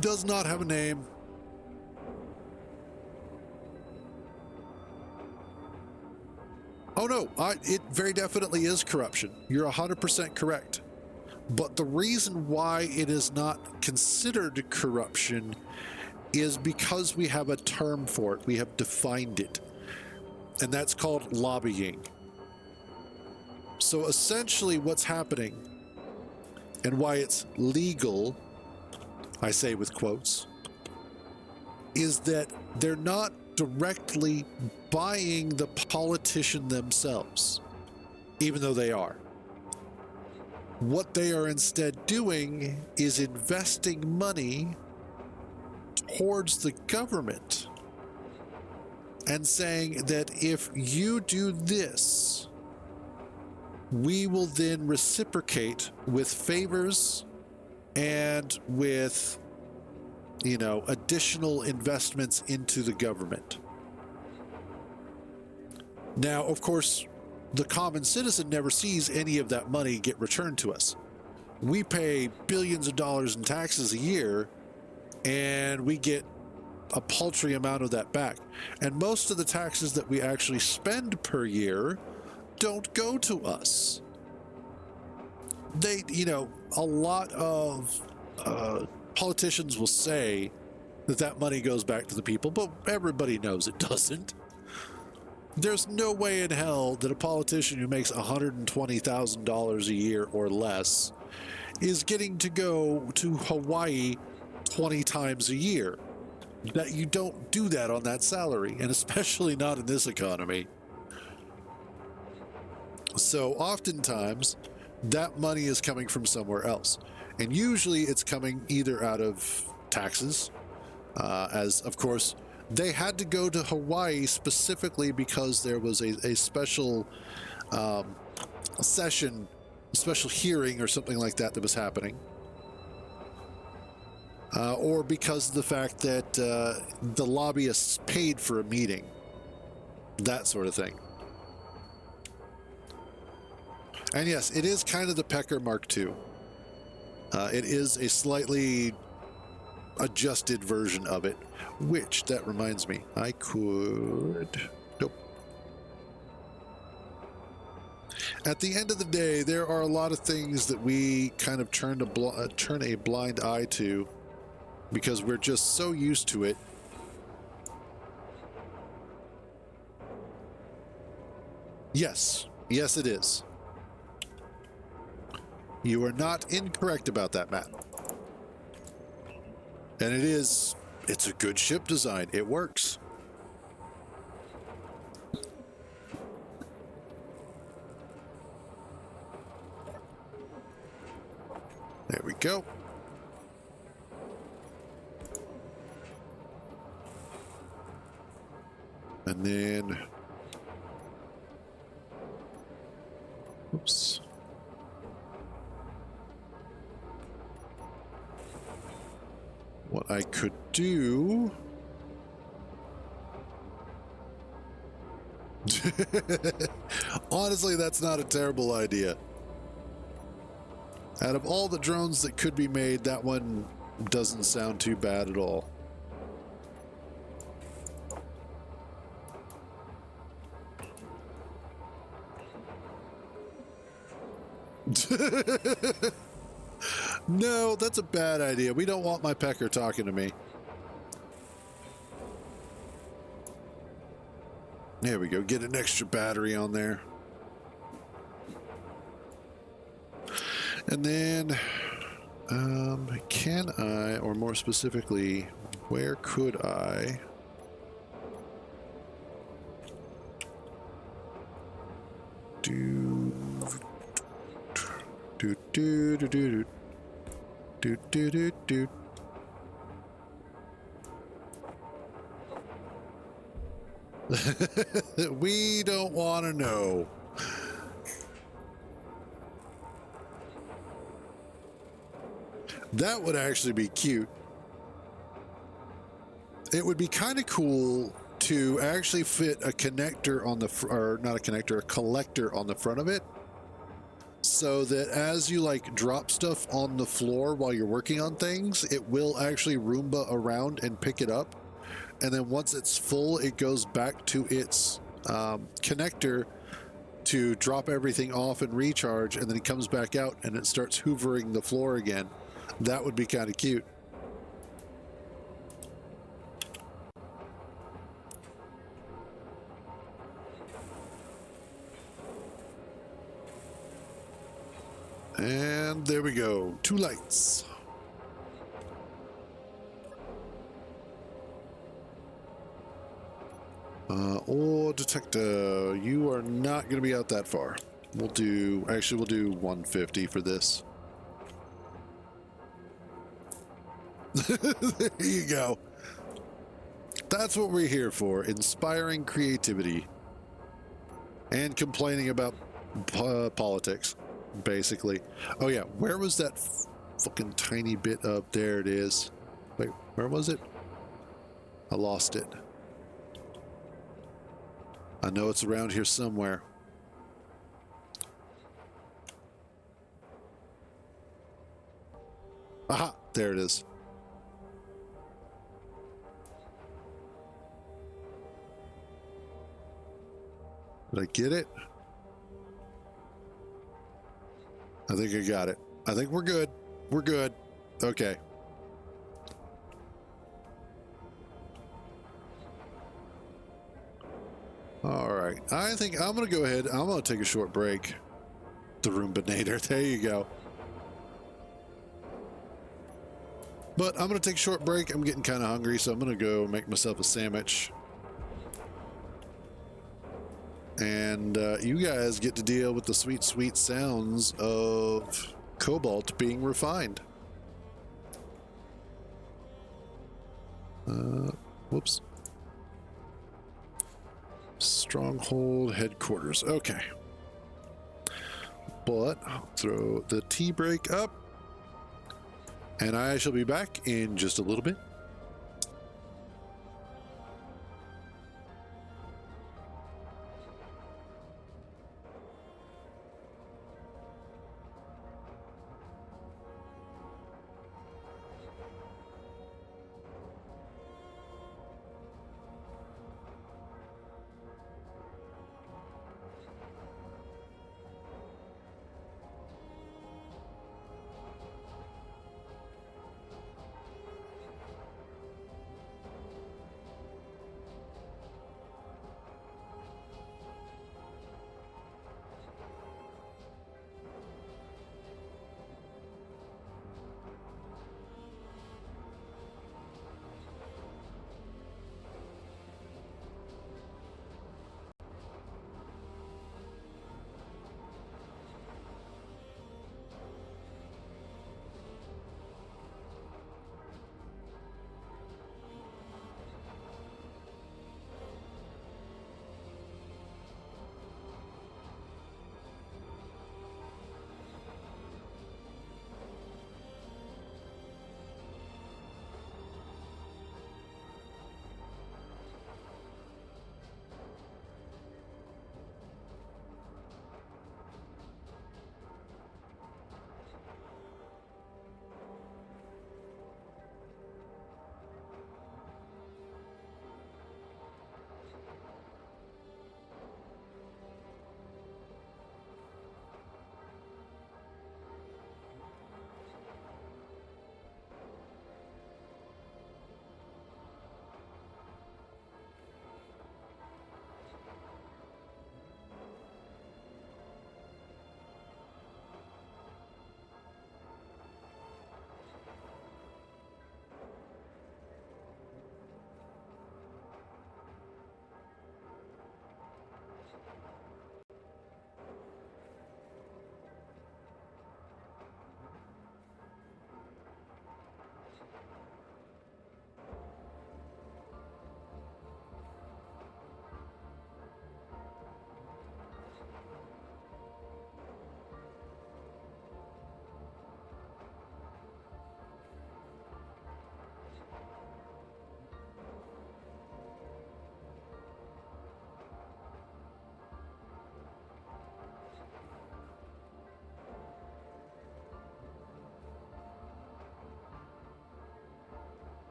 Does not have a name. Oh no, it very definitely is corruption. You're 100% correct. But the reason why it is not considered corruption is because we have a term for it. We have defined it. And that's called lobbying. So essentially what's happening and why it's legal, I say with quotes, is that they're not directly buying the politician themselves, even though they are. What they are instead doing is investing money towards the government and saying that if you do this, we will then reciprocate with favors and with, additional investments into the government. Now, of course, the common citizen never sees any of that money get returned to us. We pay billions of dollars in taxes a year, and we get a paltry amount of that back. And most of the taxes that we actually spend per year don't go to us. A lot of politicians will say that money goes back to the people, but everybody knows it doesn't. There's no way in hell that a politician who makes $120,000 a year or less is getting to go to Hawaii 20 times a year. That you don't do that on that salary, and especially not in this economy. So oftentimes, that money is coming from somewhere else. And usually it's coming either out of taxes, as of course, they had to go to Hawaii specifically because there was a special session, a special hearing or something like that was happening. Or because of the fact that the lobbyists paid for a meeting. That sort of thing. And yes, it is kind of the Pecker Mark II. It is a slightly adjusted version of it, which, that reminds me, I could... Nope. At the end of the day, there are a lot of things that we kind of turn a blind eye to because we're just so used to it. Yes. Yes, it is. You are not incorrect about that, Matt. And it's a good ship design. It works. go. And then, oops. What I could do. Honestly, that's not a terrible idea. Out of all the drones that could be made, that one doesn't sound too bad at all. No, that's a bad idea. We don't want my pecker talking to me. There we go. Get an extra battery on there. And then, can I, or more specifically, where could I do do do do do do do do do. We don't want to know. That would actually be cute. It would be kind of cool to actually fit a connector on the, or not a connector, a collector on the front of it. So that as you like drop stuff on the floor while you're working on things, it will actually Roomba around and pick it up. And then once it's full, it goes back to its connector to drop everything off and recharge. And then it comes back out and it starts hoovering the floor again. That would be kind of cute. And there we go. 2 lights. Ore detector. You are not going to be out that far. We'll do 150 for this. There you go. That's what we're here for. Inspiring creativity. And complaining about politics. Basically. Oh yeah, where was that fucking tiny bit of, there it is. Wait, where was it? I lost it. I know it's around here somewhere. Aha, there it is. Did I get it? I think I got it. I think we're good. We're good. Okay. All right. I think I'm going to go ahead. I'm going to take a short break. The Roombanator. There you go. But I'm going to take a short break. I'm getting kind of hungry, so I'm going to go make myself a sandwich. And you guys get to deal with the sweet, sweet sounds of cobalt being refined. Whoops. Stronghold headquarters. Okay. But I'll throw the tea break up. And I shall be back in just a little bit.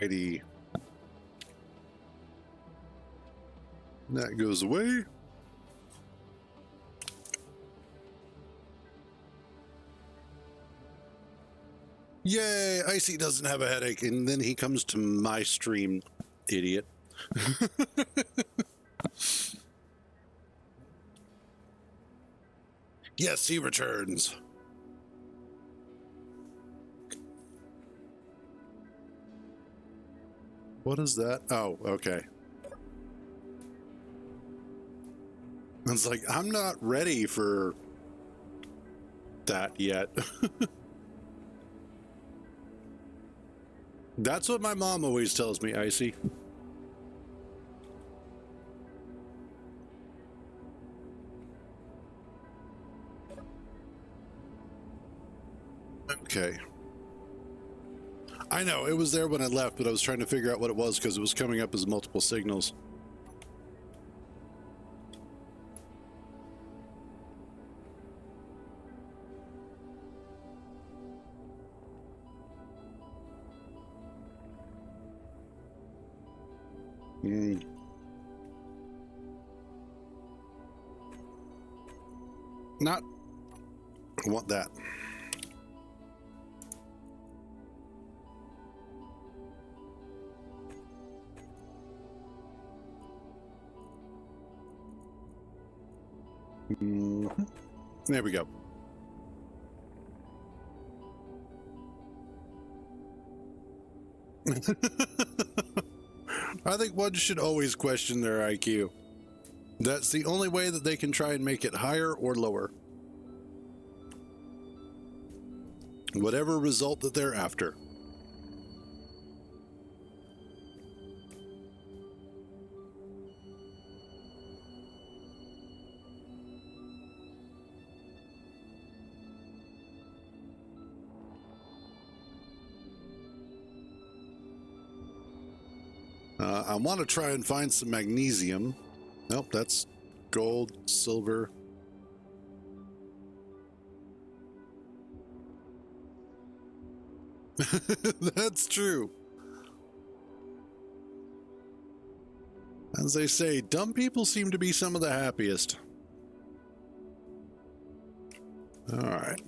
Alrighty. That goes away. Yay, Icy doesn't have a headache, and then he comes to my stream, idiot. Yes, he returns. What is that? Oh, okay. It's like, I'm not ready for that yet. That's what my mom always tells me, Icy. Okay. I know, it was there when I left, but I was trying to figure out what it was because it was coming up as multiple signals. Not. I want that. There we go. I think one should always question their IQ. That's the only way that they can try and make it higher or lower. Whatever result that they're after. I want to try and find some magnesium. Nope, that's gold, silver. That's true. As they say, dumb people seem to be some of the happiest. All right.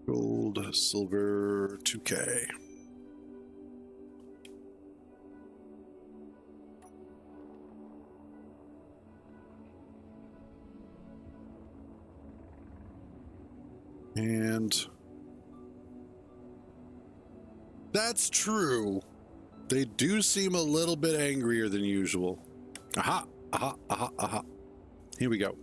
Gold, silver, 2K. And that's true. They do seem a little bit angrier than usual. Aha, aha, aha, aha. Here we go.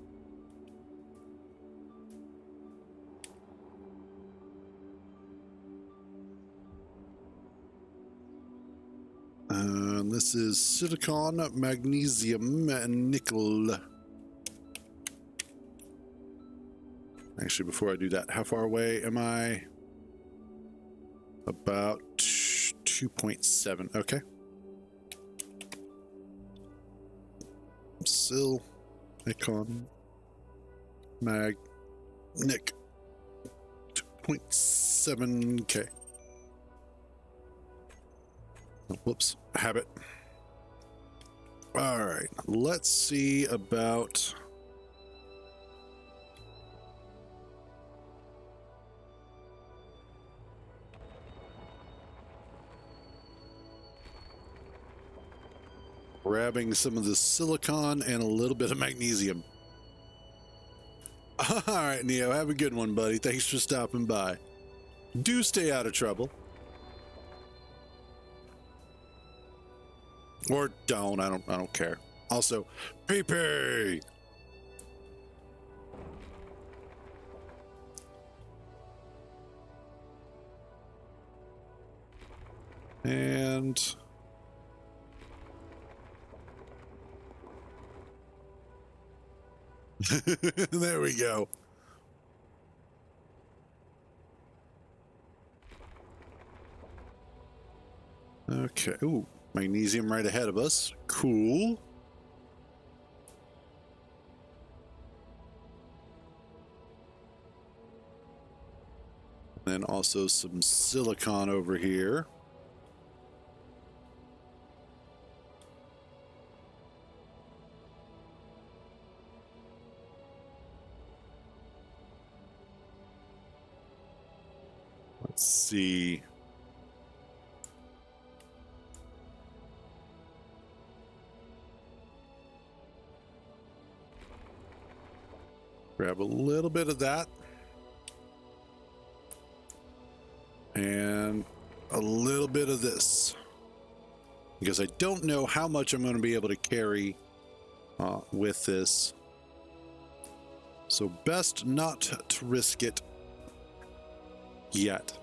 This is silicon, magnesium, and nickel. Actually, before I do that, how far away am I? About 2.7. Okay. Sil, icon, mag, nick. 2.7K. Oh, whoops, habit. All right, let's see about. Grabbing some of the silicon and a little bit of magnesium. All right, Neo, have a good one, buddy. Thanks for stopping by. Do stay out of trouble. Or don't. I don't care. Also, pee-pee. And there we go. Okay. Ooh, magnesium right ahead of us. Cool. Then also some silicon over here. Let's see. Grab a little bit of that. And a little bit of this. Because I don't know how much I'm going to be able to carry with this. So best not to risk it yet.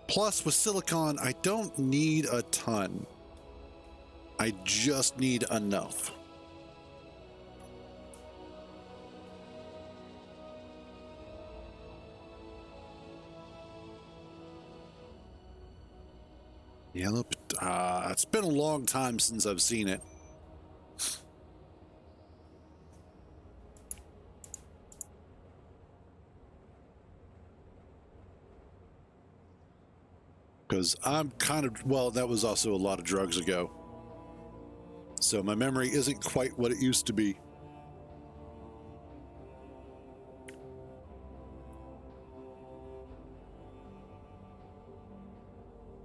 Plus, with silicon, I don't need a ton. I just need enough. Yellow, it's been a long time since I've seen it. Because I'm kind of, well, that was also a lot of drugs ago. So my memory isn't quite what it used to be.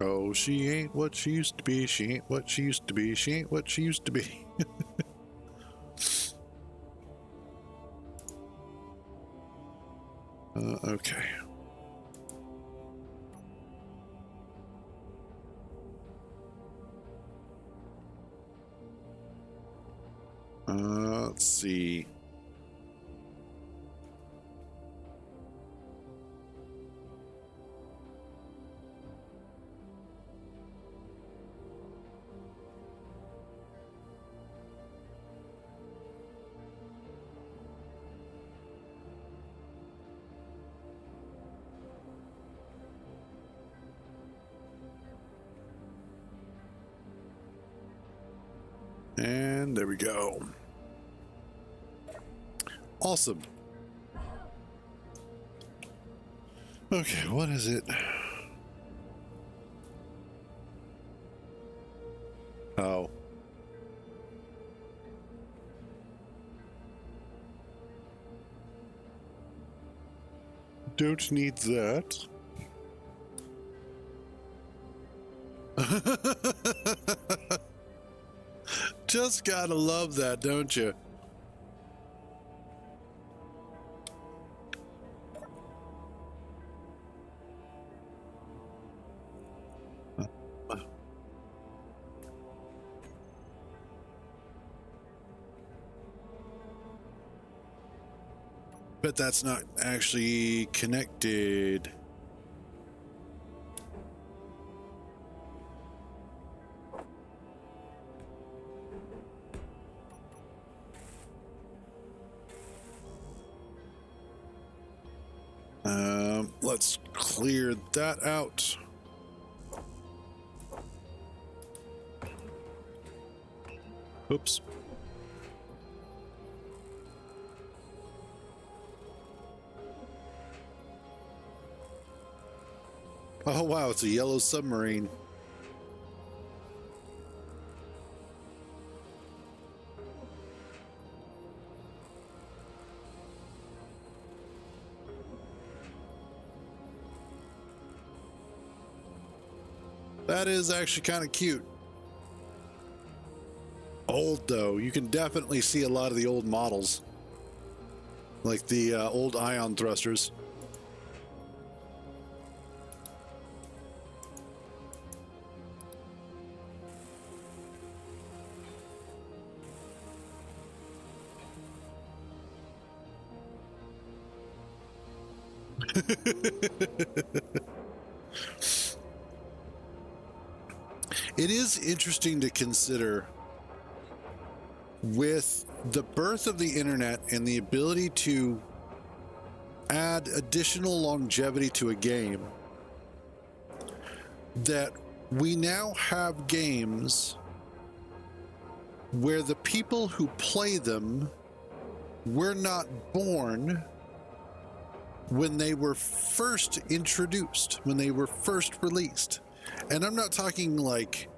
Oh, she ain't what she used to be. She ain't what she used to be. She ain't what she used to be. Okay. Let's see. And there we go. Awesome. Okay, what is it? Oh. Don't need that. Just gotta love that, don't you? But that's not actually connected. Let's clear that out. Oops. Oh wow, it's a yellow submarine. That is actually kind of cute. Old though, you can definitely see a lot of the old models, like the old ion thrusters. It is interesting to consider, with the birth of the internet and the ability to add additional longevity to a game, that we now have games where the people who play them were not born when they were first introduced, when they were first released. And I'm not talking like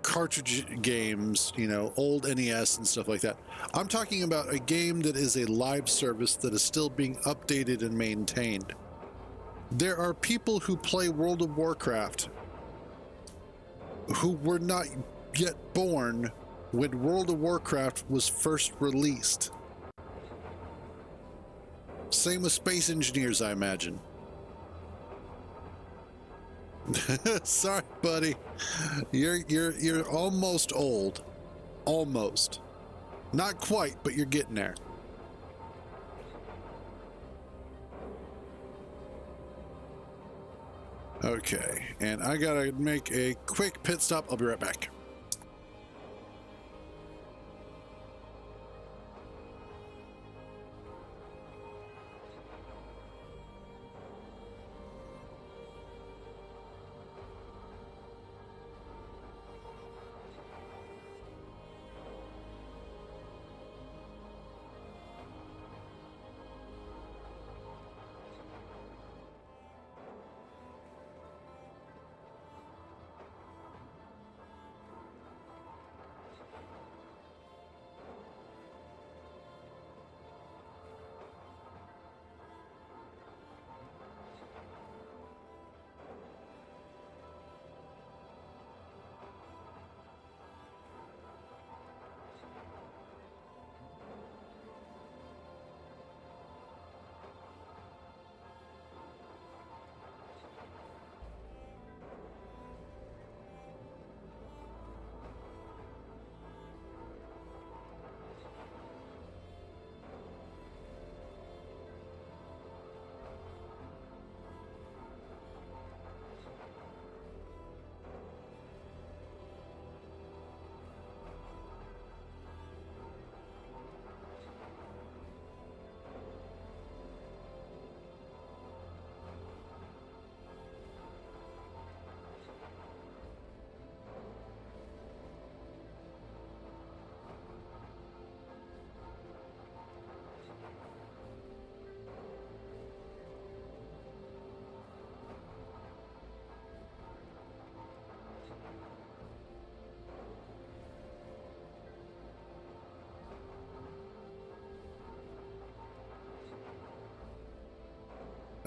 cartridge games, you know, old NES and stuff like that. I'm talking about a game that is a live service that is still being updated and maintained. There are people who play World of Warcraft who were not yet born when World of Warcraft was first released. Same with Space Engineers, I imagine. Sorry, buddy. You're almost old. Almost. Not quite, but you're getting there. Okay, and I gotta make a quick pit stop. I'll be right back.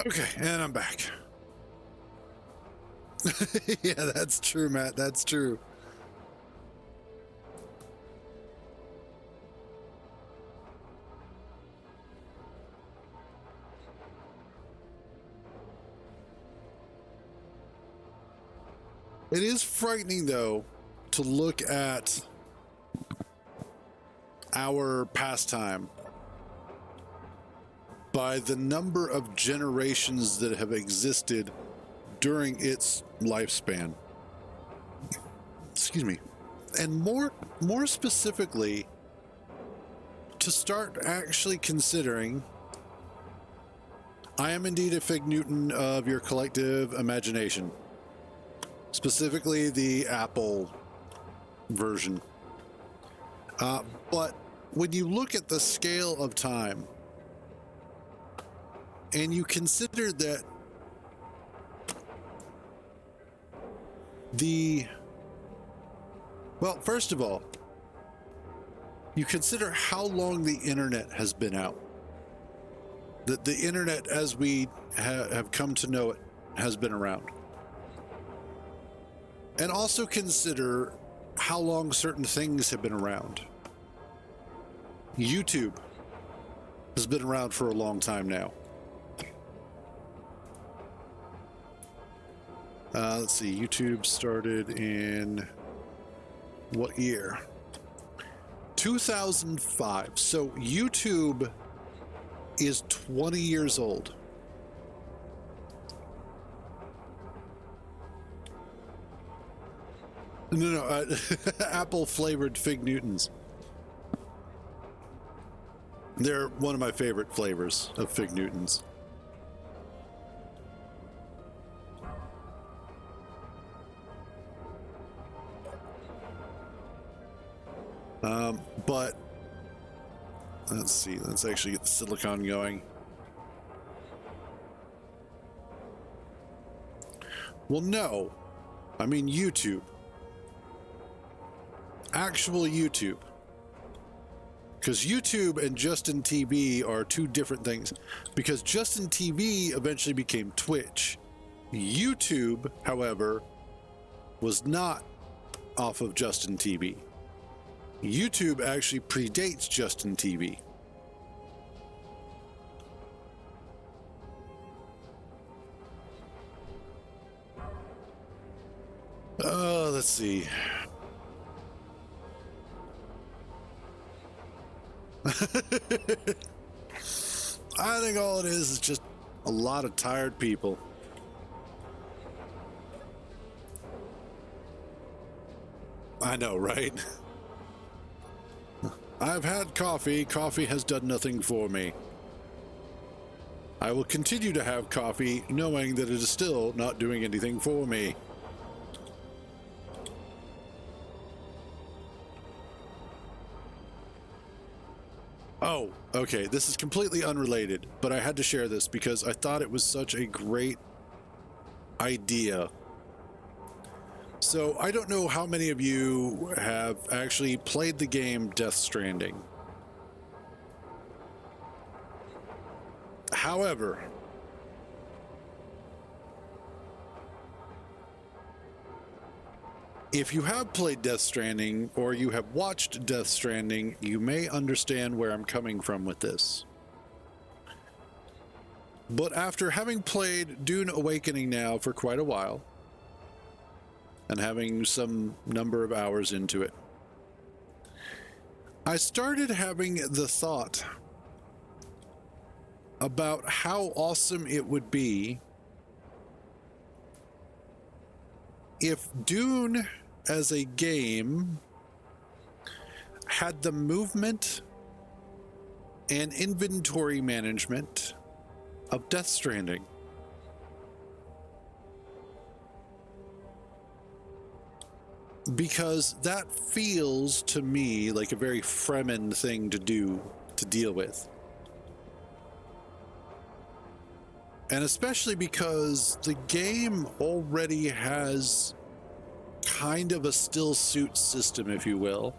Okay, and I'm back. Yeah, that's true, Matt. That's true. It is frightening, though, to look at our pastime by the number of generations that have existed during its lifespan. Excuse me. And more specifically, to start actually considering, I am indeed a fig Newton of your collective imagination, specifically the Apple version. But when you look at the scale of time, and you consider that well, first of all, you consider how long the internet has been out. That the internet, as we have come to know it, has been around. And also consider how long certain things have been around. YouTube has been around for a long time now. Let's see, YouTube started in what year? 2005. So YouTube is 20 years old. No, Apple flavored Fig Newtons. They're one of my favorite flavors of Fig Newtons. But let's see, let's actually get the silicon going. Well, no. I mean YouTube. Actual YouTube. Because YouTube and Justin TV are two different things. Because Justin TV eventually became Twitch. YouTube, however, was not off of Justin TV. YouTube actually predates Justin TV. Let's see. I think all it is just a lot of tired people. I know, right? I've had coffee. Coffee has done nothing for me. I will continue to have coffee knowing that it is still not doing anything for me. Oh, okay, this is completely unrelated, but I had to share this because I thought it was such a great idea. So I don't know how many of you have actually played the game Death Stranding. However, if you have played Death Stranding or you have watched Death Stranding, you may understand where I'm coming from with this. But after having played Dune Awakening now for quite a while, and having some number of hours into it, I started having the thought about how awesome it would be if Dune as a game had the movement and inventory management of Death Stranding. Because that feels to me like a very Fremen thing to do, to deal with. And especially because the game already has kind of a still suit system, if you will,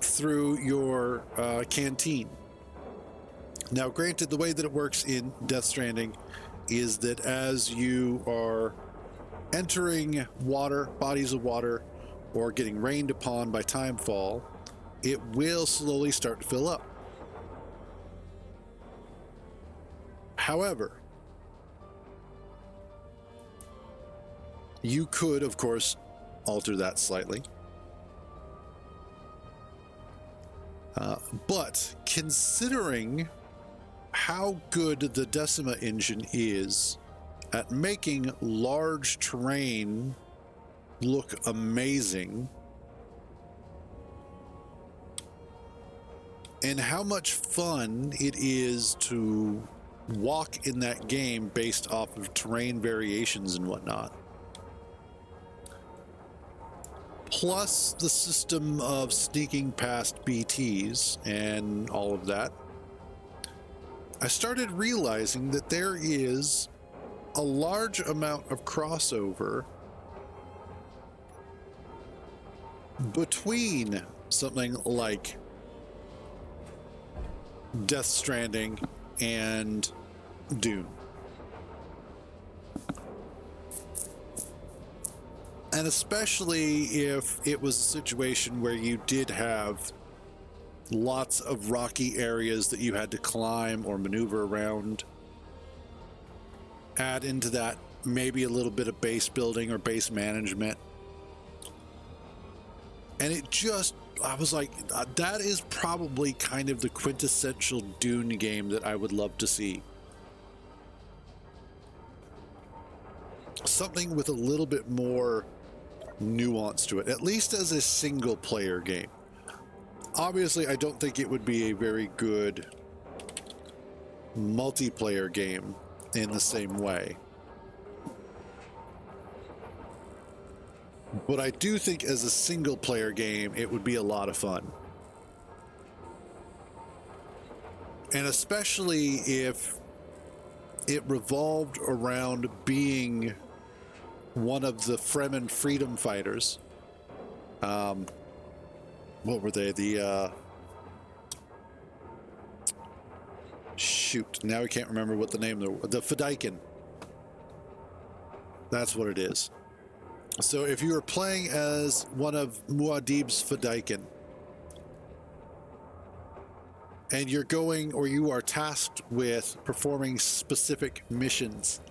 through your canteen. Now, granted, the way that it works in Death Stranding is that as you are entering water, bodies of water, or getting rained upon by timefall, it will slowly start to fill up. However, you could, of course, alter that slightly. But considering how good the Decima engine is at making large terrain look amazing, and how much fun it is to walk in that game based off of terrain variations and whatnot, plus the system of sneaking past BTs and all of that, I started realizing that there is a large amount of crossover between something like Death Stranding and Dune. And especially if it was a situation where you did have lots of rocky areas that you had to climb or maneuver around. Add into that maybe a little bit of base building or base management. And it just, I was like, that is probably kind of the quintessential Dune game that I would love to see. Something with a little bit more nuance to it, at least as a single player game. Obviously, I don't think it would be a very good multiplayer game in the same way. But I do think as a single player game, it would be a lot of fun. And especially if it revolved around being one of the Fremen freedom fighters. What were they? Shoot, now I can't remember what the name. The Fedaykin. That's what it is. So if you are playing as one of Muad'Dib's Fedaykin, and you're going, or you are tasked with performing specific missions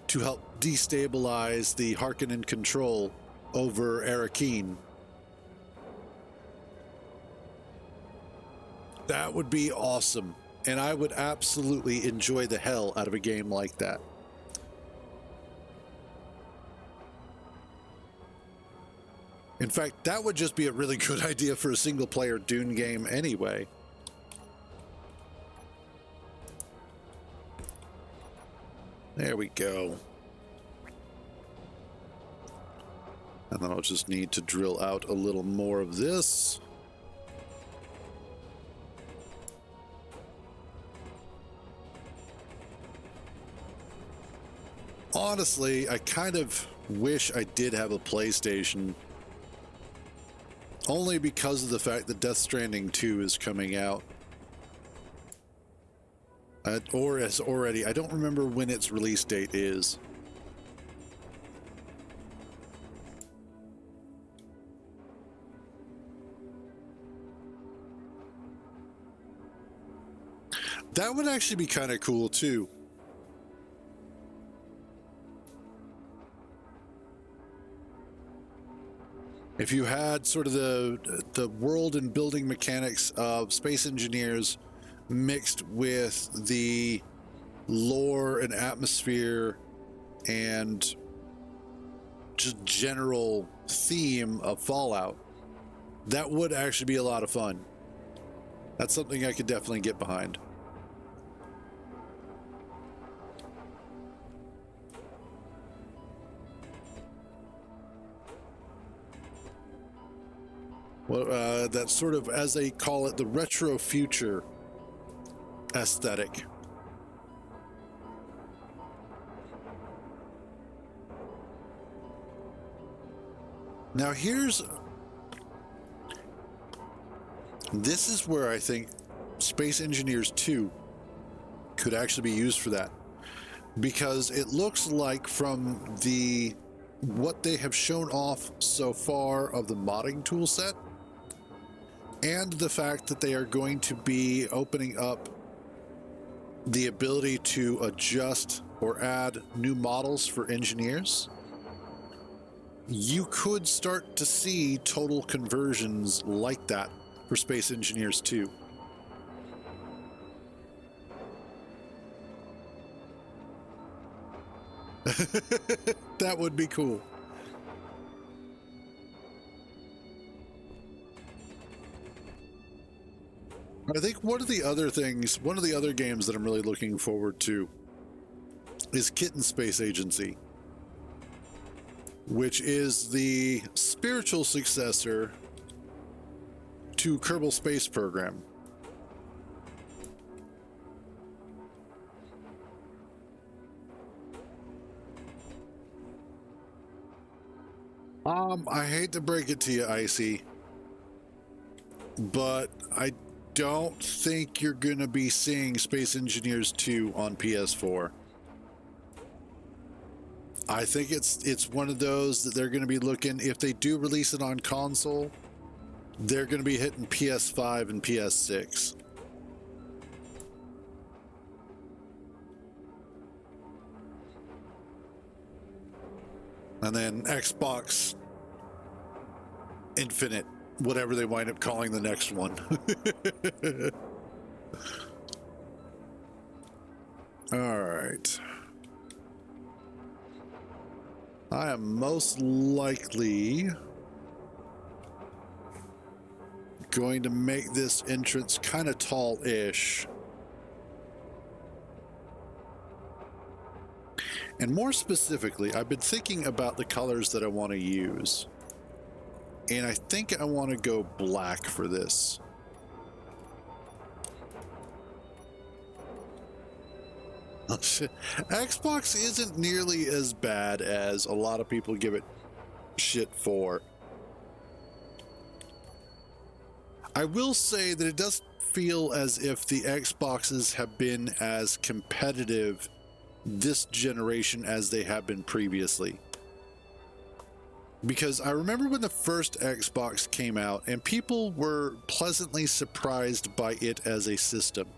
to help destabilize the Harkonnen control over Arrakeen, that would be awesome. And I would absolutely enjoy the hell out of a game like that. In fact, that would just be a really good idea for a single-player Dune game anyway. There we go. And then I'll just need to drill out a little more of this. Honestly, I kind of wish I did have a PlayStation. Only because of the fact that Death Stranding 2 is coming out. Or is already. I don't remember when its release date is. That would actually be kind of cool too. If you had sort of the world and building mechanics of Space Engineers mixed with the lore and atmosphere and just general theme of Fallout, that would actually be a lot of fun. That's something I could definitely get behind. Well, that's sort of, as they call it, the retro future aesthetic. Now this is where I think Space Engineers 2 could actually be used for that, because it looks like from what they have shown off so far of the modding tool set, and the fact that they are going to be opening up the ability to adjust or add new models for engineers, you could start to see total conversions like that for Space Engineers 2. That would be cool. I think one of the other games that I'm really looking forward to is Kitten Space Agency, which is the spiritual successor to Kerbal Space Program. I hate to break it to you, Icy, but I don't think you're going to be seeing Space Engineers 2 on PS4. I think it's one of those that they're going to be looking, if they do release it on console, they're going to be hitting PS5 and PS6. And then Xbox Infinite, whatever they wind up calling the next one. All right. I am most likely going to make this entrance kind of tall-ish. And more specifically, I've been thinking about the colors that I want to use. And I think I want to go black for this. Xbox isn't nearly as bad as a lot of people give it shit for. I will say that it does feel as if the Xboxes have been as competitive this generation as they have been previously. Because I remember when the first Xbox came out and people were pleasantly surprised by it as a system.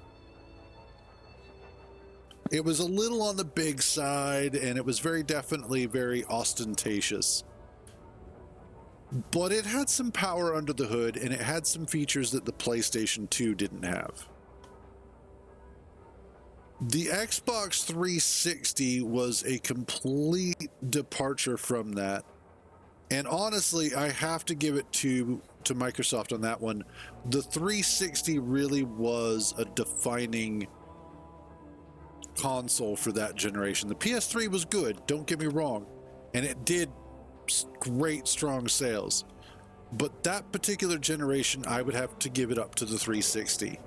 It was a little on the big side and it was very definitely very ostentatious. But it had some power under the hood and it had some features that the PlayStation 2 didn't have. The Xbox 360 was a complete departure from that. And honestly, I have to give it to Microsoft on that one. The 360 really was a defining console for that generation. The PS3 was good, don't get me wrong, and it did great, strong sales. But that particular generation, I would have to give it up to the 360.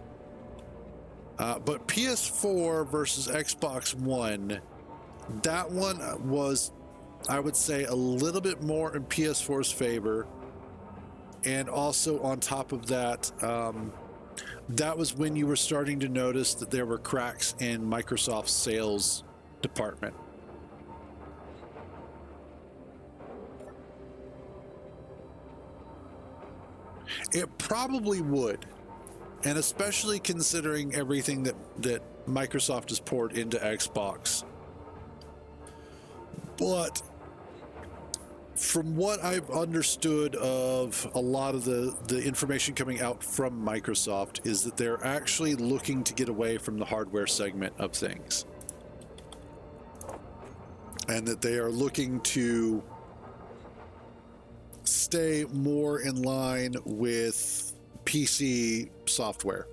But PS4 versus Xbox One, that one was, I would say, a little bit more in PS4's favor. And also on top of that, that was when you were starting to notice that there were cracks in Microsoft's sales department. It probably would, and especially considering everything that Microsoft has poured into Xbox. But from what I've understood of a lot of the information coming out from Microsoft is that they're actually looking to get away from the hardware segment of things. And that they are looking to stay more in line with PC software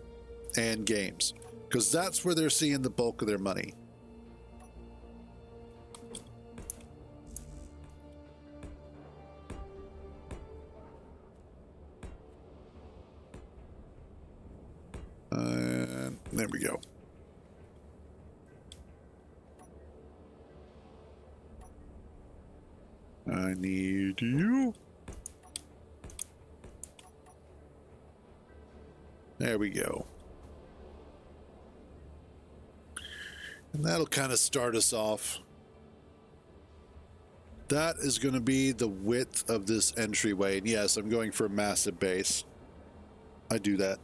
and games, because that's where they're seeing the bulk of their money. There we go. I need you. There we go. And that'll kind of start us off. That is going to be the width of this entryway. And yes, I'm going for a massive base. I do that.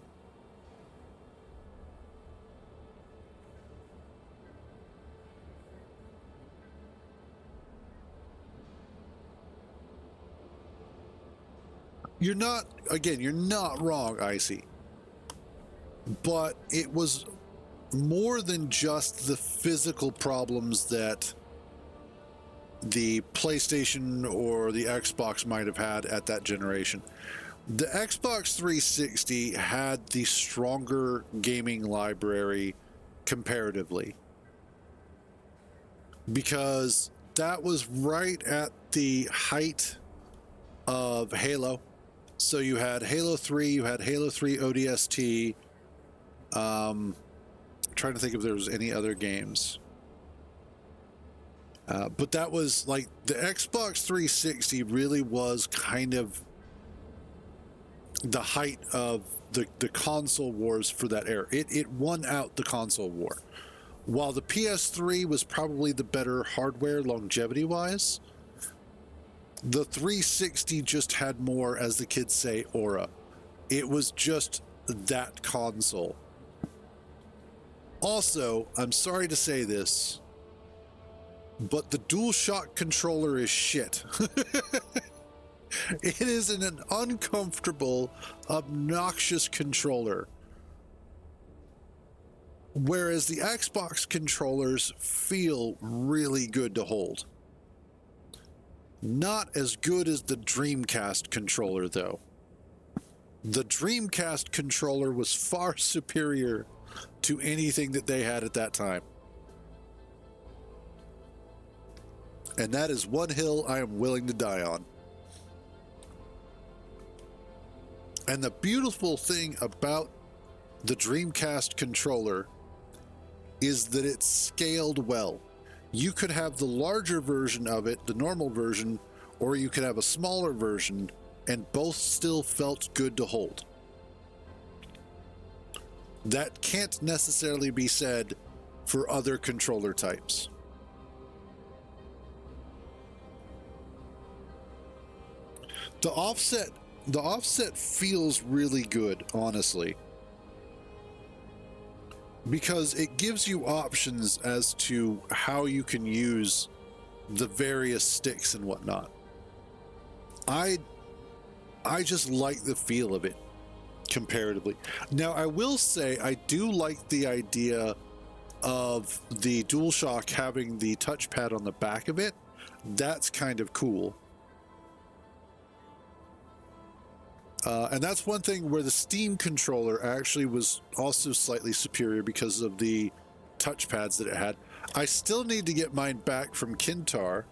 You're not, again, you're not wrong, Icy. But it was more than just the physical problems that the PlayStation or the Xbox might have had at that generation. The Xbox 360 had the stronger gaming library comparatively, because that was right at the height of Halo. So you had Halo 3, you had Halo 3 ODST. Trying to think if there was any other games. But that was like the Xbox 360 really was kind of the height of the console wars for that era. It won out the console war. While the PS3 was probably the better hardware longevity wise, the 360 just had more, as the kids say, aura. It was just that console. Also, I'm sorry to say this, but the DualShock controller is shit. It is an uncomfortable, obnoxious controller. Whereas the Xbox controllers feel really good to hold. Not as good as the Dreamcast controller, though. The Dreamcast controller was far superior to anything that they had at that time. And that is one hill I am willing to die on. And the beautiful thing about the Dreamcast controller is that it's scaled well. You could have the larger version of it, the normal version, or you could have a smaller version, and both still felt good to hold. That can't necessarily be said for other controller types. The offset feels really good, honestly, because it gives you options as to how you can use the various sticks and whatnot. I just like the feel of it comparatively. Now, I will say I do like the idea of the DualShock having the touchpad on the back of it. That's kind of cool. And that's one thing where the Steam controller actually was also slightly superior because of the touchpads that it had. I still need to get mine back from Kintar,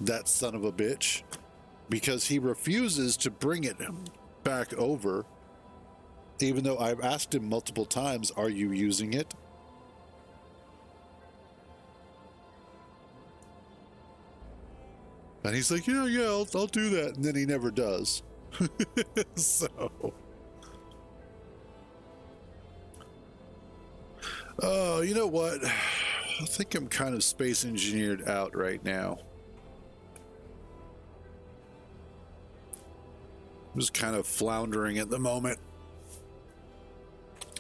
that son of a bitch, because he refuses to bring it back over, even though I've asked him multiple times, are you using it? And he's like, yeah, I'll do that. And then he never does. So, oh, you know what? I think I'm kind of space engineered out right now. I'm just kind of floundering at the moment.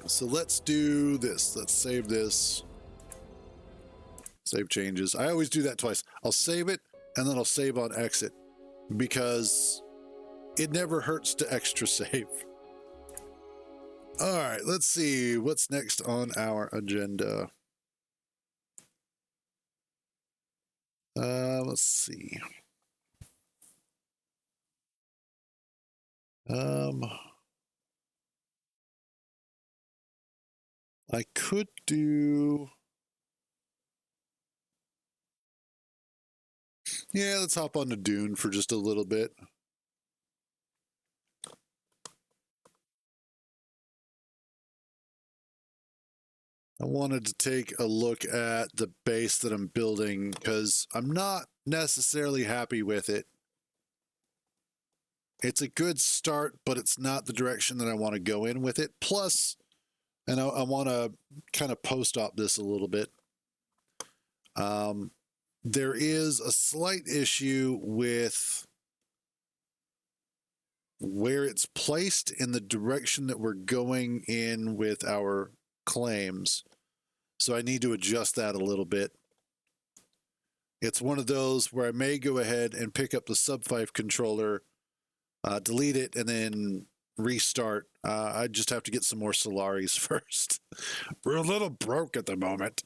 So let's do this. Let's save this. Save changes. I always do that twice. I'll save it and then I'll save on exit because it never hurts to extra save. All right, let's see what's next on our agenda. Let's see. I could do. Yeah, let's hop on to Dune for just a little bit. I wanted to take a look at the base that I'm building because I'm not necessarily happy with it. It's a good start, but it's not the direction that I want to go in with it. Plus, and I want to kind of post-op this a little bit. There is a slight issue with where it's placed in the direction that we're going in with our claims. So I need to adjust that a little bit. It's one of those where I may go ahead and pick up the Sub-5 controller, delete it, and then restart. I just have to get some more Solaris first. We're a little broke at the moment.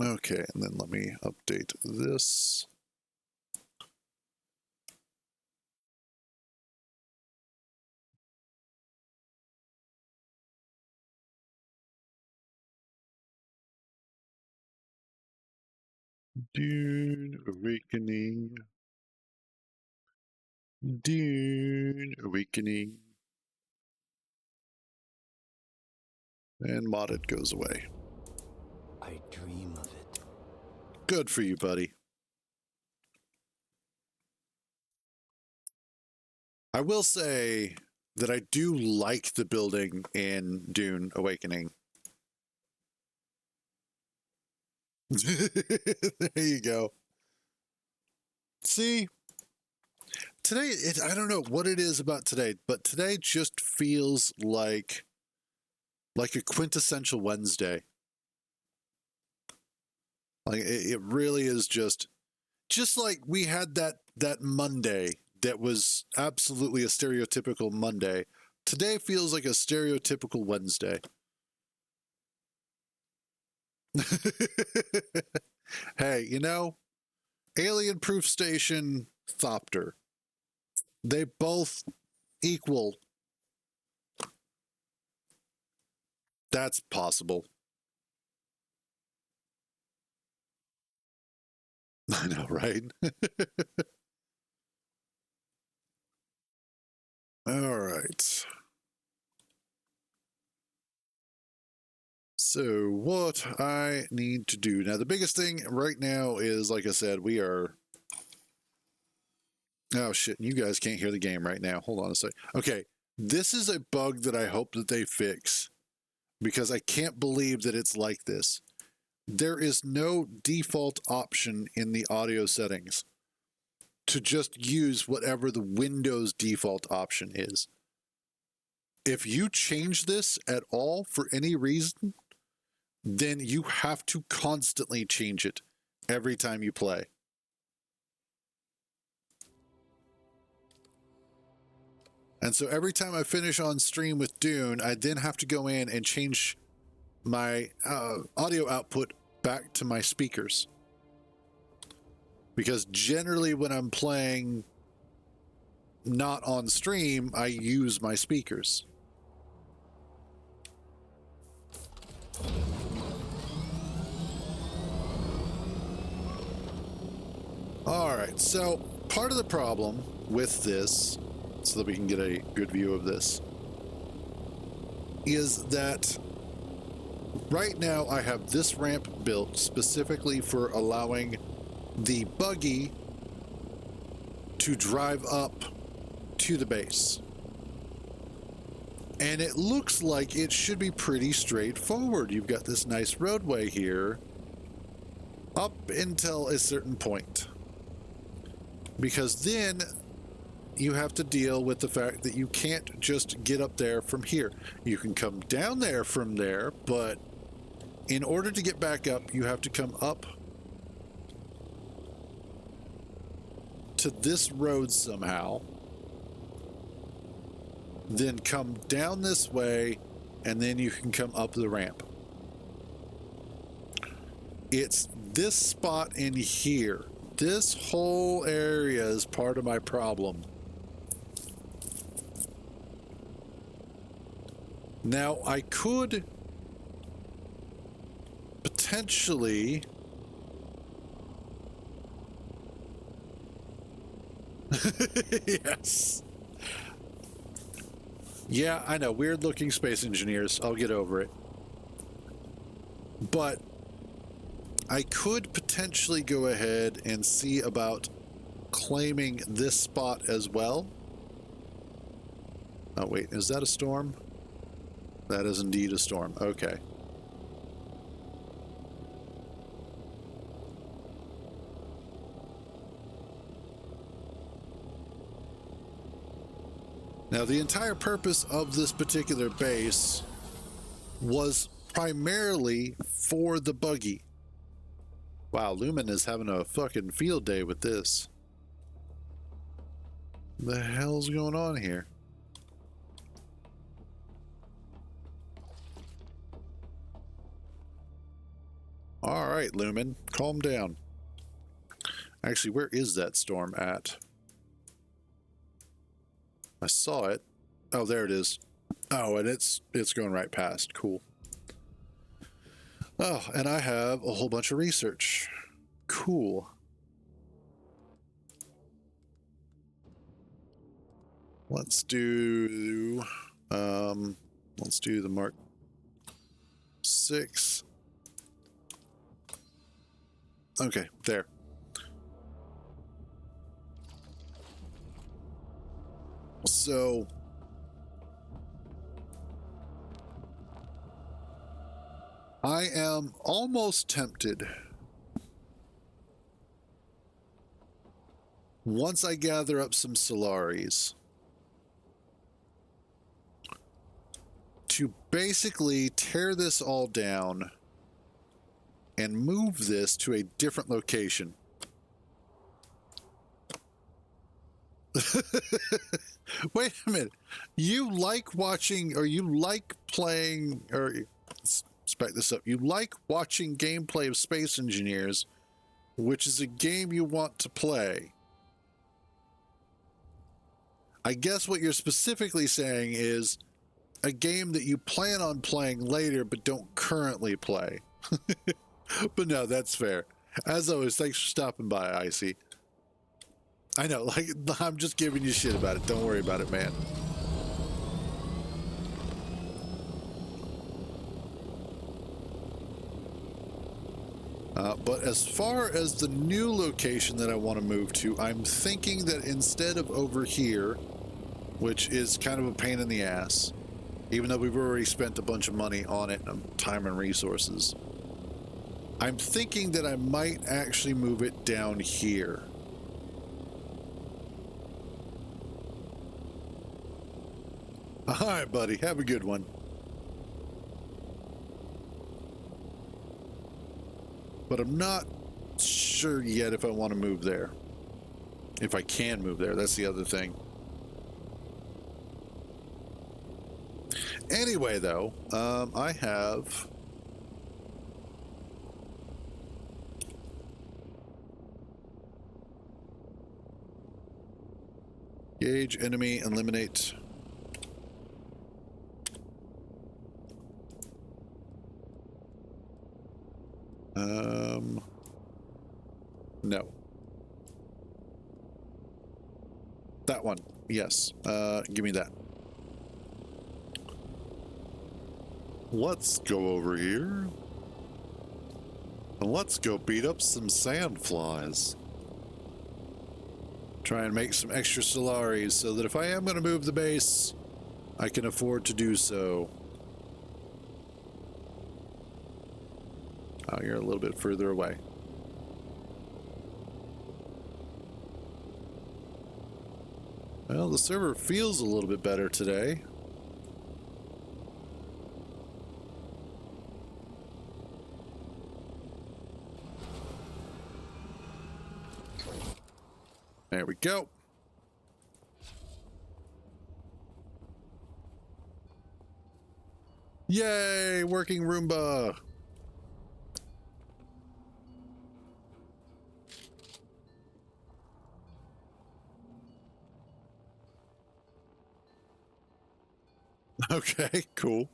Okay, and then let me update this. Dune Awakening. Dune Awakening. And modded goes away. I dream of it. Good for you, buddy. I will say that I do like the building in Dune Awakening. There you go. See, today, I don't know what it is about today, but today just feels like a quintessential Wednesday. Like it really is just like we had that Monday that was absolutely a stereotypical Monday. Today feels like a stereotypical Wednesday. Hey, you know, Alien Proof Station, Thopter. They both equal. That's possible. I know, right? All right. So what I need to do now, the biggest thing right now is, like I said, we are. Oh shit! You guys can't hear the game right now. Hold on a sec. Okay, this is a bug that I hope that they fix because I can't believe that it's like this. There is no default option in the audio settings to just use whatever the Windows default option is. If you change this at all for any reason, then you have to constantly change it every time you play. And so every time I finish on stream with Dune, I then have to go in and change my audio output back to my speakers. Because generally when I'm playing not on stream, I use my speakers. All right, so part of the problem with this, so that we can get a good view of this, is that right now I have this ramp built specifically for allowing the buggy to drive up to the base. And it looks like it should be pretty straightforward. You've got this nice roadway here up until a certain point. Because then you have to deal with the fact that you can't just get up there from here. You can come down there from there, but in order to get back up, you have to come up to this road somehow, then come down this way, and then you can come up the ramp. It's this spot in here. This whole area is part of my problem. Now, I could potentially yes. Yeah, I know. Weird looking space engineers. I'll get over it. But I could potentially go ahead and see about claiming this spot as well. Oh, wait. Is that a storm? That is indeed a storm. Okay. Now, the entire purpose of this particular base was primarily for the buggy. Wow, Lumen is having a fucking field day with this. The hell's going on here? All right, Lumen, calm down. Actually, where is that storm at? I saw it. Oh, there it is. Oh, and it's going right past. Cool. Oh, and I have a whole bunch of research. Cool. Let's do the Mark 6. Okay, there. So I am almost tempted, once I gather up some Solaris, to basically tear this all down and move this to a different location. Wait a minute. You like watching, or you like playing, or let's spec this up. You like watching gameplay of Space Engineers, which is a game you want to play. I guess what you're specifically saying is a game that you plan on playing later but don't currently play. But no, that's fair. As always, thanks for stopping by, Icy. I know, like, I'm just giving you shit about it. Don't worry about it, man. But as far as the new location that I want to move to, I'm thinking that instead of over here, which is kind of a pain in the ass, even though we've already spent a bunch of money on it, time and resources, I'm thinking that I might actually move it down here. All right, buddy. Have a good one. But I'm not sure yet if I want to move there. If I can move there, that's the other thing. Anyway, though, I have... Gauge, enemy, eliminate... No. That one. Yes. Give me that. Let's go over here. And let's go beat up some sandflies. Try and make some extra Solaris so that if I am going to move the base, I can afford to do so. Oh, you're a little bit further away. Well, the server feels a little bit better today. There we go. Yay, working Roomba. Okay, cool.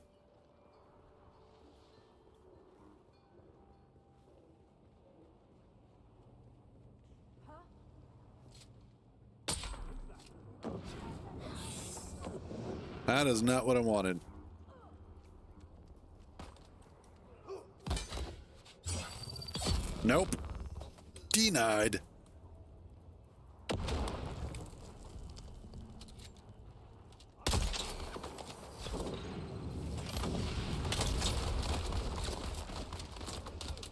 That is not what I wanted. Nope. Denied.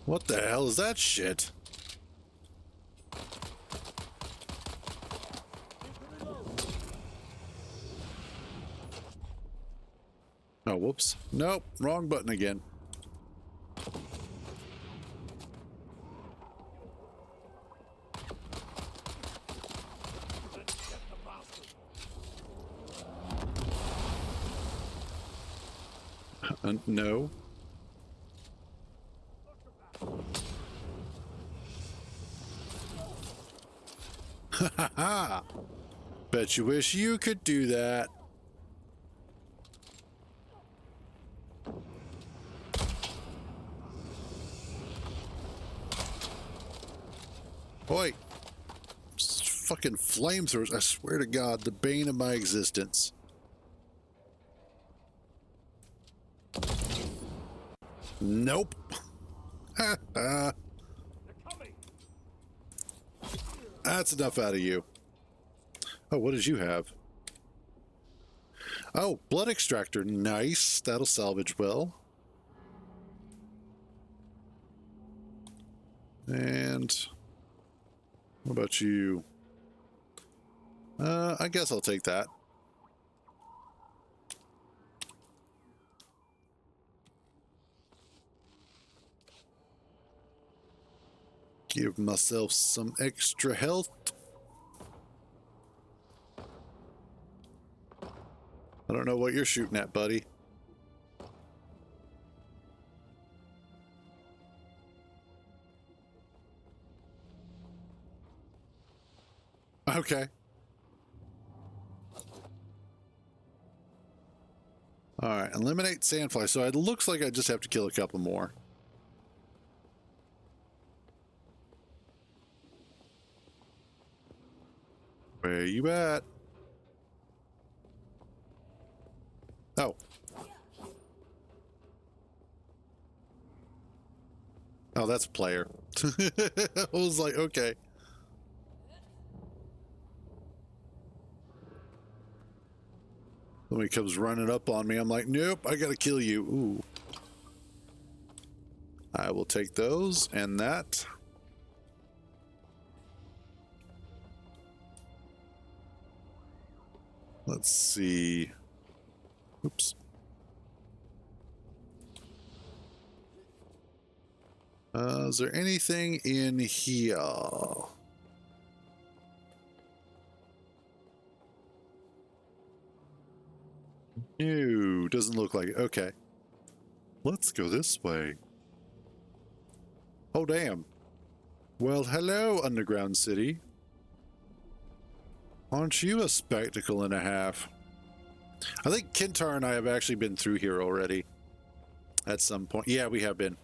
What the hell is that shit? Oh, whoops. Nope, wrong button again. No. Ha ha ha! Bet you wish you could do that. Oi! Fucking flamethrowers, I swear to God, the bane of my existence. Nope. That's enough out of you. Oh, what did you have? Oh, blood extractor. Nice. That'll salvage well. And what about you? I guess I'll take that. Give myself some extra health. I don't know what you're shooting at, buddy. Okay. All right, eliminate sandfly. So it looks like I just have to kill a couple more. Where you at? Oh. Oh, that's a player. I was like, okay. When he comes running up on me, I'm like, nope, I gotta kill you. Ooh. I will take those and that. Let's see. Oops. Is there anything in here? No, doesn't look like it. Okay. Let's go this way. Oh, damn. Well, hello, underground city. Aren't you a spectacle and a half? I think Kintar and I have actually been through here already. At some point. Yeah, we have been.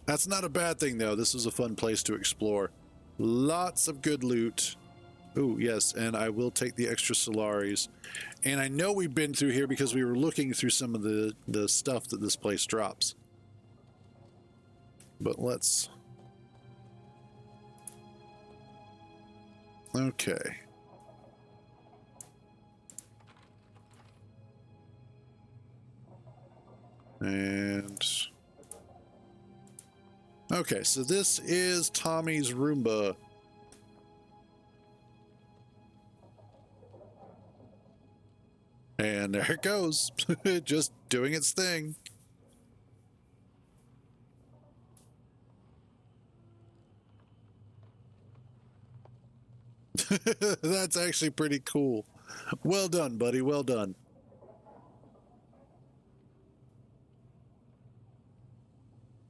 That's not a bad thing, though. This was a fun place to explore. Lots of good loot. Oh, yes, and I will take the extra Solaris. And I know we've been through here because we were looking through some of the stuff that this place drops. But let's... Okay. And... Okay, so this is Tommy's Roomba. And there it goes. Just doing its thing. That's actually pretty cool. Well done, buddy. Well done.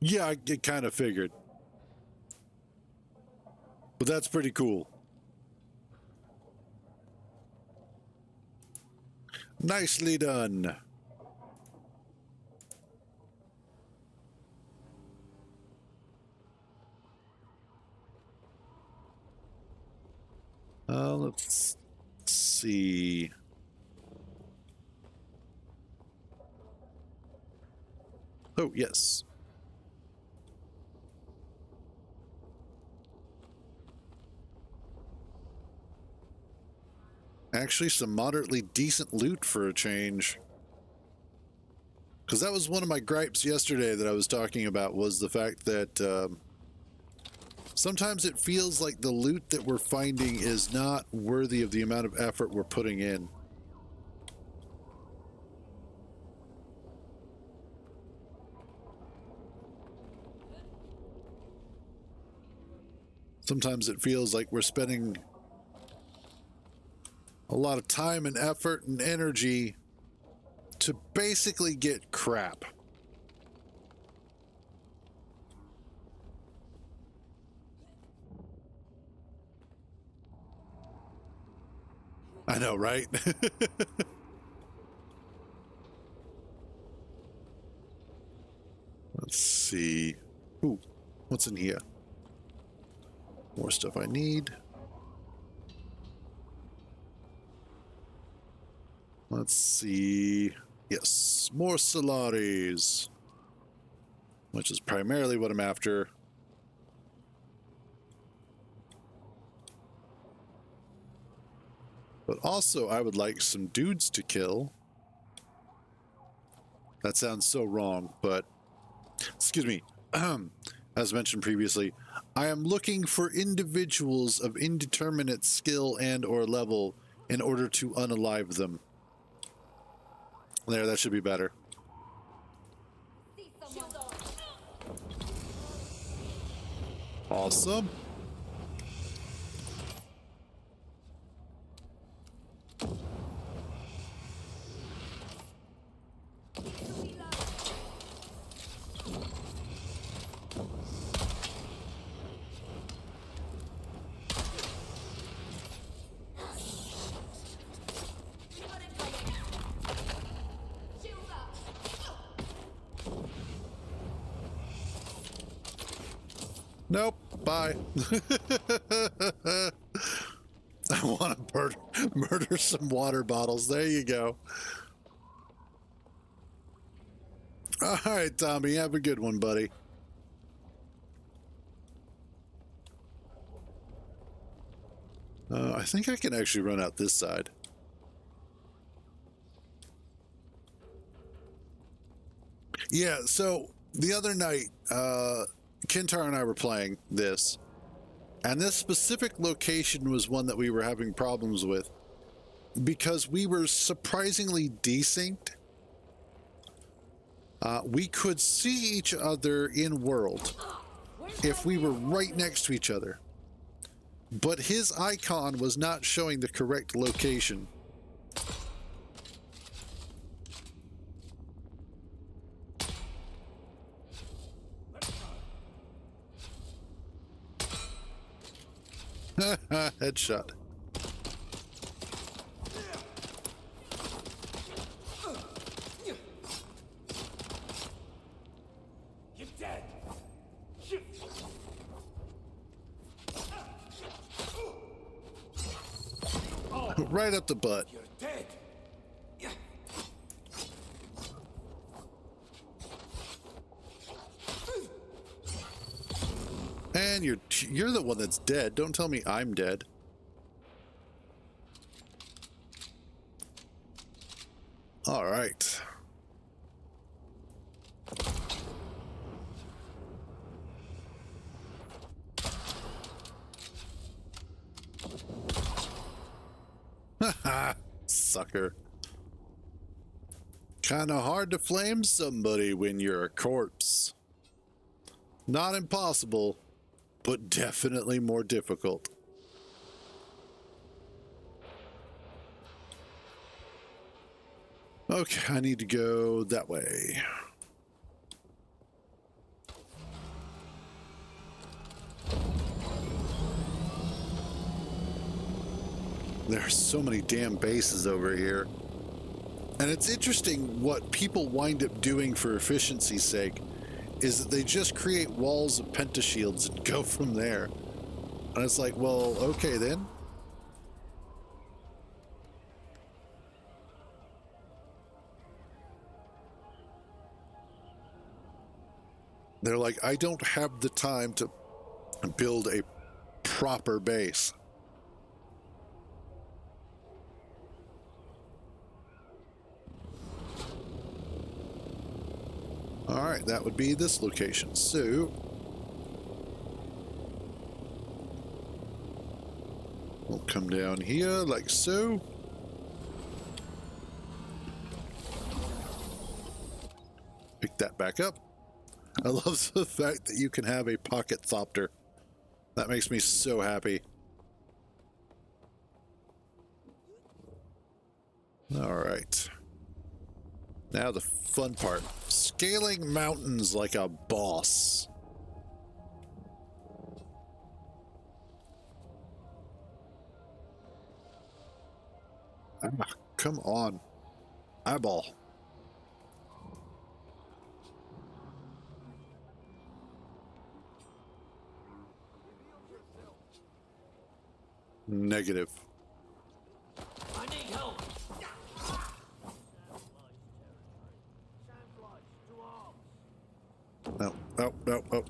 Yeah, I kind of figured. But that's pretty cool. Nicely done. Let's see. Oh, yes. Actually, some moderately decent loot for a change. Because that was one of my gripes yesterday that I was talking about, was the fact that sometimes it feels like the loot that we're finding is not worthy of the amount of effort we're putting in. Sometimes it feels like we're spending a lot of time and effort and energy to basically get crap. I know, right? Let's see. Ooh, what's in here? More stuff I need. Let's see. Yes, more Solaris, which is primarily what I'm after. But also, I would like some dudes to kill. That sounds so wrong, but excuse me. As mentioned previously, I am looking for individuals of indeterminate skill and or level in order to unalive them. There, that should be better. Awesome. Nope. Bye. I want to murder some water bottles. There you go. All right, Tommy, have a good one, buddy. I think I can actually run out this side. Yeah, so the other night, Kintar and I were playing this, and this specific location was one that we were having problems with because we were surprisingly desynced. We could see each other in world if we were right next to each other, but his icon was not showing the correct location. Headshot. You're dead. Right up the butt. You're dead. And you're the one that's dead. Don't tell me I'm dead. All right. Haha, sucker. Kinda hard to flame somebody when you're a corpse. Not impossible, but definitely more difficult. Okay, I need to go that way. There are so many damn bases over here. And it's interesting what people wind up doing for efficiency's sake is that they just create walls of pentashields and go from there. And it's like, well, okay then. They're like, I don't have the time to build a proper base. All right, that would be this location. So we'll come down here like so. Pick that back up. I love the fact that you can have a pocket thopter. That makes me so happy. All right. Now the fun part. Scaling mountains like a boss. Ah, come on. Eyeball. Negative. I need help. No, no, no, no.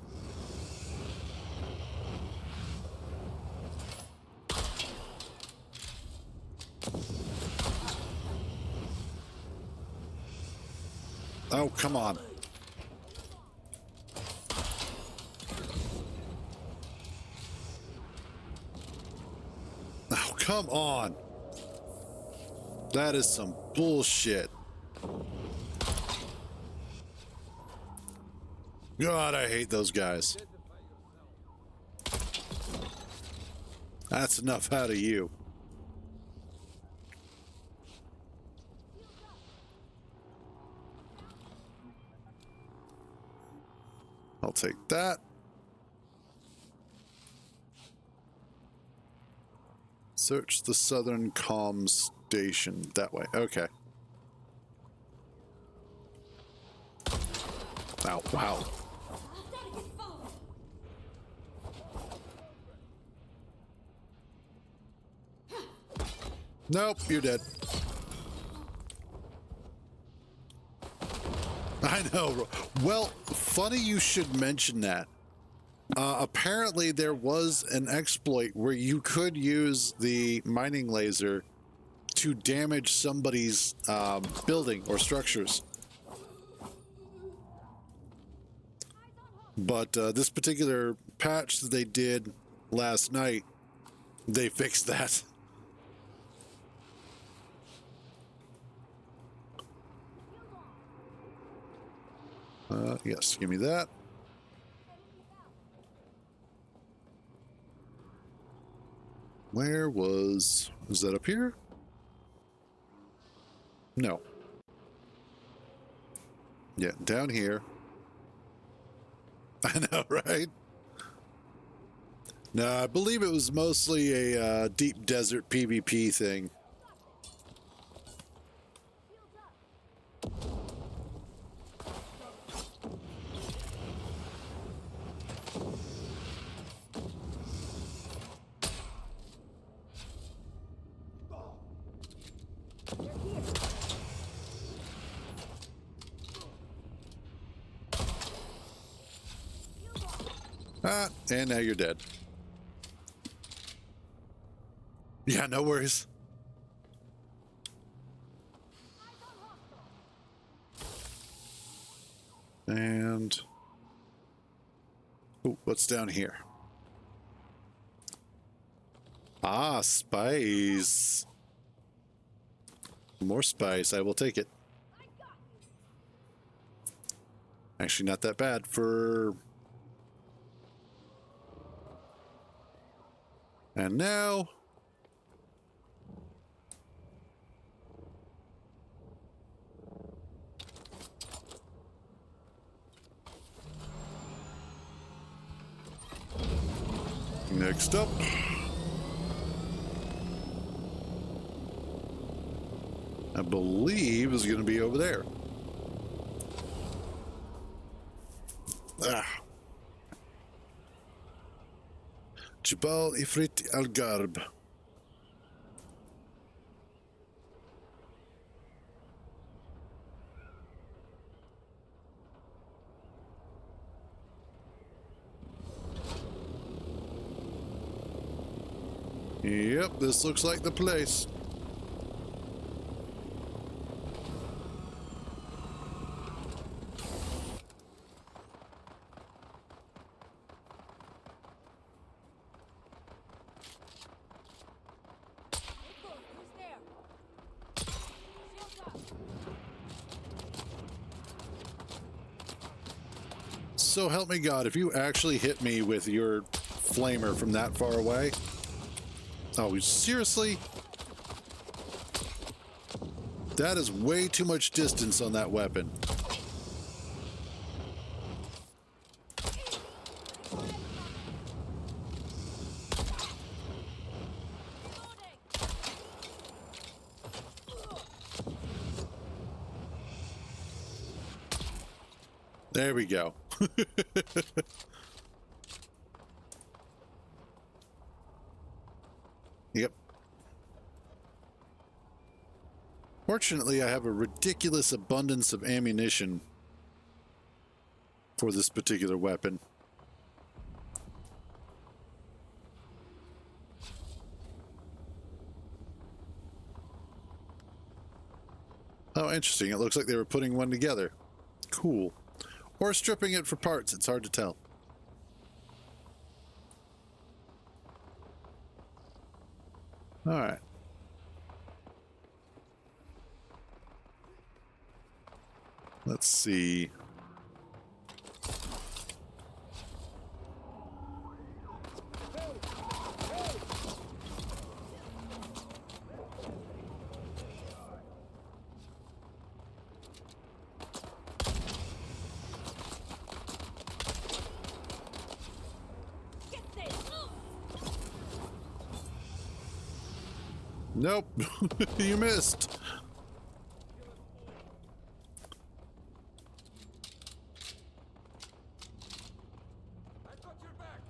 Oh, come on. Oh, come on. That is some bullshit. God, I hate those guys. That's enough out of you. I'll take that. Search the southern comms station. That way. Okay. Ow, wow. Nope, you're dead. I I know. Well, funny you should mention that. Apparently, there was an exploit where you could use the mining laser to damage somebody's building or structures. But this particular patch that they did last night, they fixed that. Yes, give me that. Where was that up here? No. Yeah, down here. I know, right? No, I believe it was mostly a deep desert PvP thing. Ah, and now you're dead. Yeah, no worries. And... oh, what's down here? Ah, spice. More spice. I will take it. Actually, not that bad for... and now... next up... I believe is going to be over there. Ah. Jabal Ifrit Al Garb. Yep, this looks like the place. So help me God, if you actually hit me with your flamer from that far away. Oh, seriously? That is way too much distance on that weapon. There we go. Yep. Fortunately, I have a ridiculous abundance of ammunition for this particular weapon. Oh, interesting. It looks like they were putting one together. Cool. Or stripping it for parts. It's hard to tell. All right. Let's see. Nope, you missed. I've got your back.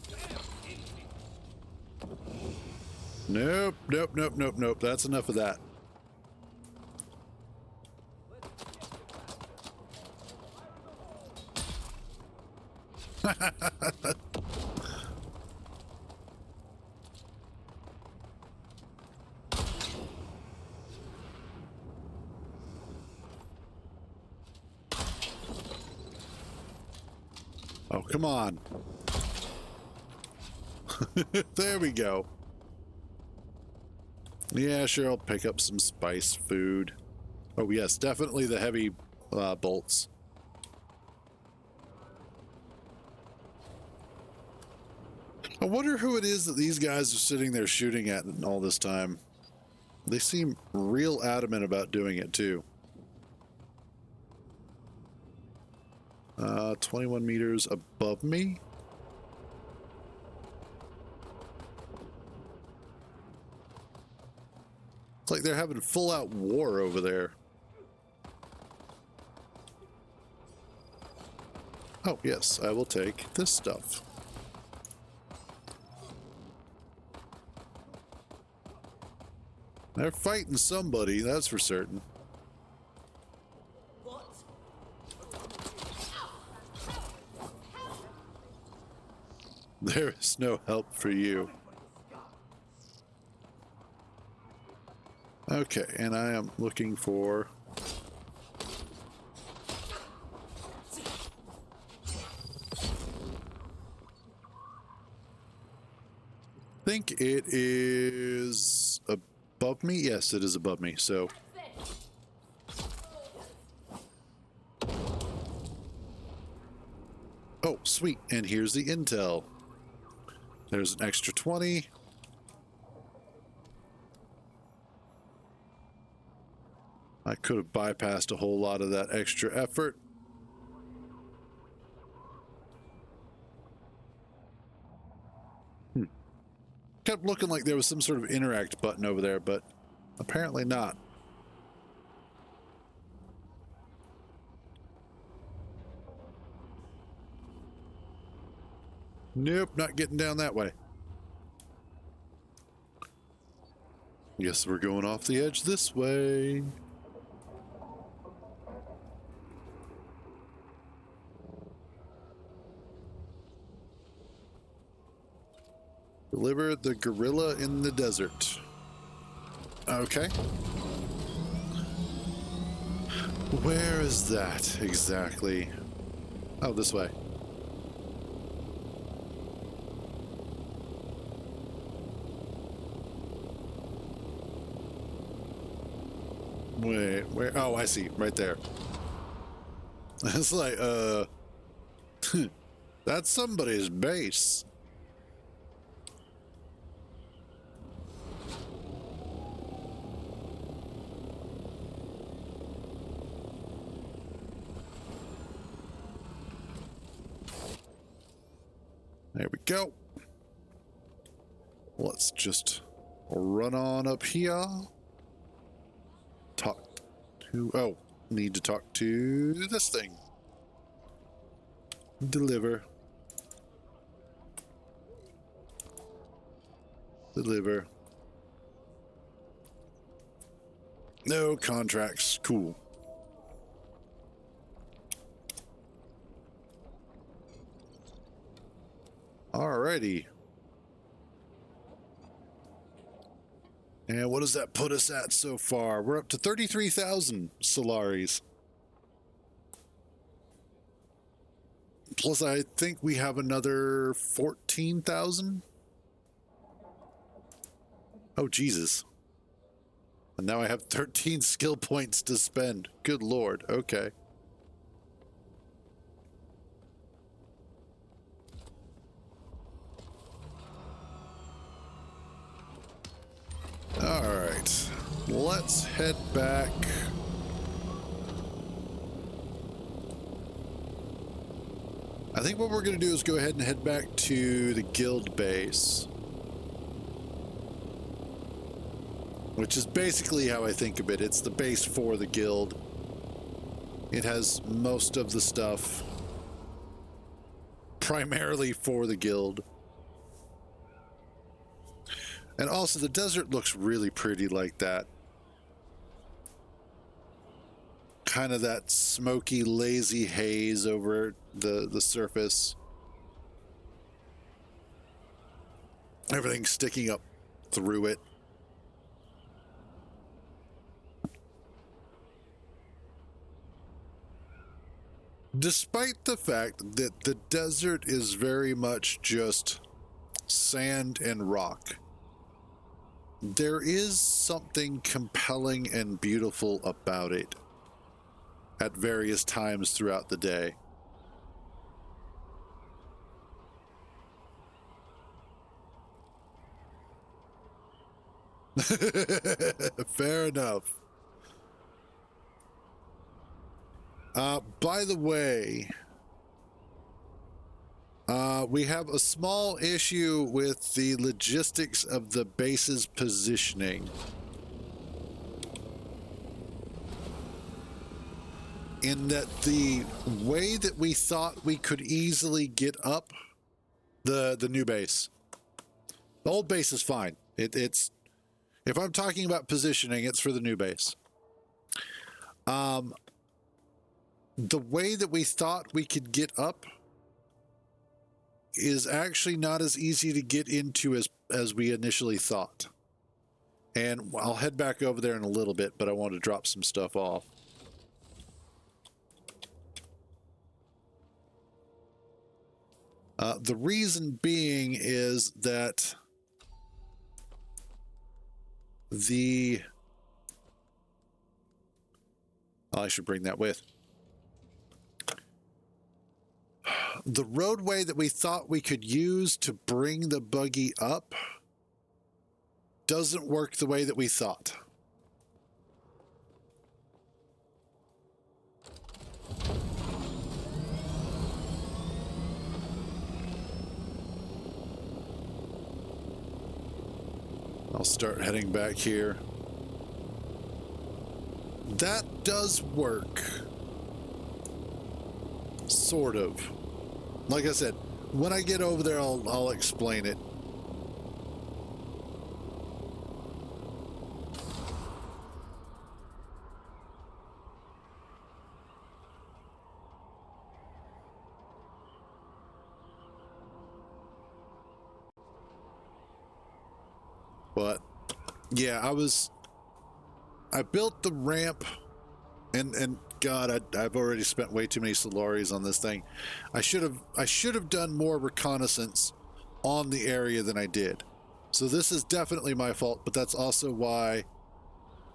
Damn, easy. Nope, nope, nope, nope, nope. That's enough of that. Oh, come on. There we go. Yeah, sure, I'll pick up some spice food. Oh, yes, definitely the heavy bolts. I wonder who it is that these guys are sitting there shooting at all this time. They seem real adamant about doing it, too. 21 meters above me? It's like they're having full-out war over there. Oh, yes, I will take this stuff. They're fighting somebody, that's for certain. There is no help for you. Okay, and I am looking for... I think it is above me. Yes, it is above me, so... Oh, sweet, and here's the intel. There's an extra 20. I could have bypassed a whole lot of that extra effort. Kept looking like there was some sort of interact button over there, but apparently not. Nope, not getting down that way. Guess we're going off the edge this way. Deliver the gorilla in the desert. Okay. Where is that exactly? Oh, this way. Wait, where? Oh, I see. Right there. It's like, that's somebody's base. There we go. Let's just run on up here. Talk to... Oh, need to talk to this thing. Deliver. Deliver. No contracts. Cool. Alrighty. And what does that put us at so far? We're up to 33,000 Solaris. Plus, I think we have another 14,000. Oh, Jesus. And now I have 13 skill points to spend. Good Lord. Okay. All right. Let's head back. I think what we're going to do is go ahead and head back to the guild base. Which is basically how I think of it. It's the base for the guild. It has most of the stuff primarily for the guild. And also, the desert looks really pretty like that. Kind of that smoky, lazy haze over the surface. Everything sticking up through it. Despite the fact that the desert is very much just sand and rock, there is something compelling and beautiful about it at various times throughout the day. Fair enough. By the way, we have a small issue with the logistics of the base's positioning. In that the way that we thought we could easily get up the new base. The old base is fine. It's if I'm talking about positioning, it's for the new base. The way that we thought we could get up is actually not as easy to get into as we initially thought. And I'll head back over there in a little bit, but I want to drop some stuff off. The reason being is that I should bring that with. The roadway that we thought we could use to bring the buggy up doesn't work the way that we thought. I'll start heading back here. That does work. Sort of. Like I said, when I get over there, I'll explain it. But yeah, I built the ramp and God, I've already spent way too many Solaris on this thing. I should have done more reconnaissance on the area than I did. So this is definitely my fault, but that's also why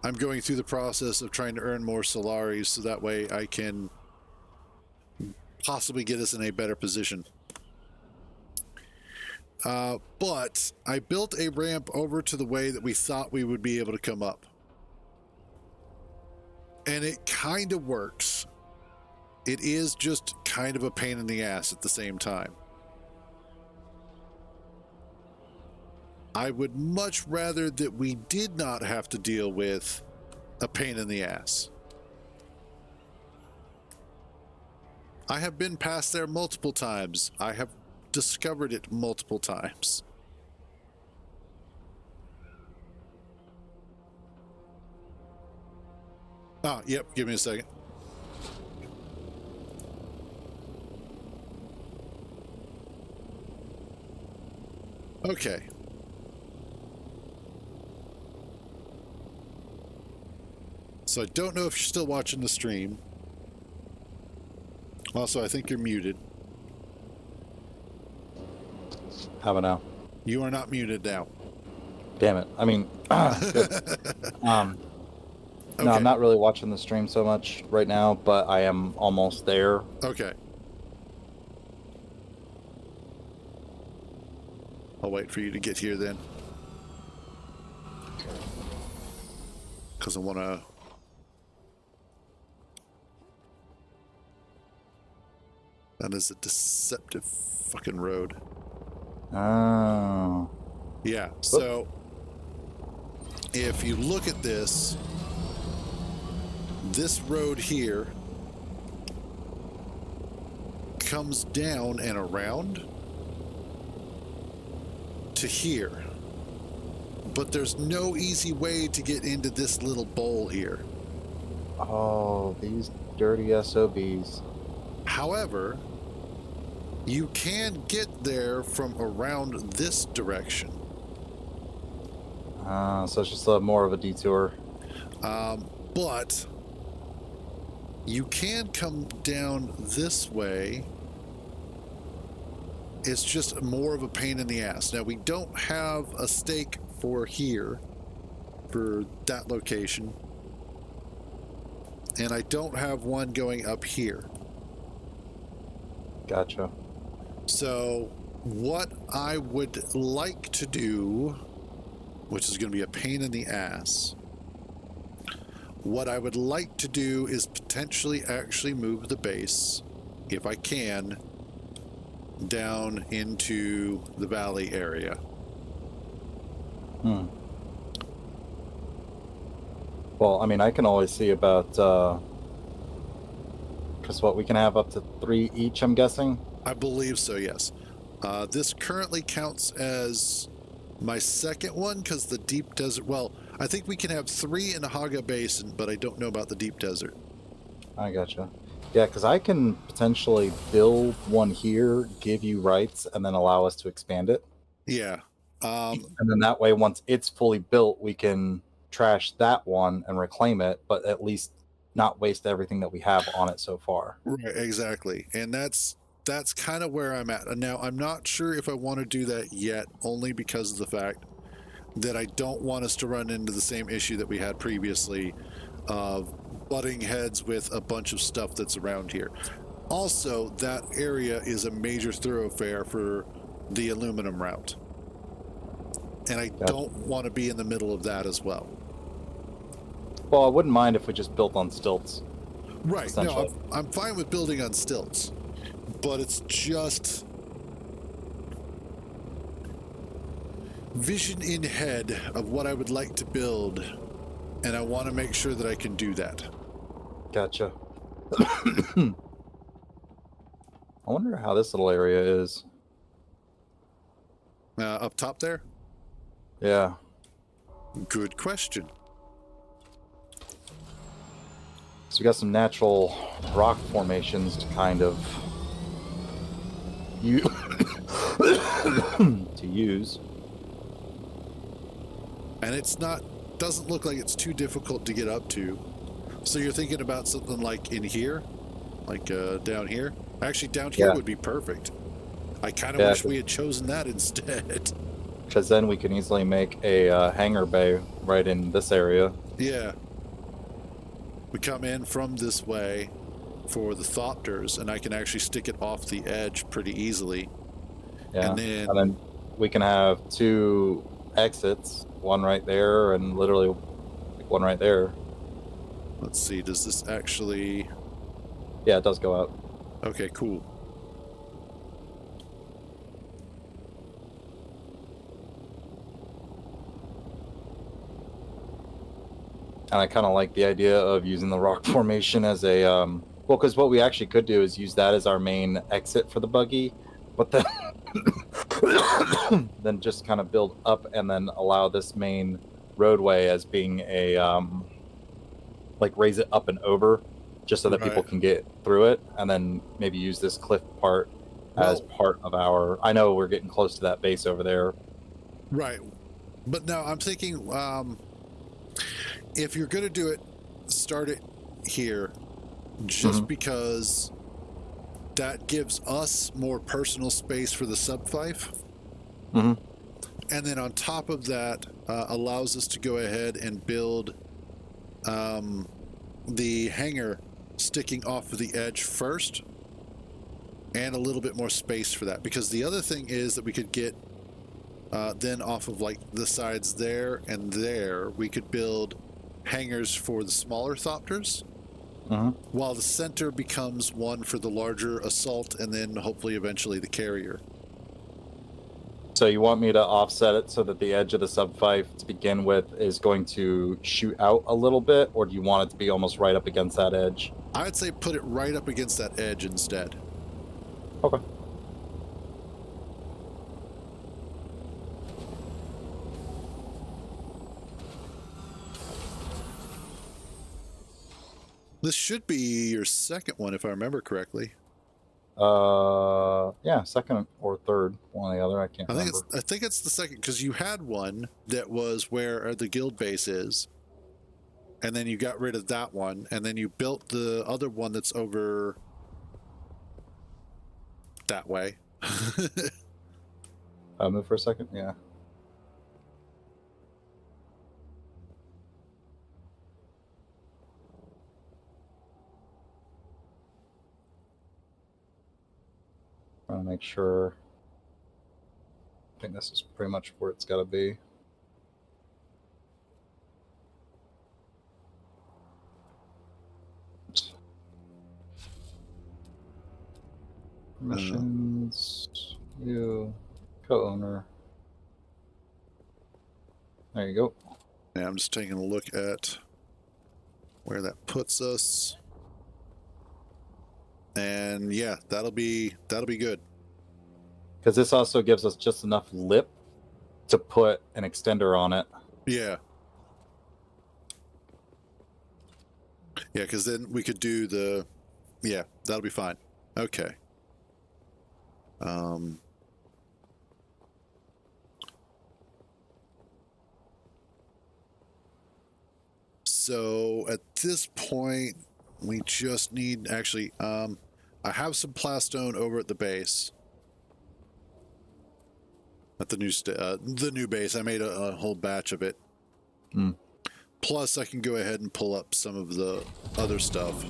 I'm going through the process of trying to earn more Solaris so that way I can possibly get us in a better position. But I built a ramp over to the way that we thought we would be able to come up. And it kind of works. It is just kind of a pain in the ass at the same time. I would much rather that we did not have to deal with a pain in the ass. I have been past there multiple times. I have discovered it multiple times. Ah, yep, give me a second. Okay. So I don't know if you're still watching the stream. Also, I think you're muted. How about now? You are not muted now. Damn it. I mean, good. Okay. No, I'm not really watching the stream so much right now, but I am almost there. Okay. I'll wait for you to get here then. Because I want to... That is a deceptive fucking road. Oh. Yeah, so... If you look at this road here comes down and around to here. but there's no easy way to get into this little bowl here. Oh, these dirty SOBs. However, you can get there from around this direction. So it's just more of a detour. But you can come down this way. It's just more of a pain in the ass. Now, we don't have a stake for here, for that location. And I don't have one going up here. Gotcha. So what I would like to do, which is going to be a pain in the ass, what I would like to do is potentially actually move the base, if I can, down into the valley area. Well, I mean, I can always see about, because what, we can have up to 3 each, I'm guessing? I believe so, yes. This currently counts as my second one because the deep desert, well, I think we can have 3 in the Haga Basin, but I don't know about the deep desert. I gotcha. Yeah, because I can potentially build one here, give you rights, and then allow us to expand it. Yeah. And then that way, once it's fully built, we can trash that one and reclaim it, but at least not waste everything that we have on it so far. Right, exactly. And that's kind of where I'm at. Now, I'm not sure if I want to do that yet, only because of the fact that I don't want us to run into the same issue that we had previously of butting heads with a bunch of stuff that's around here. Also, that area is a major thoroughfare for the aluminum route. And I don't want to be in the middle of that as well. Well, I wouldn't mind if we just built on stilts. Right. No, I'm fine with building on stilts. But it's just vision in head of what I would like to build, and I want to make sure that I can do that. Gotcha. I wonder how this little area is. Up top there? Yeah. Good question. So we got some natural rock formations to kind of to use. And it's doesn't look like it's too difficult to get up to. So you're thinking about something like in here? Like down here? Actually, down here would be perfect. I kind of wish we had chosen that instead. Because then we can easily make a hangar bay right in this area. Yeah. We come in from this way for the Thopters, and I can actually stick it off the edge pretty easily. Yeah. And then we can have 2 exits, one right there and literally one right there. Let's see, does this actually... Yeah, it does go out. Okay, cool. And I kind of like the idea of using the rock formation as a, well, because what we actually could do is use that as our main exit for the buggy, but then, then just kind of build up and then allow this main roadway as being a, like raise it up and over, just so that people can get through it, and then maybe use this cliff part as part of our, I know we're getting close to that base over there. Right. But now I'm thinking, if you're going to do it, start it here, just because that gives us more personal space for the subfife. And then on top of that, allows us to go ahead and build the hangar sticking off of the edge first, and a little bit more space for that. Because the other thing is that we could get then off of like the sides there and there, we could build hangars for the smaller Thopters, while the center becomes one for the larger assault, and then hopefully eventually the carrier. So you want me to offset it so that the edge of the subfife to begin with is going to shoot out a little bit, or do you want it to be almost right up against that edge? I would say put it right up against that edge instead. Okay. This should be your second one, if I remember correctly. Yeah, second or third, one or the other. I can't remember. I think it's the second, because you had one that was where the guild base is, and then you got rid of that one, and then you built the other one that's over that way. Move for a second. Yeah. Trying to make sure. I think this is pretty much where it's got to be. Permissions. You. Co-owner. There you go. Yeah, I'm just taking a look at where that puts us. And yeah, that'll be good. Because this also gives us just enough lip to put an extender on it. Yeah. Yeah, because then we could do the... Yeah, that'll be fine. Okay. So at this point, we just need... Actually, I have some plastone over at the base. At the new base. I made a whole batch of it. Mm. Plus, I can go ahead and pull up some of the other stuff.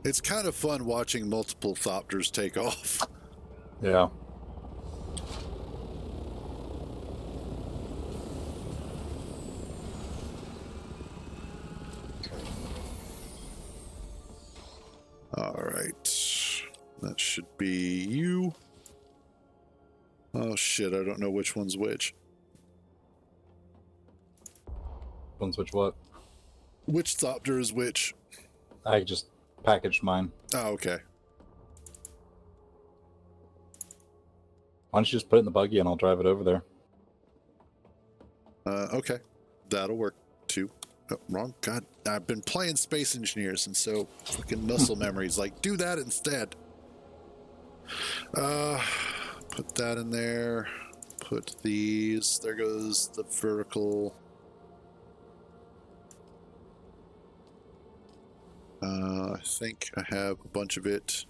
It's kind of fun watching multiple Thopters take off. Yeah. All right. That should be you. Oh, shit. I don't know which one's which. One's which what? Which Thopter is which? I just packaged mine. Oh, okay. Why don't you just put it in the buggy and I'll drive it over there? Okay. That'll work too. Oh, wrong. God, I've been playing Space Engineers, and so fucking muscle memories. Like, do that instead. Put that in there. Put these. There goes the vertical. I think I have a bunch of it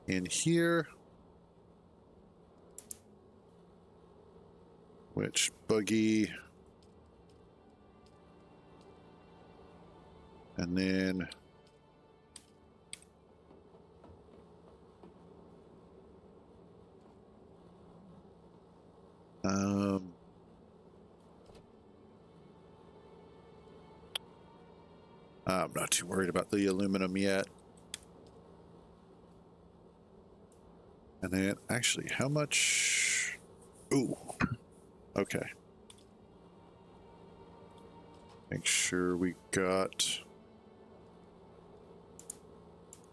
in here. Which buggy? And then I'm not too worried about the aluminum yet. And then actually, how much? Ooh, okay. Make sure we got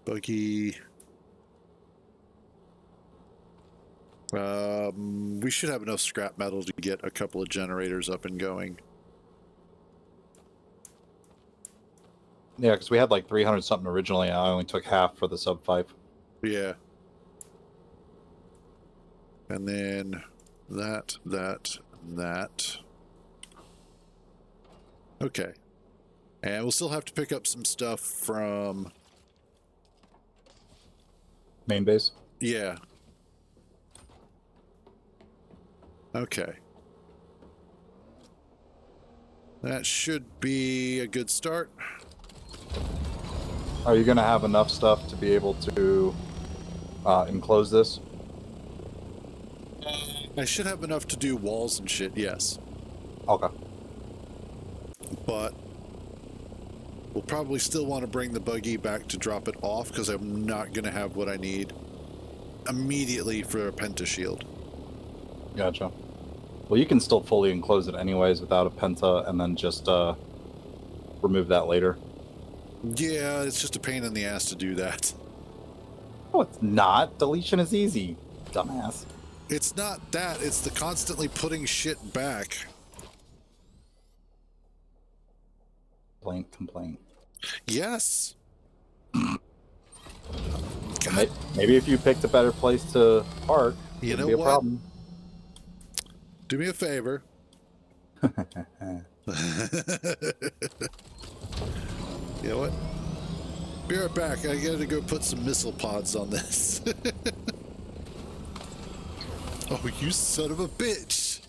buggy. We should have enough scrap metal to get a couple of generators up and going. Yeah, because we had like 300 something originally. I only took half for the sub 5. Yeah. And then that. Okay. And we'll still have to pick up some stuff from... Main base? Yeah. Okay. That should be a good start. Are you going to have enough stuff to be able to enclose this? I should have enough to do walls and shit, yes. Okay. But we'll probably still want to bring the buggy back to drop it off, because I'm not going to have what I need immediately for a penta shield. Gotcha. Well, you can still fully enclose it anyways without a penta, and then just remove that later. Yeah, it's just a pain in the ass to do that. Oh, it's not. Deletion is easy, dumbass. It's not that. It's the constantly putting shit back. Complaint. Yes. God, Maybe if you picked a better place to park, it you wouldn't know be a what? problem. Do me a favor. You know what? Be right back. I gotta go put some missile pods on this. Oh, you son of a bitch.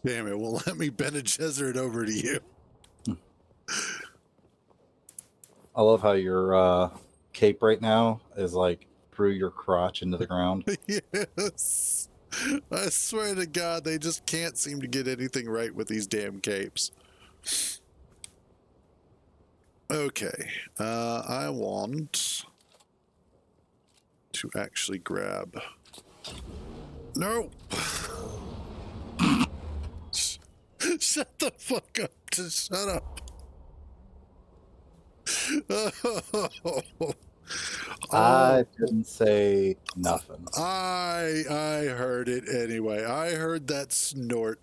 Damn it, won't let me Bene Gesserit over to you. I love how your cape right now is like through your crotch into the ground. Yes. I swear to God, they just can't seem to get anything right with these damn capes. Okay, I want to actually grab. No! Shut the fuck up. Just shut up. I didn't say nothing. I heard it anyway. I heard that snort.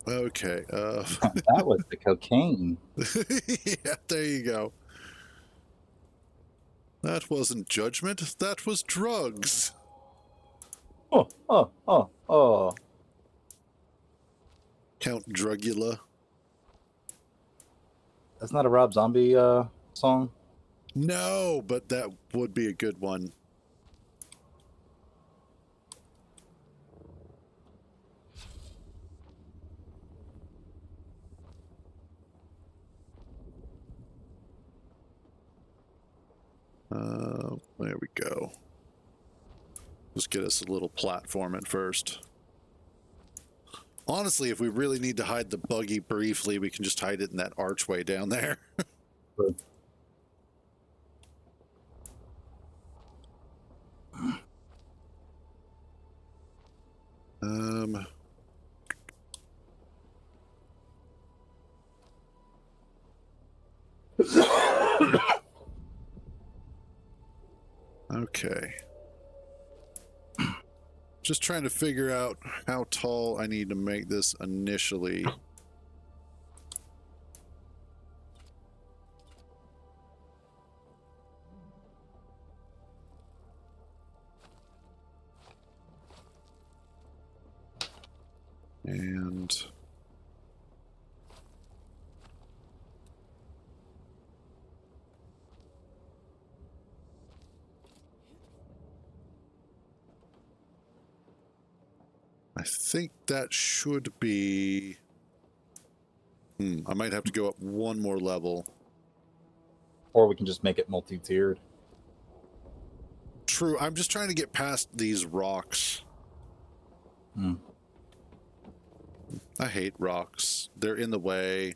Okay. That was the cocaine. Yeah, there you go. That wasn't judgment. That was drugs. Oh. Count Drugula. That's not a Rob Zombie song. No, but that would be a good one. There we go. Let's get us a little platform at first. Honestly, if we really need to hide the buggy briefly, we can just hide it in that archway down there. Good. Okay. Just trying to figure out how tall I need to make this initially. And I think that should be... I might have to go up one more level. Or we can just make it multi-tiered. True, I'm just trying to get past these rocks. I hate rocks. They're in the way.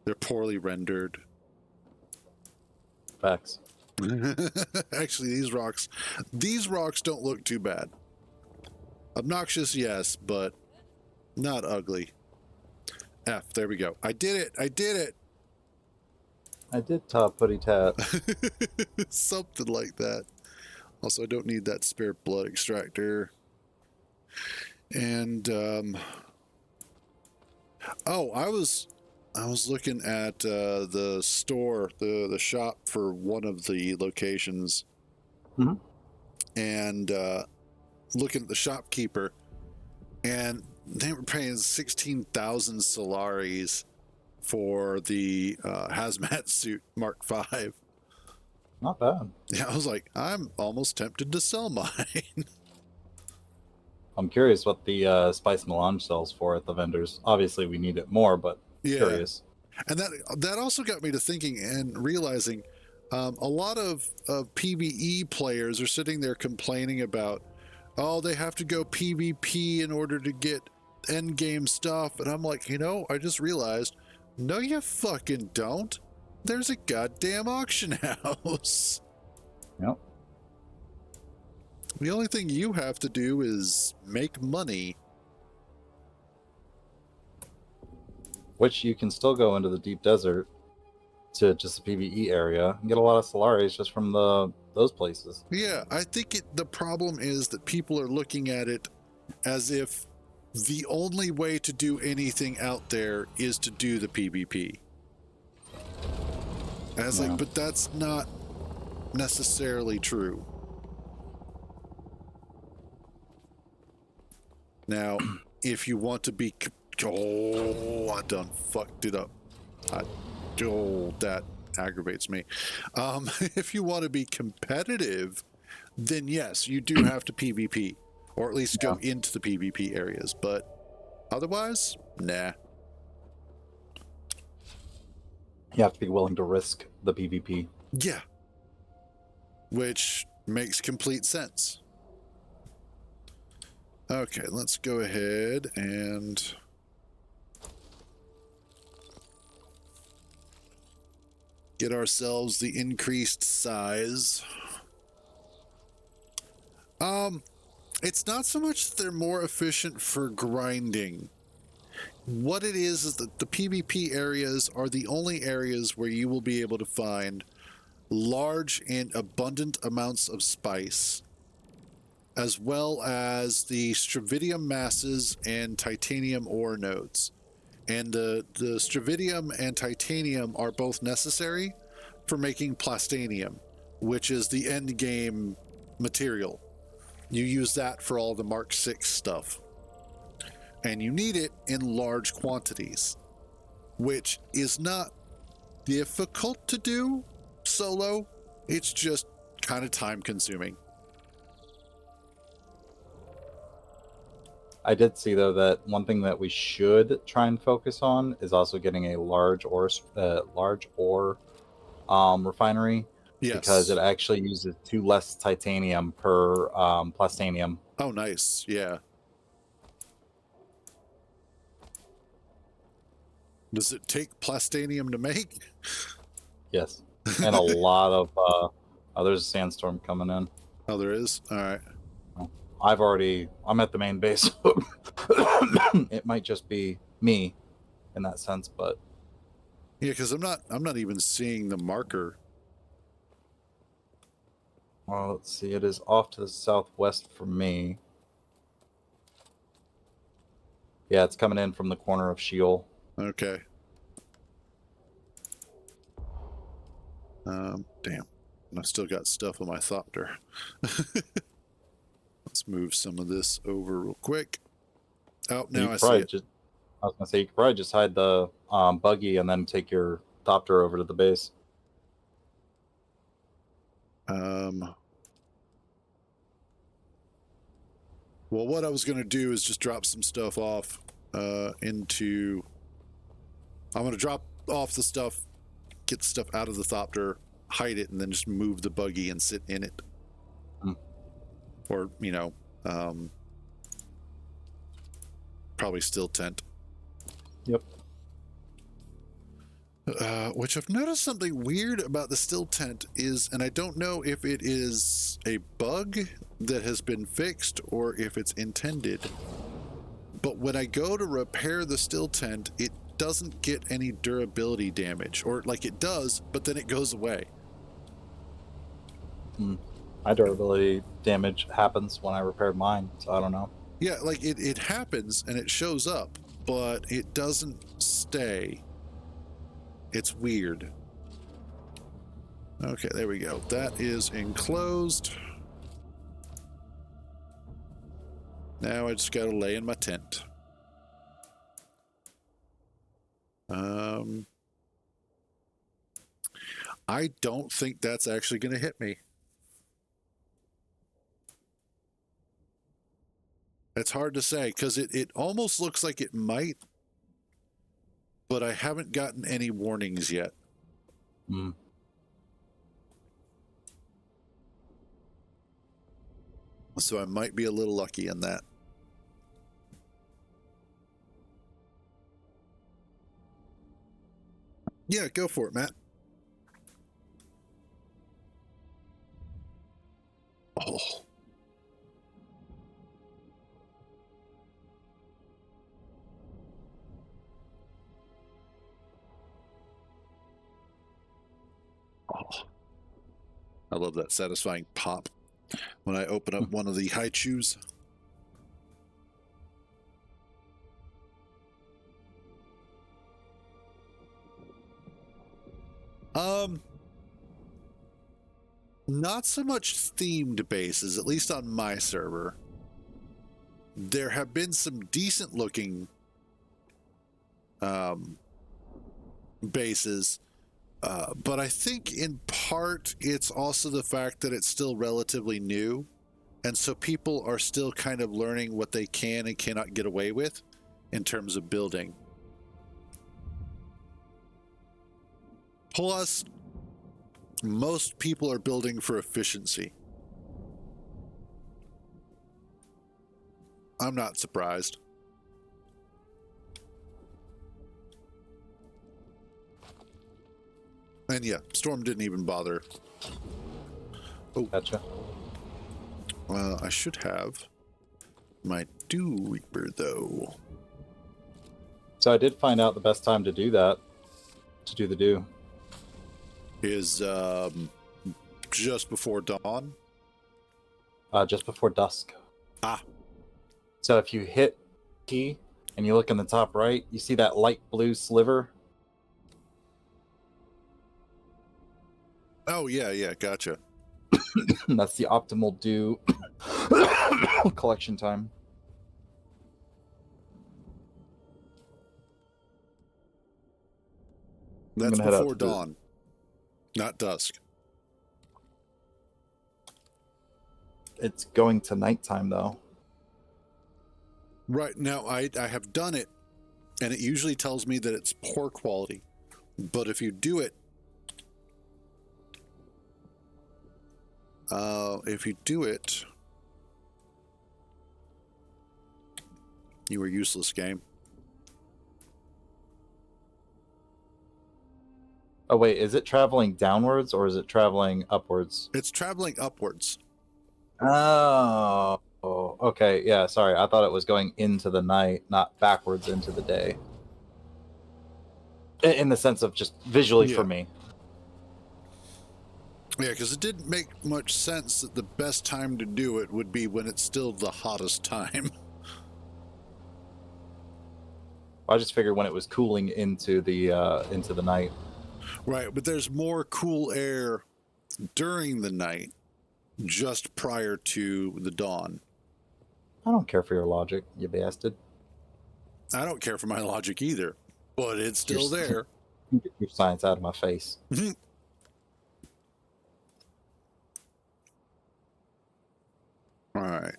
They're poorly rendered. Facts. Actually, these rocks don't look too bad. Obnoxious, yes, but not ugly. F, there we go. I did it. I did top putty tat. it. Something like that. Also, I don't need that spare blood extractor. And, oh, I was looking at the store, the shop for one of the locations, and looking at the shopkeeper, and they were paying 16,000 Solaris for the hazmat suit Mark V. Not bad. Yeah, I was like, I'm almost tempted to sell mine. I'm curious what the spice melange sells for at the vendors. Obviously, we need it more, but curious. And that also got me to thinking and realizing a lot of PvE players are sitting there complaining about, oh, they have to go PvP in order to get end game stuff. And I'm like, I just realized No, you fucking don't. There's a goddamn auction house. Yep. The only thing you have to do is make money. Which you can still go into the deep desert to just the PvE area and get a lot of Solaris just from those places. Yeah, I think the problem is that people are looking at it as if the only way to do anything out there is to do the PvP. And I was like, but that's not necessarily true. Now, if you want to be... Oh, I done fucked it up. That aggravates me. If you want to be competitive, then yes, you do have to PvP. Or at least go into the PvP areas. But otherwise, nah. You have to be willing to risk the PvP. Yeah. Which makes complete sense. Okay, let's go ahead and get ourselves the increased size. It's not so much that they're more efficient for grinding. What it is that the PvP areas are the only areas where you will be able to find large and abundant amounts of spice, as well as the stravidium masses and titanium ore nodes. And the stravidium and titanium are both necessary for making plastanium, which is the end game material. You use that for all the Mark 6 stuff. And you need it in large quantities, which is not difficult to do solo. It's just kind of time consuming. I did see though that one thing that we should try and focus on is also getting a large ore refinery. Yes. Because it actually uses 2 less titanium per plastanium. Oh, nice. Yeah. Does it take plastanium to make? Yes. And a lot of there's a sandstorm coming in. Oh, there is? All right. I'm at the main base. It might just be me in that sense, but yeah, because I'm not even seeing the marker. Well, let's see. It is off to the southwest for me. Yeah, it's coming in from the corner of Sheol. Okay. Damn. I've still got stuff on my thopter. Let's move some of this over real quick. Oh, now I see it. I was gonna say you could probably just hide the buggy and then take your thopter over to the base. Well, what I was going to do is just drop some stuff off into... I'm going to drop off the stuff, get the stuff out of the thopter, hide it, and then just move the buggy and sit in it. Or, you know, probably still tent. Yep. Which I've noticed something weird about the still tent is, and I don't know if it is a bug that has been fixed or if it's intended, but when I go to repair the still tent, it doesn't get any durability damage, or like it does, but then it goes away. My durability damage happens when I repaired mine, so I don't know. Yeah, like it happens and it shows up, but it doesn't stay. It's weird. Okay, there we go. That is enclosed. Now I just gotta lay in my tent. I don't think that's actually gonna hit me. It's hard to say, because it almost looks like it might, but I haven't gotten any warnings yet. So I might be a little lucky in that. Yeah, go for it, Matt. Oh. Oh. I love that satisfying pop when I open up one of the high chews. Not so much themed bases, at least on my server. There have been some decent looking bases, but I think in part it's also the fact that it's still relatively new, and so people are still kind of learning what they can and cannot get away with in terms of building. Plus, most people are building for efficiency. I'm not surprised. And yeah, Storm didn't even bother. Oh, Gotcha. I should have my Dew Reaper, though. So I did find out the best time to do that, to do the dew. Is just before dawn. Just before dusk. Ah. So if you hit key and you look in the top right, you see that light blue sliver? Oh, yeah, gotcha. That's the optimal dew collection time. That's head out before to do it. dawn, not dusk. It's going to nighttime, though. Right, now I have done it, and it usually tells me that it's poor quality. But if you do it, you were useless, game. Oh, wait, is it traveling downwards or is it traveling upwards? It's traveling upwards. Oh, okay. Yeah, sorry. I thought it was going into the night, not backwards into the day. In the sense of just visually for me. Yeah, because it didn't make much sense that the best time to do it would be when it's still the hottest time. I just figured when it was cooling into the night. Right, but there's more cool air during the night, just prior to the dawn. I don't care for your logic, you bastard. I don't care for my logic either, but it's still there. Get your science out of my face. All right.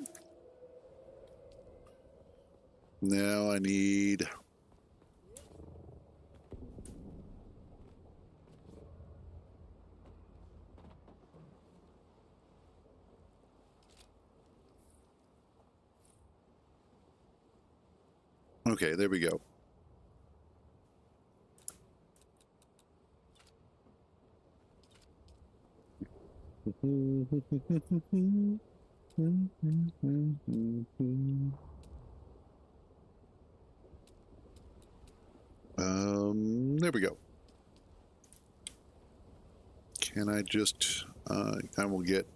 Now I need... Okay, there we go. There we go. Can I just, I will get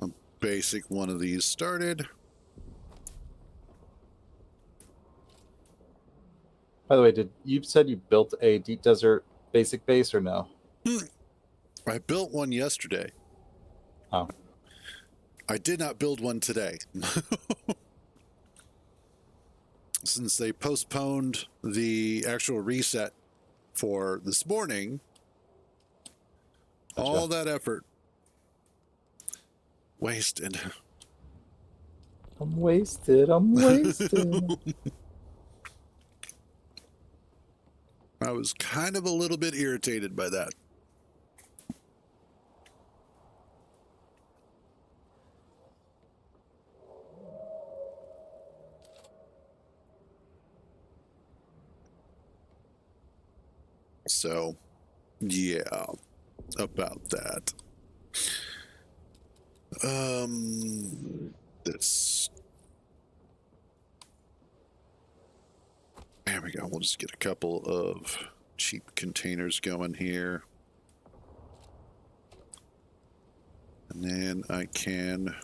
a basic one of these started. By the way, did you said you built a deep desert basic base or no? I built one yesterday. Oh. I did not build one today. Since they postponed the actual reset for this morning, Gotcha. all that effort wasted. I'm wasted. I was kind of a little bit irritated by that. So, yeah, about that. This. There we go. We'll just get a couple of cheap containers going here. And then I can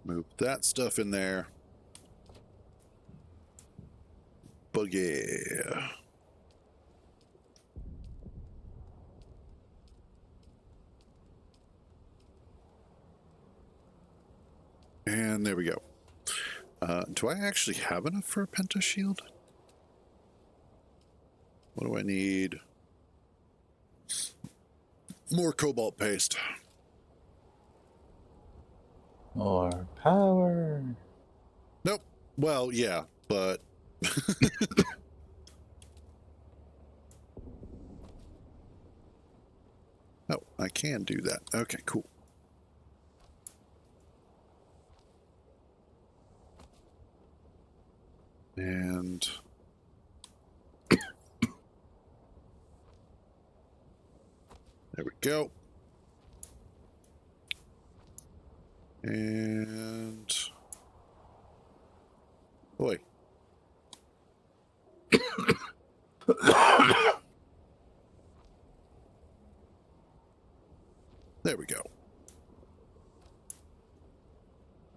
move that stuff in there. Boogie. And there we go. Do I actually have enough for a penta shield? What do I need? More cobalt paste. More power. Nope. Well, yeah, but... Oh, I can do that. Okay, cool. And... There we go. And... Boy. There we go.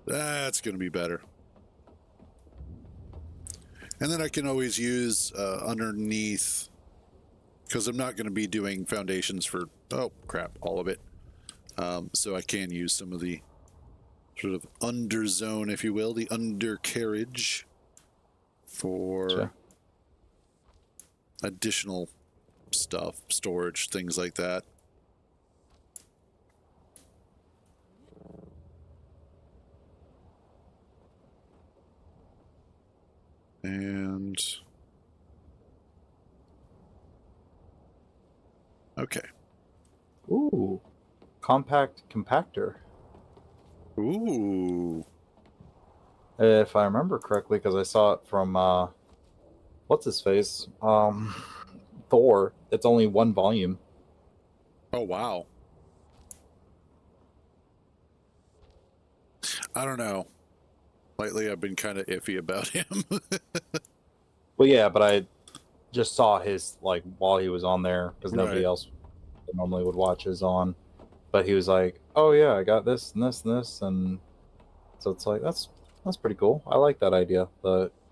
That's going to be better. And then I can always use underneath, because I'm not going to be doing foundations for, oh crap, all of it. So I can use some of the sort of underzone, if you will, the undercarriage for Sure. additional stuff, storage, things like that. And okay. Ooh, compact compactor. Ooh. If I remember correctly, because I saw it from what's his face, Thor. It's only one volume. Oh wow. I don't know. Lately, I've been kind of iffy about him. Well, yeah, but I just saw his like while he was on there because nobody Right. else normally would watch his on. But he was like, "Oh yeah, I got this and this and this," and so it's like that's pretty cool. I like that idea.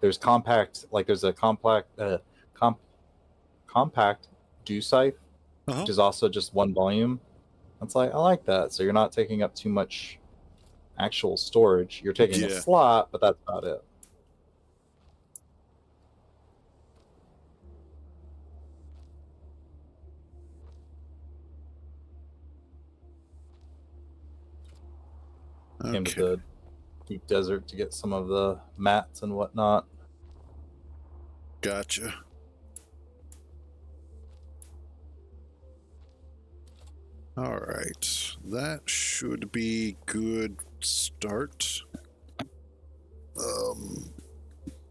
There's compact, like there's a compact dew scythe, Uh-huh. which is also just one volume. It's like I like that. So you're not taking up too much actual storage. You're taking a Yeah. slot, but that's about it. Came to Okay. the deep desert to get some of the mats and whatnot. Gotcha. All right. That should be good start.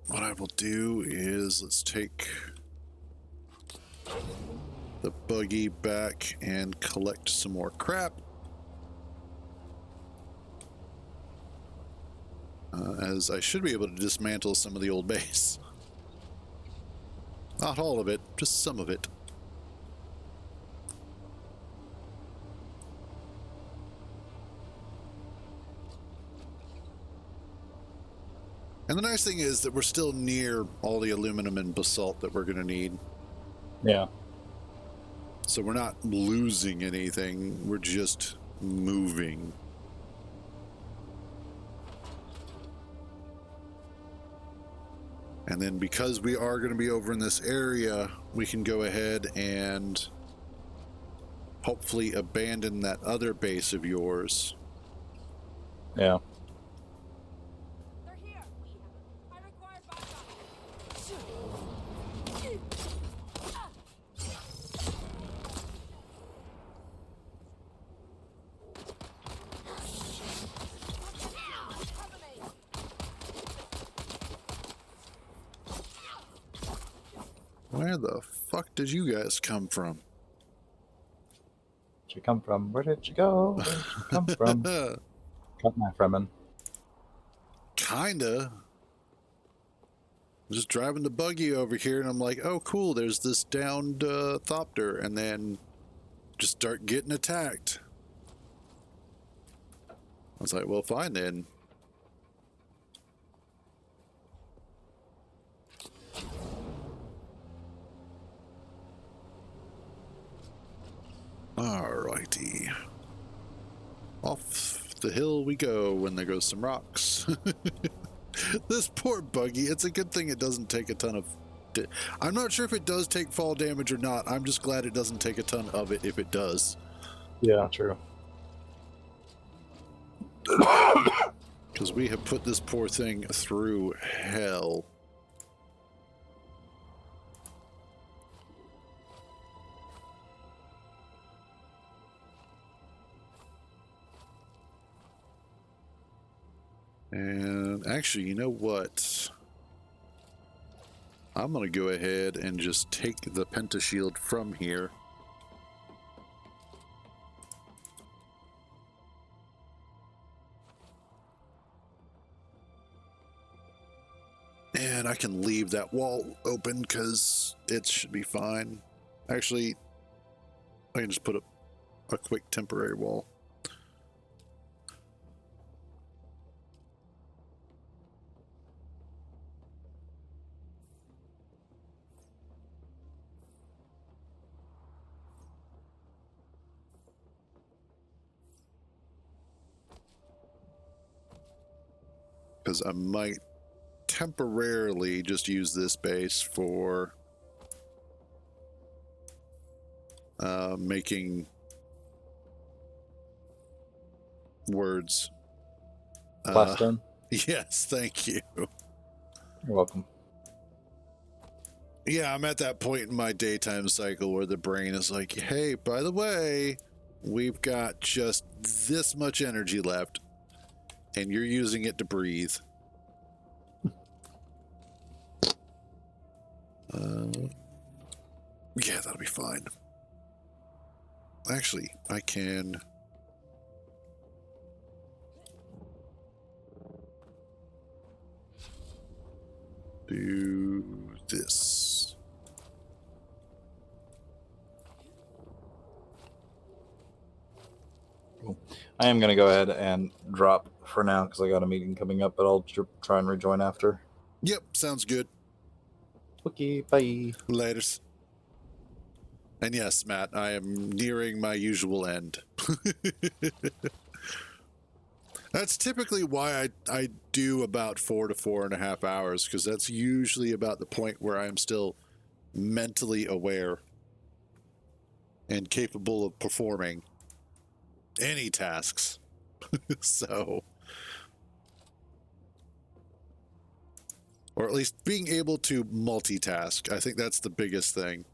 What I will do is let's take the buggy back and collect some more crap. As I should be able to dismantle some of the old base. Not all of it, just some of it. And the nice thing is that we're still near all the aluminum and basalt that we're going to need. Yeah. So we're not losing anything, we're just moving. And then because we are going to be over in this area, we can go ahead and hopefully abandon that other base of yours. Yeah. They're here. I require backup. Cover me. Where the fuck did you guys come from? Where'd you come from? Where did you go? Where did you come from? Cut my Fremen. Kinda. Just driving the buggy over here, and I'm like, oh, cool, there's this downed thopter, and then just start getting attacked. I was like, well, fine then. Alrighty. Off the hill we go when there goes some rocks. This poor buggy, it's a good thing it doesn't take a ton of... I'm not sure if it does take fall damage or not. I'm just glad it doesn't take a ton of it if it does. Yeah, true. Because we have put this poor thing through hell. And actually, you know what? I'm going to go ahead and just take the pentashield from here. And I can leave that wall open because it should be fine. Actually, I can just put up a quick temporary wall. Because I might temporarily just use this base for making words. Plastone? Yes, thank you. You're welcome. Yeah, I'm at that point in my daytime cycle where the brain is like, hey, by the way, we've got just this much energy left, and you're using it to breathe. Yeah, that'll be fine. Actually, I can... do this. Cool. I am going to go ahead and drop for now because I got a meeting coming up, but I'll try and rejoin after. Yep, sounds good. Okay, bye. Laters. And yes, Matt, I am nearing my usual end. That's typically why I do about 4 to 4.5 hours, because that's usually about the point where I'm still mentally aware and capable of performing any tasks. So, or at least being able to multitask. I think that's the biggest thing.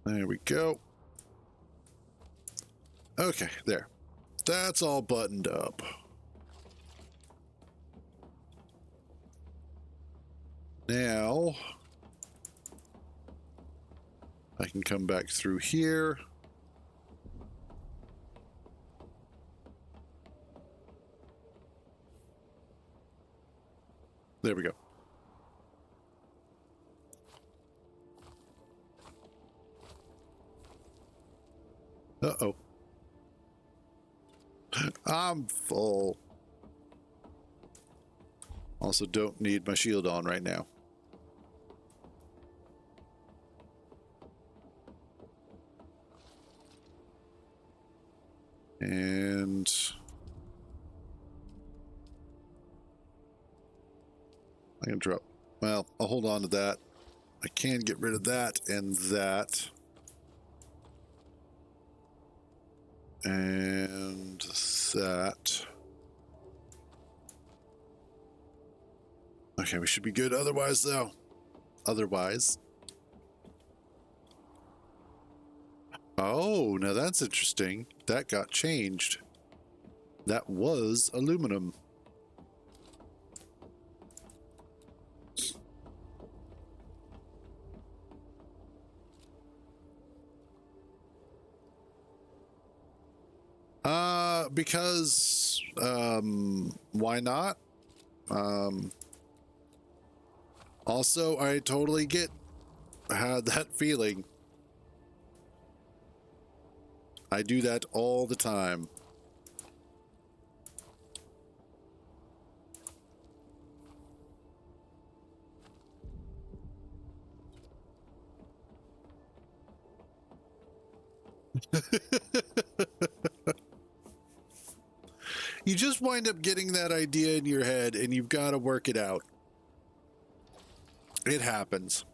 There we go. Okay, there. That's all buttoned up. Now, I can come back through here. There we go. Uh-oh. I'm full. Also don't need my shield on right now. And I can drop. Well, I'll hold on to that. I can get rid of that and that. And that. Okay, we should be good otherwise, though. Otherwise. Oh, now that's interesting. That got changed. That was aluminum. Because, why not? Also, I totally had that feeling. I do that all the time. You just wind up getting that idea in your head and you've got to work it out. It happens.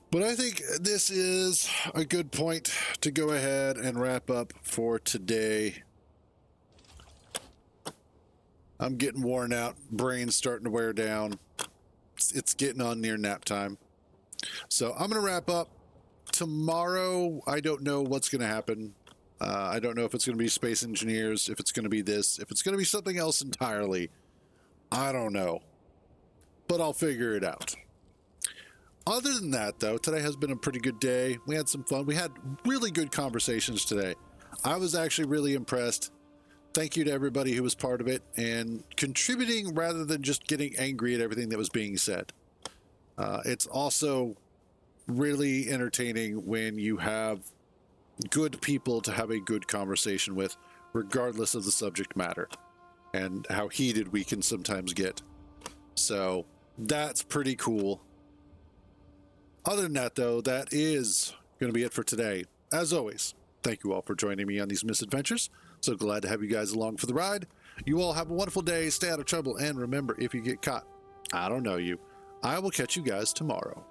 But I think this is a good point to go ahead and wrap up for today. I'm getting worn out. Brain's starting to wear down. It's getting on near nap time. So I'm going to wrap up. Tomorrow, I don't know what's going to happen. I don't know if it's going to be space engineers, if it's going to be this, if it's going to be something else entirely. I don't know. But I'll figure it out. Other than that, though, today has been a pretty good day. We had some fun. We had really good conversations today. I was actually really impressed. Thank you to everybody who was part of it and contributing rather than just getting angry at everything that was being said. It's also really entertaining when you have good people to have a good conversation with, regardless of the subject matter and how heated we can sometimes get. So that's pretty cool. Other than that, though, that is going to be it for today. As always, thank you all for joining me on these misadventures. So glad to have you guys along for the ride. You all have a wonderful day. Stay out of trouble. And remember, if you get caught, I don't know you. I will catch you guys tomorrow.